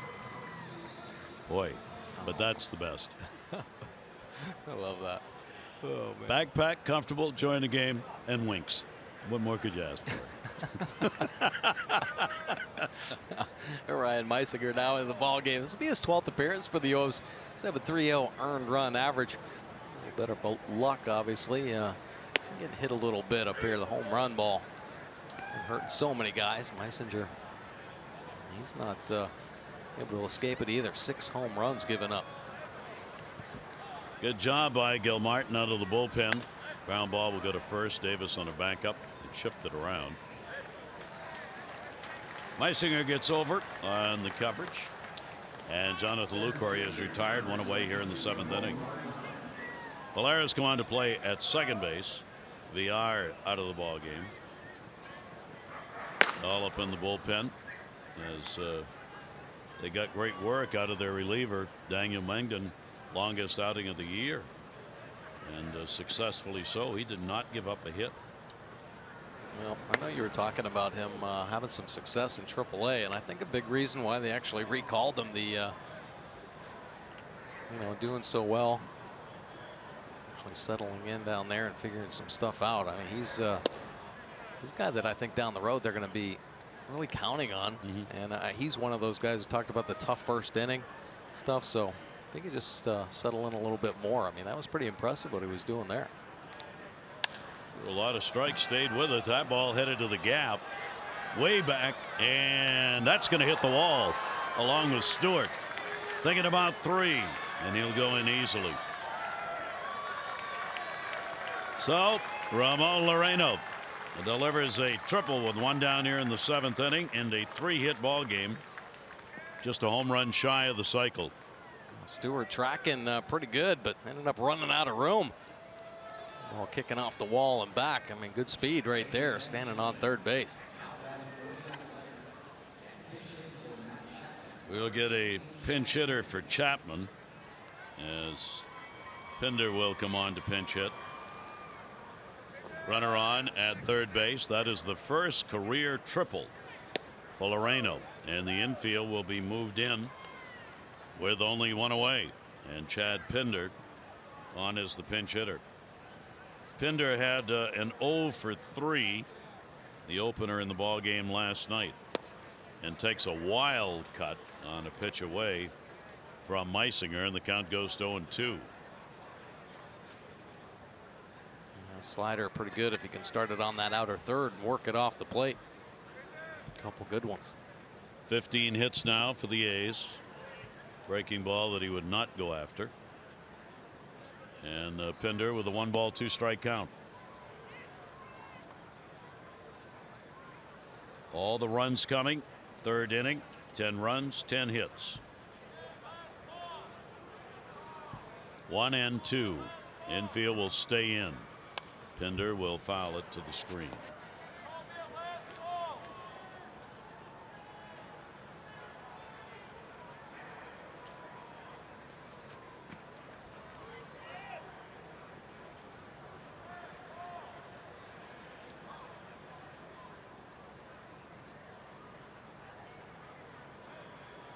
Boy, but that's the best. I love that. Oh, man. Backpack, comfortable, enjoying the game, and winks. What more could you ask for? Ryan Meisinger now in the ball game. This will be his 12th appearance for the O's. He's have a 3.0 earned run average. A little better luck, obviously. Getting hit a little bit up here. The home run ball hurting so many guys. Meisinger, he's not able to escape it either. 6 home runs given up. Good job by Gilmartin out of the bullpen. Ground ball will go to first. Davis on a backup and shift it around. Meisinger gets over on the coverage, and Jonathan Lucroy is retired, one away here in the 7th inning. Valera's go on to play at second base. VR out of the ball game. All up in the bullpen as they got great work out of their reliever Daniel Mengden, longest outing of the year, and successfully so. He did not give up a hit. Well, I know you were talking about him having some success in AAA, and I think a big reason why they actually recalled him, doing so well, actually settling in down there and figuring some stuff out. I mean, he's a guy that I think down the road they're going to be really counting on, and he's one of those guys who talked about the tough first inning stuff. So I think he just settle in a little bit more. I mean, that was pretty impressive what he was doing there. A lot of strikes, stayed with it. That ball headed to the gap, way back, and that's going to hit the wall along with Stewart. Thinking about 3, and he'll go in easily. So Ramon Laureano delivers a triple with 1 down here in the 7th inning and a 3-hit ball game. Just a home run shy of the cycle. Stewart tracking pretty good, but ended up running out of room. Ball kicking off the wall and back. I mean, good speed right there, standing on third base. We'll get a pinch hitter for Chapman as Pinder will come on to pinch hit. Runner on at third base. That is the first career triple for Laureano, and the infield will be moved in with only 1 away, and Chad Pinder on as the pinch hitter. Pinder had an 0 for 3, the opener in the ball game last night, and takes a wild cut on a pitch away from Meisinger, and the count goes to 0-2. Slider pretty good if he can start it on that outer third and work it off the plate. A couple good ones. 15 hits now for the A's. Breaking ball that he would not go after. And Pinder with a 1-ball 2-strike count. All the runs coming. 3rd inning. 10 runs, 10 hits. 1 and 2. Infield will stay in. Pinder will foul it to the screen.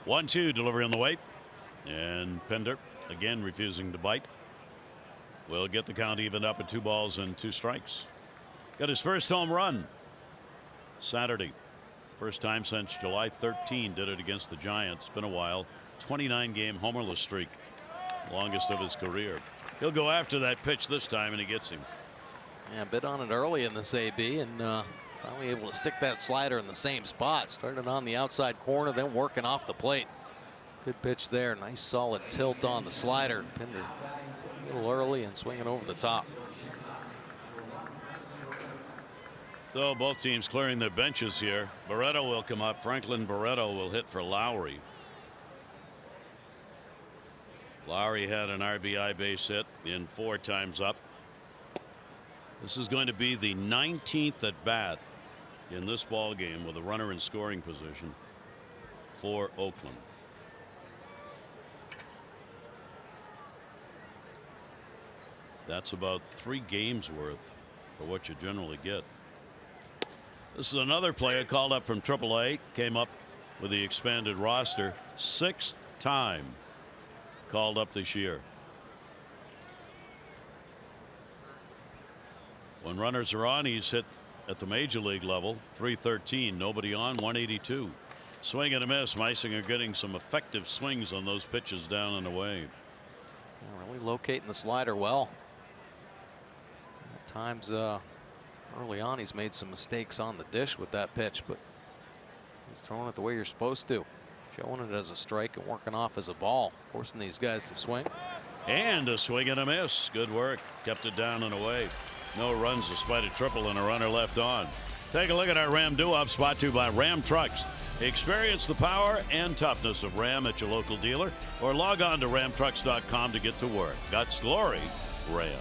One-two delivery on the way, and Pinder again refusing to bite. Will get the count evened up at 2 balls and 2 strikes. Got his first home run Saturday. First time since July 13. Did it against the Giants. Been a while. 29-game homerless streak. Longest of his career. He'll go after that pitch this time, and he gets him. Yeah, bit on it early in this AB, and finally able to stick that slider in the same spot. Started on the outside corner, then working off the plate. Good pitch there. Nice solid tilt on the slider. Pinder a little early and swinging over the top. So both teams clearing their benches here. Barreto will come up. Franklin Barreto will hit for Lowry. Lowry had an RBI base hit in 4 times up. This is going to be the 19th at bat in this ball game with a runner in scoring position for Oakland. That's about 3 games worth for what you generally get. This is another player called up from AAA, came up with the expanded roster, 6th time called up this year. When runners are on, he's hit at the major league level, 313, nobody on, 182. Swing and a miss. Meisinger getting some effective swings on those pitches down and away. Really locating the slider well. At times early on he's made some mistakes on the dish with that pitch, but he's throwing it the way you're supposed to. Showing it as a strike and working off as a ball. Forcing these guys to swing. And a swing and a miss. Good work. Kept it down and away. No runs despite a triple and a runner left on. Take a look at our Ram Doo-Wop, brought to you by Ram Trucks. Experience the power and toughness of Ram at your local dealer or log on to ramtrucks.com to get to work. God's glory, Ram.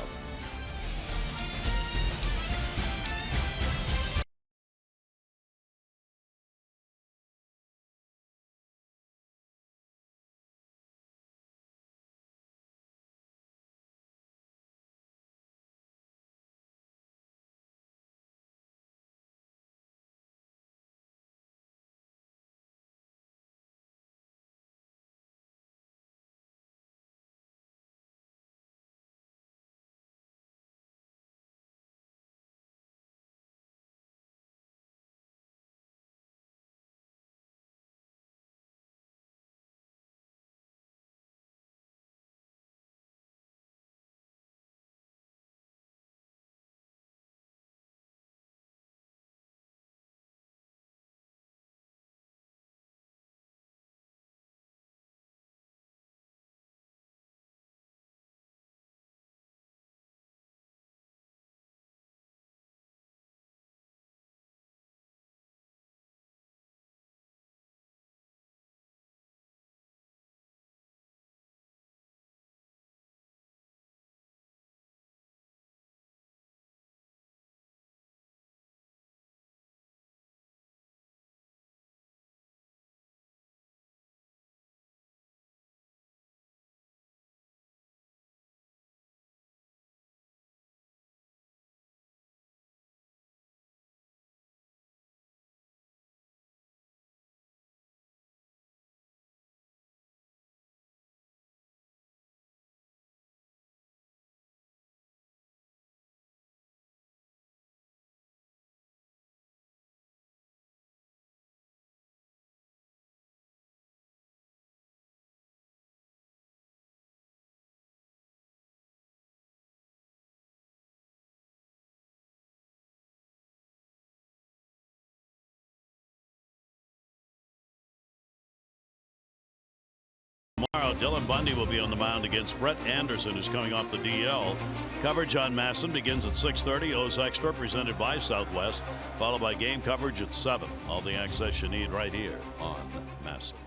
Tomorrow, Dylan Bundy will be on the mound against Brett Anderson, who's coming off the DL. Coverage on Masson begins at 6:30. O's Extra presented by Southwest, followed by game coverage at 7. All the access you need right here on Masson.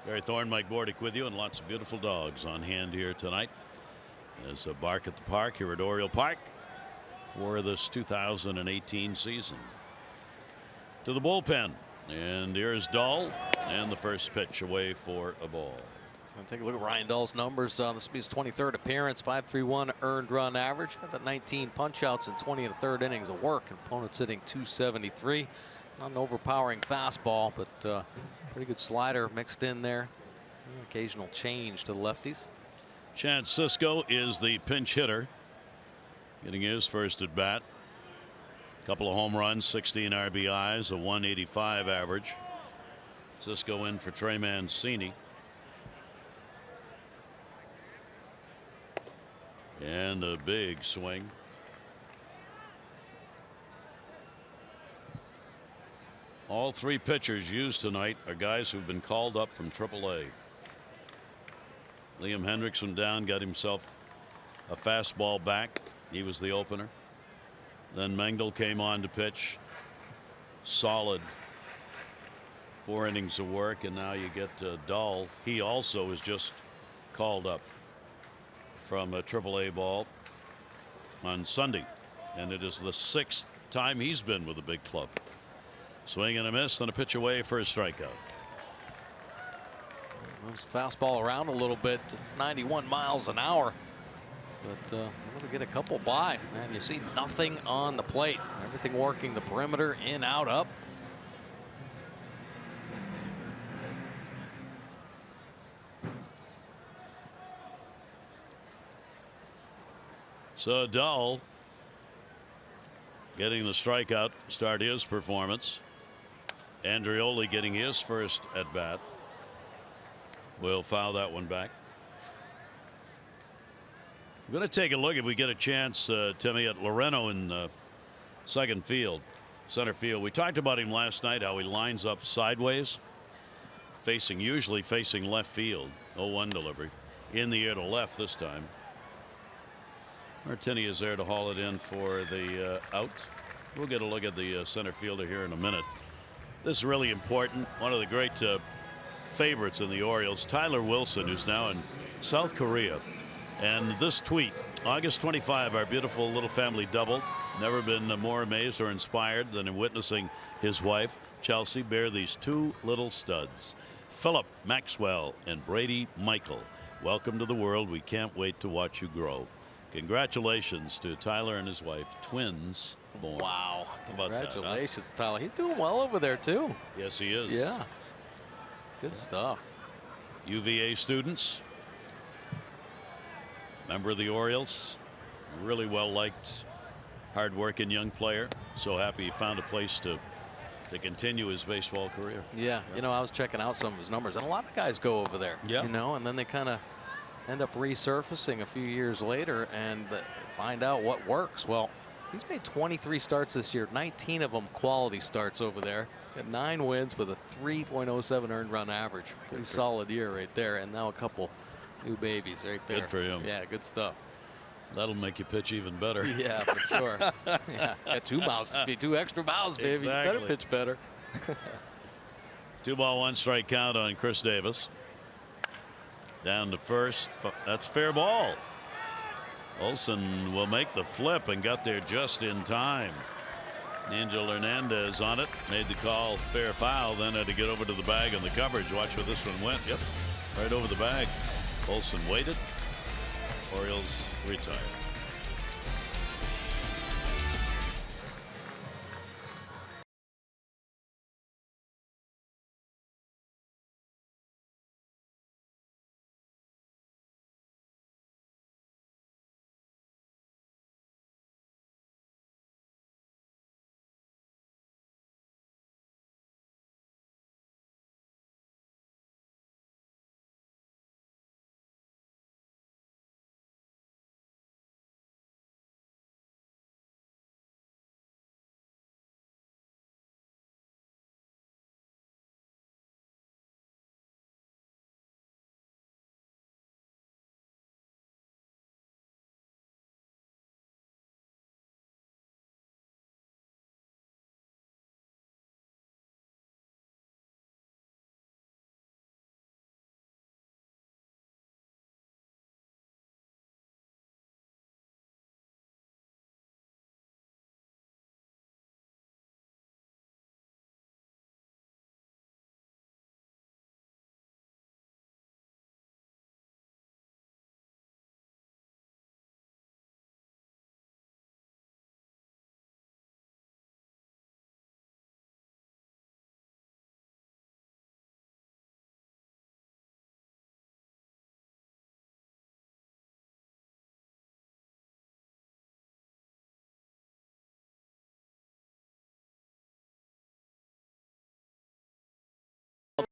Barry Thorne, Mike Bordick with you, and lots of beautiful dogs on hand here tonight. There's a bark at the park here at Oriole Park for this 2018 season. To the bullpen, and here's Dahl, and the first pitch away for a ball. Take a look at Ryan Dahl's numbers. This will be his 23rd appearance, 5.31 earned run average. Got that 19 punch outs in 20 and a third innings of work. Opponent sitting 273. Not an overpowering fastball, but pretty good slider mixed in there. Occasional change to the lefties. Chance Sisco is the pinch hitter, getting his first at bat. Couple of home runs, 16 RBIs, a 185 average. Sisco in for Trey Mancini. And a big swing. All 3 pitchers used tonight are guys who've been called up from AAA. Liam Hendricks went down, got himself a fastball back. He was the opener. Then Mengel came on to pitch. Solid 4 innings of work, and now you get Dahl. He also is just called up from a AAA ball on Sunday, and it is the 6th time he's been with a big club. Swing and a miss, and a pitch away for a strikeout. Moves the fastball around a little bit. It's 91 miles an hour. But able to get a couple by. And you see nothing on the plate. Everything working the perimeter, in, out, up. So Dahl getting the strikeout, start his performance. Andreoli getting his first at bat. We'll foul that one back. We're going to take a look, if we get a chance, Timmy, at Loreno in center field. We talked about him last night, how he lines up sideways, usually facing left field. 0-1 delivery. In the air to left this time. Martini is there to haul it in for the out. We'll get a look at the center fielder here in a minute. This is really important. One of the great favorites in the Orioles, Tyler Wilson, who's now in South Korea. And this tweet, August 25, our beautiful little family doubled. Never been more amazed or inspired than in witnessing his wife, Chelsea, bear these two little studs. Philip Maxwell and Brady Michael. Welcome to the world. We can't wait to watch you grow. Congratulations to Tyler and his wife, twins born. Wow. How about Congratulations, that, huh? Tyler. He's doing well over there, too. Yes, he is. Yeah. Good stuff. UVA students. Member of the Orioles. Really well liked, hard-working young player. So happy he found a place to continue his baseball career. Yeah. You know, I was checking out some of his numbers, and a lot of guys go over there. Yeah. You know, and then they kind of end up resurfacing a few years later and find out what works. Well, he's made 23 starts this year, 19 of them quality starts over there. Got 9 wins with a 3.07 earned run average. Pretty solid year right there. And now a couple new babies right there. Good for him. Yeah, good stuff. That'll make you pitch even better. Yeah, for sure. Yeah, got 2 extra miles, baby. Exactly. You better pitch better. 2 ball 1 strike count on Chris Davis. Down to first. That's fair ball. Olsen will make the flip and got there just in time. Angel Hernandez on it. Made the call fair foul. Then had to get over to the bag on the coverage. Watch where this one went. Yep. Right over the bag. Olsen waited. Orioles retired.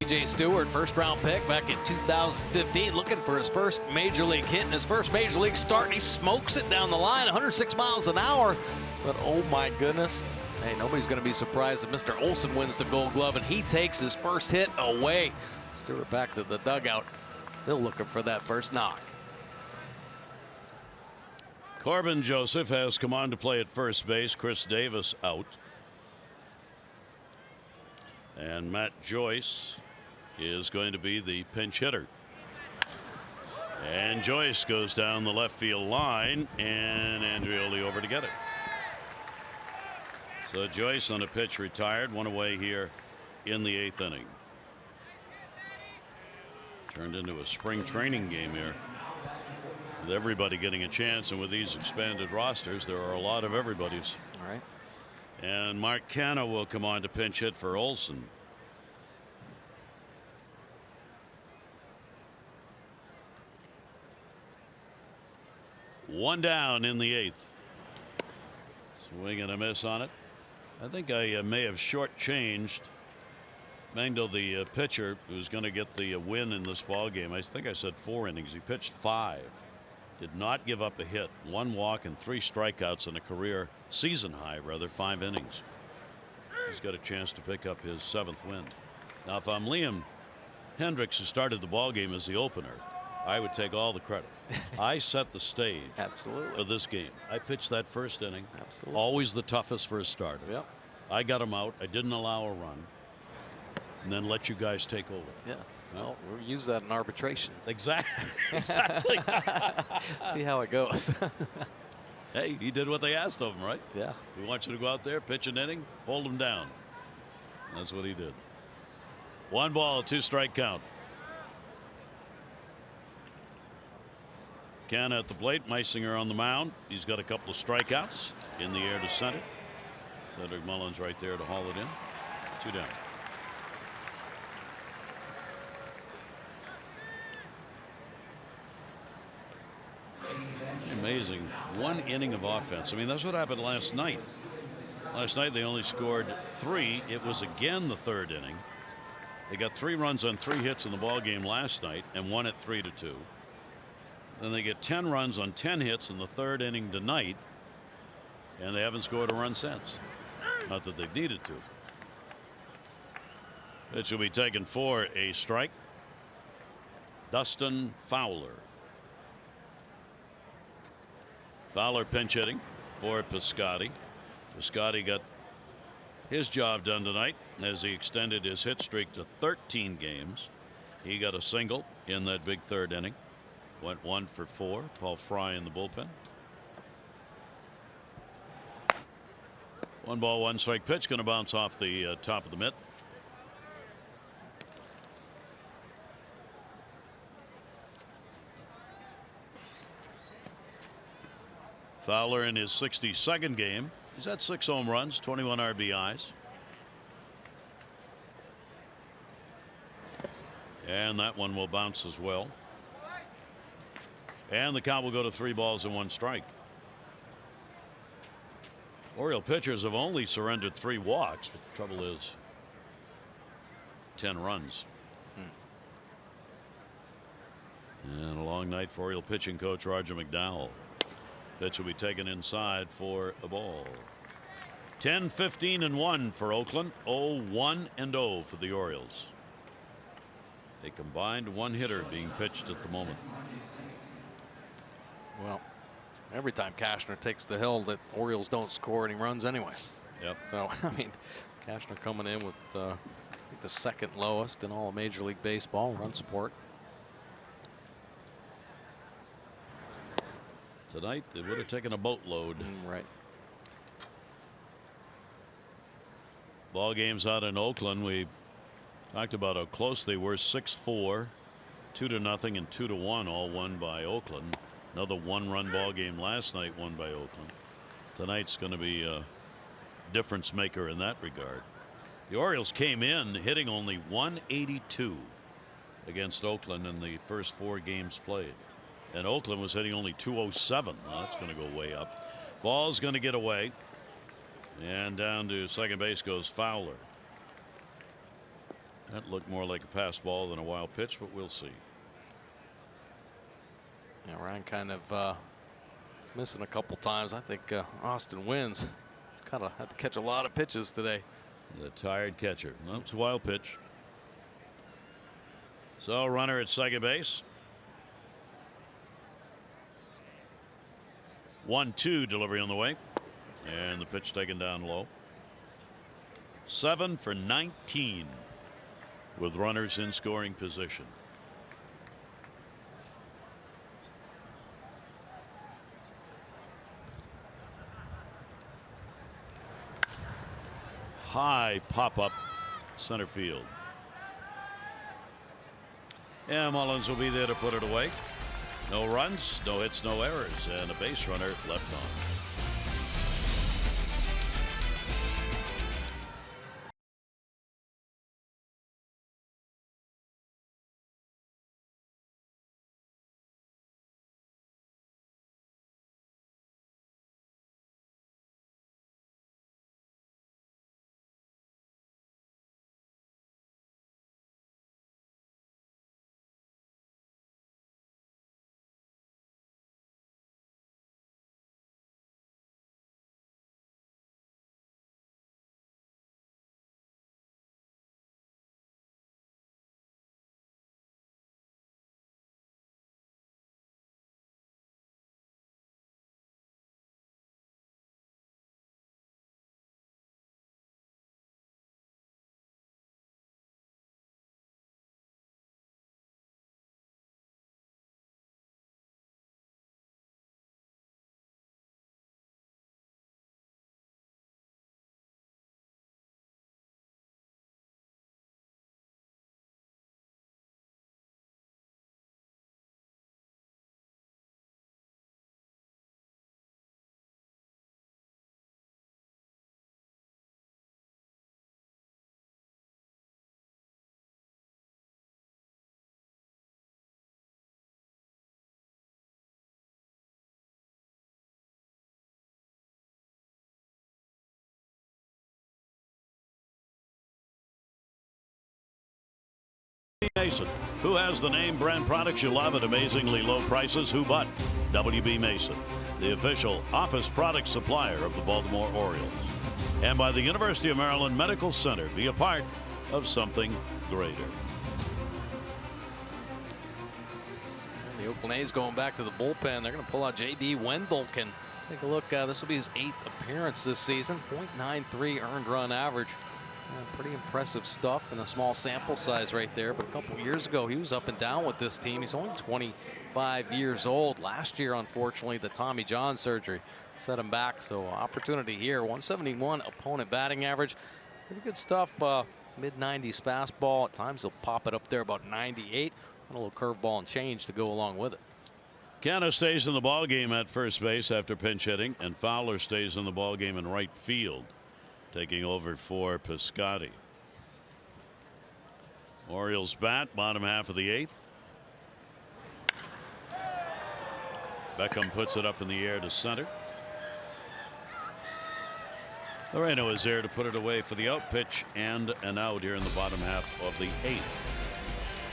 P.J. Stewart, first-round pick back in 2015, looking for his first major league hit in his first major league start, and he smokes it down the line, 106 miles an hour. But oh my goodness, hey, nobody's going to be surprised if Mr. Olsen wins the Gold Glove and he takes his first hit away. Stewart back to the dugout, still looking for that first knock. Corbin Joseph has come on to play at first base. Chris Davis out. And Matt Joyce is going to be the pinch hitter. And Joyce goes down the left field line, and Andreoli over to get it. So Joyce on a pitch retired, one away here in the 8th inning. Turned into a spring training game here with everybody getting a chance, and with these expanded rosters, there are a lot of everybody's. All right. And Mark Canha will come on to pinch hit for Olson. One down in the 8th. Swing and a miss on it. I think I may have shortchanged Mangdo, the pitcher, who's going to get the win in this ball game. I think I said 4 innings. He pitched 5. Did not give up a hit. 1 walk and 3 strikeouts in a career season high, rather, 5 innings. He's got a chance to pick up his 7th win. Now, if I'm Liam Hendricks, who started the ball game as the opener, I would take all the credit. I set the stage. Absolutely. For this game. I pitched that first inning. Absolutely. Always the toughest for a starter. Yep. I got him out. I didn't allow a run. And then let you guys take over. Yeah. Well, we'll use that in arbitration. Exactly. Exactly. See how it goes. Hey, he did what they asked of him, right? Yeah. We want you to go out there, pitch an inning, hold him down. That's what he did. 1 ball, 2 strike count. Canha at the plate, Meisinger on the mound. He's got a couple of strikeouts in the air to center. Cedric Mullins right there to haul it in. 2 down. Amazing. 1 inning of offense. I mean, that's what happened last night. Last night they only scored 3. It was again the 3rd inning. They got 3 runs on 3 hits in the ball game last night and won it 3-2. Then they get 10 runs on 10 hits in the 3rd inning tonight, and they haven't scored a run since. Not that they've needed to. It should be taken for a strike. Dustin Fowler. Fowler pinch hitting for Piscotty. Piscotty got his job done tonight as he extended his hit streak to 13 games. He got a single in that big 3rd inning. Went 1 for 4. Paul Fry in the bullpen. 1 ball, 1 strike pitch, going to bounce off the top of the mitt. Fowler in his 62nd game. He's had 6 home runs, 21 RBIs. And that one will bounce as well. And the count will go to 3 balls and 1 strike. Oriole pitchers have only surrendered 3 walks, but the trouble is 10 runs. And a long night for Oriole pitching coach Roger McDowell. Pitch will be taken inside for a ball. 10-15-1 for Oakland. 0-1-0 for the Orioles. A combined 1 hitter being pitched at the moment. Well, every time Cashner takes the hill, the Orioles don't score any runs anyway. Yep. So, I mean, Cashner coming in with the 2nd lowest in all of Major League Baseball run support. Tonight, it would have taken a boatload. Right. Ball games out in Oakland. We talked about how close they were. 6-4, 2-0, and 2-1, all won by Oakland. Another 1-run ball game last night, won by Oakland. Tonight's going to be a difference maker in that regard. The Orioles came in hitting only 182 against Oakland in the first 4 games played. And Oakland was hitting only 207. Well, that's going to go way up. Ball's going to get away. And down to second base goes Fowler. That looked more like a pass ball than a wild pitch, but we'll see. Yeah, Ryan kind of missing a couple times. I think Austin Wynns kind of had to catch a lot of pitches today. The tired catcher. Well, it's a wild pitch. So runner at second base. 1-2 delivery on the way. And the pitch taken down low. 7 for 19 with runners in scoring position. High pop up center field. And Mullins will be there to put it away. No runs, no hits, no errors, and a base runner left on. Mason. Who has the name brand products you love at amazingly low prices? Who but WB Mason, the official office product supplier of the Baltimore Orioles. And by the University of Maryland Medical Center. Be a part of something greater. And the Oakland A's going back to the bullpen. They're going to pull out J.D. Wendelken. Take a look. This will be his 8th appearance this season. .93 earned run average. Pretty impressive stuff in a small sample size right there. But a couple years ago, he was up and down with this team. He's only 25 years old. Last year, unfortunately, the Tommy John surgery set him back. So opportunity here. 171 opponent batting average. Pretty good stuff. Mid-90s fastball. At times he'll pop it up there about 98. And a little curveball and change to go along with it. Canna stays in the ball game at first base after pinch hitting, and Fowler stays in the ball game in right field, taking over for Piscotty. Orioles bat, bottom half of the 8th. Beckham puts it up in the air to center. Moreno is there to put it away for the out pitch and an out here in the bottom half of the 8th.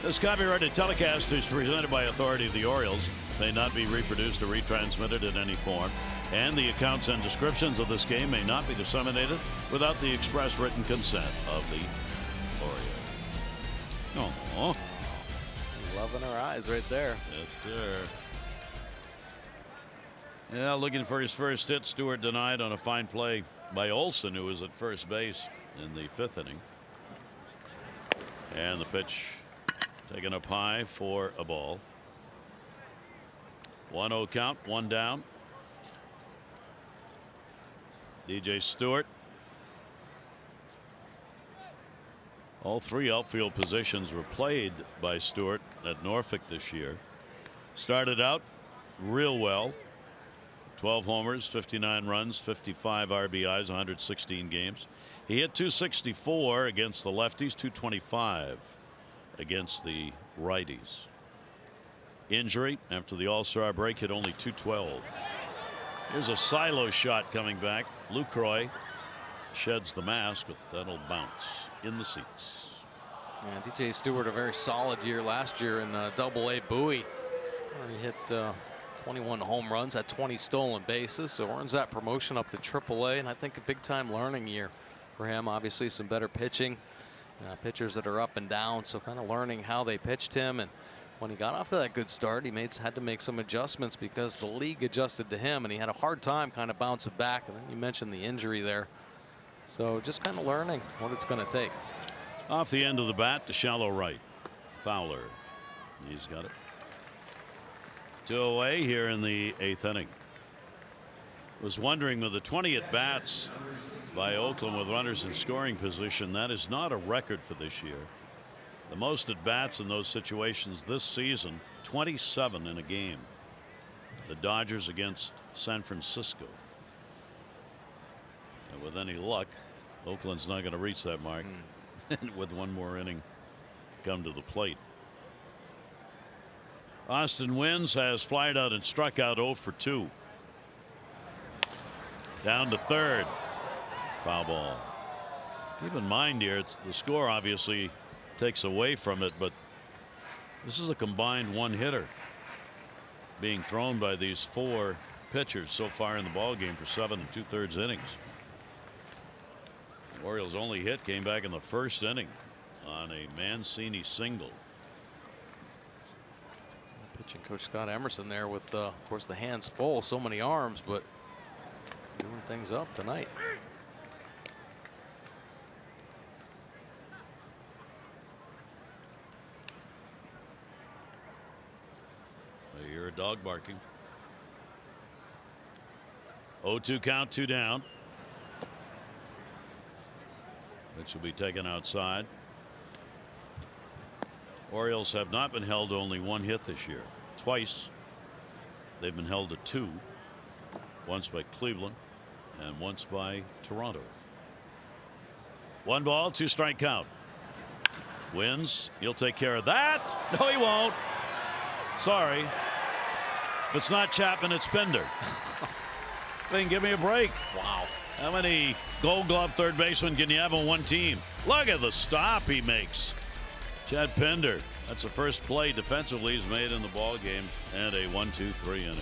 This copyrighted telecast is presented by authority of the Orioles. May not be reproduced or retransmitted in any form, and the accounts and descriptions of this game may not be disseminated without the express written consent of the Orioles. Oh, loving her eyes right there. Yes, sir. Yeah, looking for his first hit. Stewart denied on a fine play by Olson, who was at first base in the 5th inning. And the pitch taken up high for a ball. 1-0 count, 1 down. DJ Stewart. All 3 outfield positions were played by Stewart at Norfolk this year. Started out real well. 12 homers, 59 runs, 55 RBIs, 116 games. He hit .264 against the lefties, .225 against the righties. Injury after the All-Star break, hit only .212. Here's a silo shot coming back. Lucroy sheds the mask, but that'll bounce in the seats. And DJ Stewart, a very solid year last year in Double-A Bowie. He hit 21 home runs, had 20 stolen bases, so earns that promotion up to Triple-A, and I think a big-time learning year for him. Obviously, some better pitching, pitchers that are up and down, so kind of learning how they pitched him. And when he got off to that good start, he had to make some adjustments because the league adjusted to him, and he had a hard time kind of bouncing back. And then you mentioned the injury there, so just kind of learning what it's going to take. Off the end of the bat to shallow right. Fowler, he's got it. 2 away here in the 8th inning. Was wondering, with the 20 at bats by Oakland with runners in scoring position, that is not a record for this year. The most at bats in those situations this season, 27 in a game. The Dodgers against San Francisco. And with any luck, Oakland's not going to reach that mark with one more inning come to the plate. Austin Wynns has flied out and struck out 0 for 2. Down to third. Foul ball. Keep in mind here, the score obviously takes away from it, but this is a combined one hitter being thrown by these 4 pitchers so far in the ball game for 7 2/3 innings. The Orioles' only hit came back in the first inning on a Mancini single. Pitching coach Scott Emerson there with, of course, the hands full, so many arms, but doing things up tonight. I hear a dog barking. 0-2 count, 2 down. Which will be taken outside. Orioles have not been held to only 1 hit this year. Twice they've been held to 2. Once by Cleveland and once by Toronto. 1 ball, 2 strike count. Wins. He'll take care of that. No, he won't. Sorry. If it's not Chapman, it's Pinder. Then give me a break. Wow. How many Gold Glove third basemen can you have on one team? Look at the stop he makes. Chad Pinder. That's the first play defensively he's made in the ball game, and a 1-2-3 inning.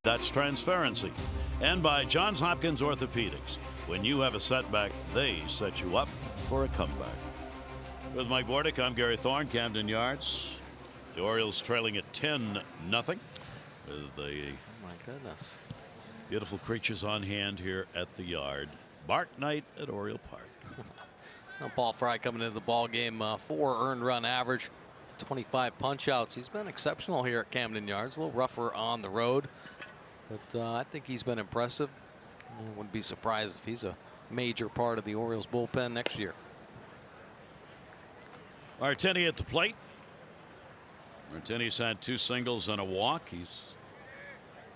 That's transparency. And by Johns Hopkins Orthopedics. When you have a setback, they set you up for a comeback. With Mike Bordick, I'm Gary Thorne, Camden Yards. The Orioles trailing at 10-0 with the Oh my goodness. beautiful creatures on hand here at the yard. Bark night at Oriole Park. Paul Fry coming into the ball game, 4 earned run average, 25 punch outs. He's been exceptional here at Camden Yards. A little rougher on the road, but I think he's been impressive. I wouldn't be surprised if he's a major part of the Orioles bullpen next year. Martini at the plate. Martini's had 2 singles and a walk. He's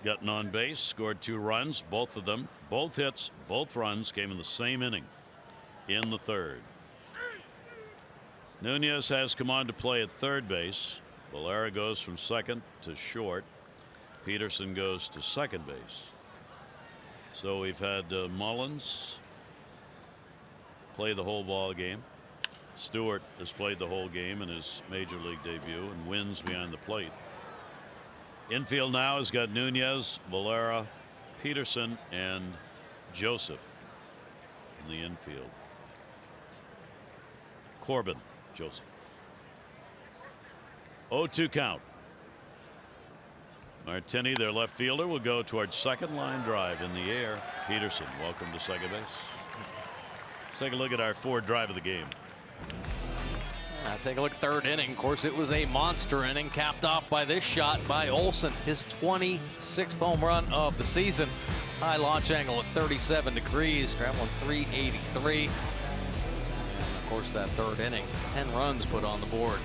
gotten on base, scored 2 runs, both of them, both hits, both runs came in the same inning in the 3rd. Nunez has come on to play at third base. Valera goes from second to short. Peterson goes to second base. So we've had Mullins play the whole ball game. Stewart has played the whole game in his major league debut and wins behind the plate. Infield now has got Nunez, Valera, Peterson, and Joseph in the infield. Corbin, Joseph. 0-2 count. Martini, their left fielder, will go towards second. Line drive in the air. Peterson, welcome to second base. Let's take a look at our Ford drive of the game. Take a look, third inning. Of course, it was a monster inning, capped off by this shot by Olson, his 26th home run of the season. High launch angle at 37 degrees, traveling 383. And of course, that third inning, 10 runs put on the board.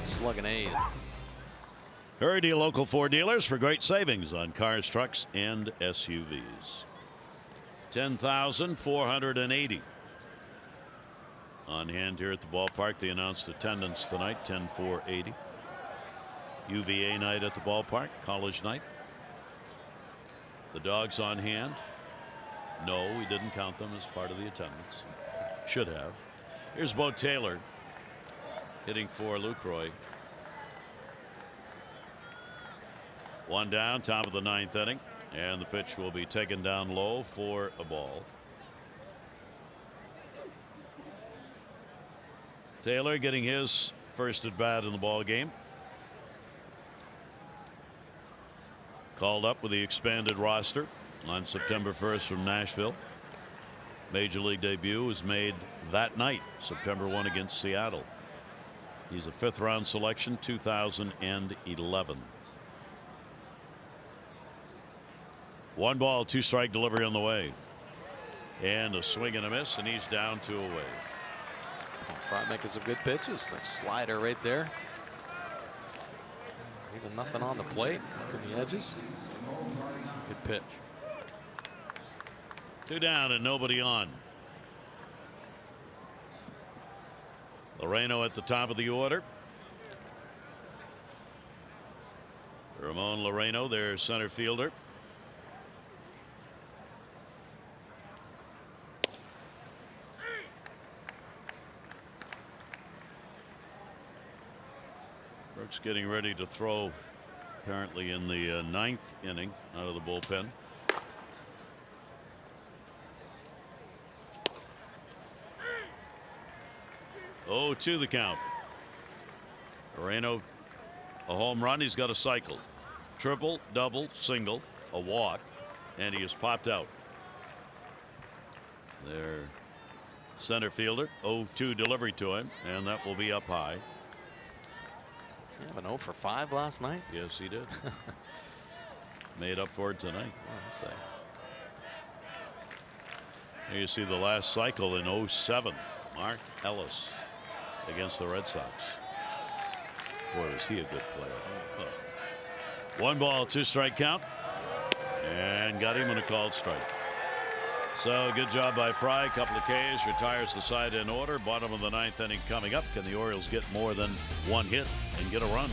Slugging A's. Hurry to your local Ford dealers for great savings on cars, trucks, and SUVs. 10,480 on hand here at the ballpark. They announced attendance tonight, 10,480. UVA night at the ballpark, college night. The Dogs on hand. No, we didn't count them as part of the attendance. Should have. Here's Bo Taylor hitting for Lucroy. One down, top of the ninth inning, and the pitch will be taken down low for a ball. Taylor getting his first at bat in the ball game. Called up with the expanded roster on September 1st from Nashville. Major League debut was made that night, September 1 against Seattle. He's a 5th round selection, 2011. 1 ball, 2 strike delivery on the way. And a swing and a miss, and he's down 2 away. Front making some good pitches. Nice slider right there. Even nothing on the plate. Working the edges. Good pitch. 2 down and nobody on. Loreno at the top of the order. Ramon Loreno, their center fielder. Brooks getting ready to throw, apparently in the 9th inning out of the bullpen. Oh, 2 the count. Moreno, a home run. He's got a cycle. Triple, double, single, a walk, and he is popped out. Their center fielder, 0-2 delivery to him, and that will be up high. Yeah, an 0 for 5 last night. Yes, he did. Made up for it tonight. Well, Here you see the last cycle in 07. Mark Ellis against the Red Sox. Boy, was he a good player. Oh. 1 ball, 2 strike count. And got him on a called strike. So good job by Fry. A couple of Ks, retires the side in order. Bottom of the 9th inning coming up. Can the Orioles get more than 1 hit and get a run?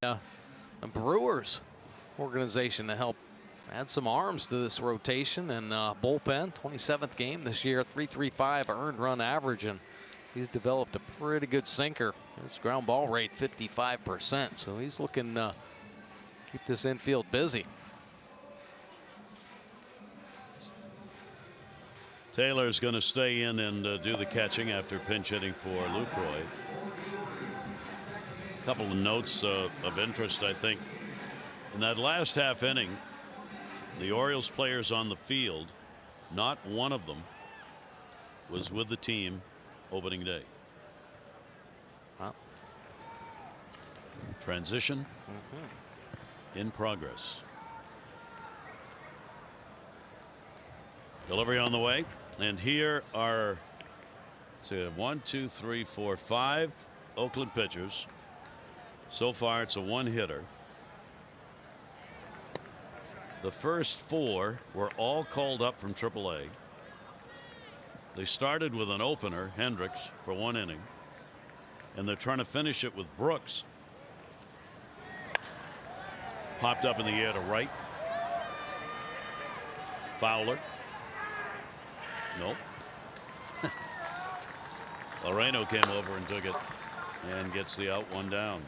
the Brewers organization to help Add some arms to this rotation and bullpen. 27th game this year, 3.35 earned run average, and he's developed a pretty good sinker. His ground ball rate 55%, so he's looking to keep this infield busy. Taylor's going to stay in and do the catching after pinch hitting for Lucroy. A couple of notes of interest, I think. In that last half inning, the Orioles players on the field, not one of them was with the team opening day. Wow. Transition in progress. Delivery on the way. And here are 1, 2, 3, 4, 5 Oakland pitchers. So far, it's a one-hitter. The first 4 were all called up from AAA. They started with an opener, Hendricks, for 1 inning. And they're trying to finish it with Brooks. Popped up in the air to right. Fowler. Nope. Loreno came over and took it and gets the out, 1 down.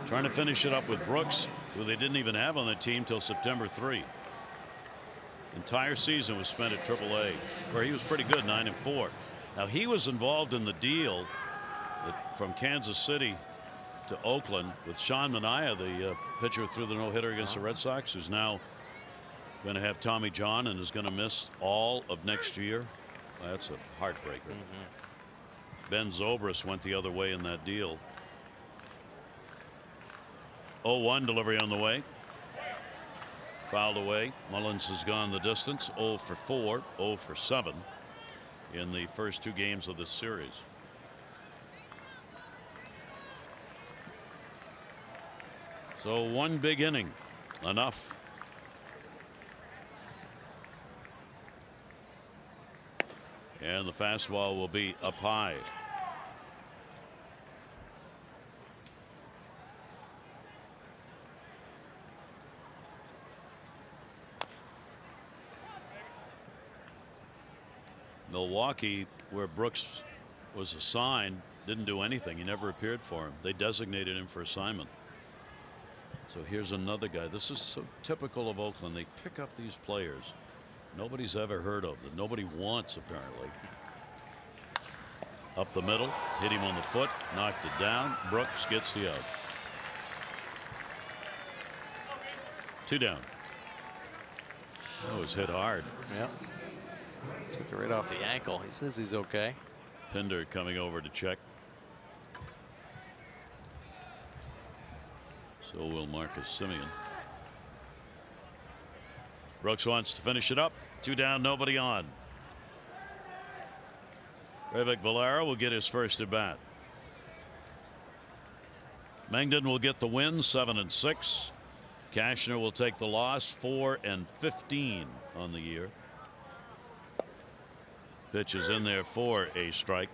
Trying to finish it up with Brooks, who they didn't even have on the team till September 3. Entire season was spent at AAA, where he was pretty good, 9-4. Now he was involved in the deal from Kansas City to Oakland with Sean Manaea, the pitcher who threw the no-hitter against the Red Sox, who's now going to have Tommy John and is going to miss all of next year. That's a heartbreaker. Ben Zobrist went the other way in that deal. 0-1 delivery on the way. Fouled away. Mullins has gone the distance. 0 for 4, 0 for 7 in the first 2 games of this series. So 1 big inning, enough. And the fastball will be up high. Milwaukee, where Brooks was assigned, didn't do anything. He never appeared for him. They designated him for assignment. So here's another guy. This is so typical of Oakland. They pick up these players nobody's ever heard of, that nobody wants apparently. Up the middle, hit him on the foot, knocked it down. Brooks gets the out. 2 down. That was hit hard. Yep. Took it right off the ankle. He says he's okay. Pinder coming over to check. So will Marcus Simeon. Brooks wants to finish it up. 2 down, nobody on. Rivik Valera will get his first at bat. Mengden will get the win, 7-6. Cashner will take the loss, 4-15 on the year. Pitch is in there for a strike.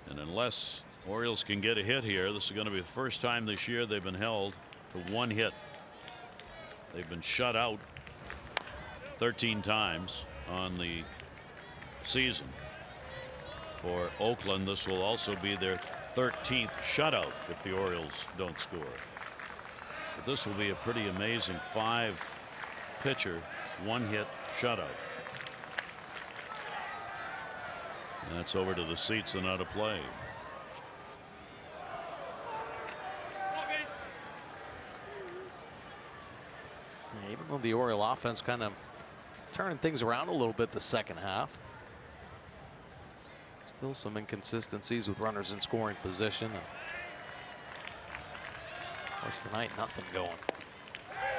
And unless Orioles can get a hit here, this is going to be the first time this year they've been held to 1 hit. They've been shut out 13 times on the season. For Oakland, this will also be their 13th shutout if the Orioles don't score. But this will be a pretty amazing 5-pitcher, 1-hit shutout. And that's over to the seats and out of play. Yeah, even though the Oriole offense kind of turning things around a little bit the second half, still some inconsistencies with runners in scoring position. And of course tonight nothing going.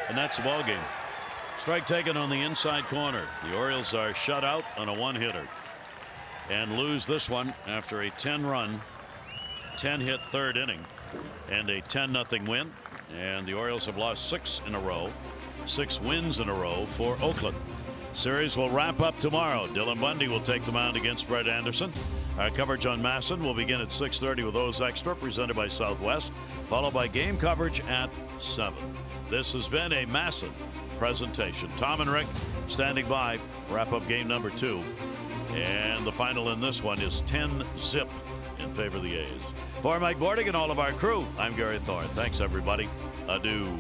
And that's the ball game. Strike taken on the inside corner. The Orioles are shut out on a 1-hitter and lose this one after a 10-run, 10-hit 3rd inning and a 10-0 win. And the Orioles have lost 6 in a row, 6 wins in a row for Oakland. Series will wrap up tomorrow. Dylan Bundy will take the mound against Brett Anderson. Our coverage on Masson will begin at 6:30 with O's Extra, presented by Southwest, followed by game coverage at 7. This has been a Masson presentation. Tom and Rick standing by, wrap up game number 2. And the final in this one is 10-zip in favor of the A's. For Mike Bordig and all of our crew, I'm Gary Thorne. Thanks, everybody. Adieu.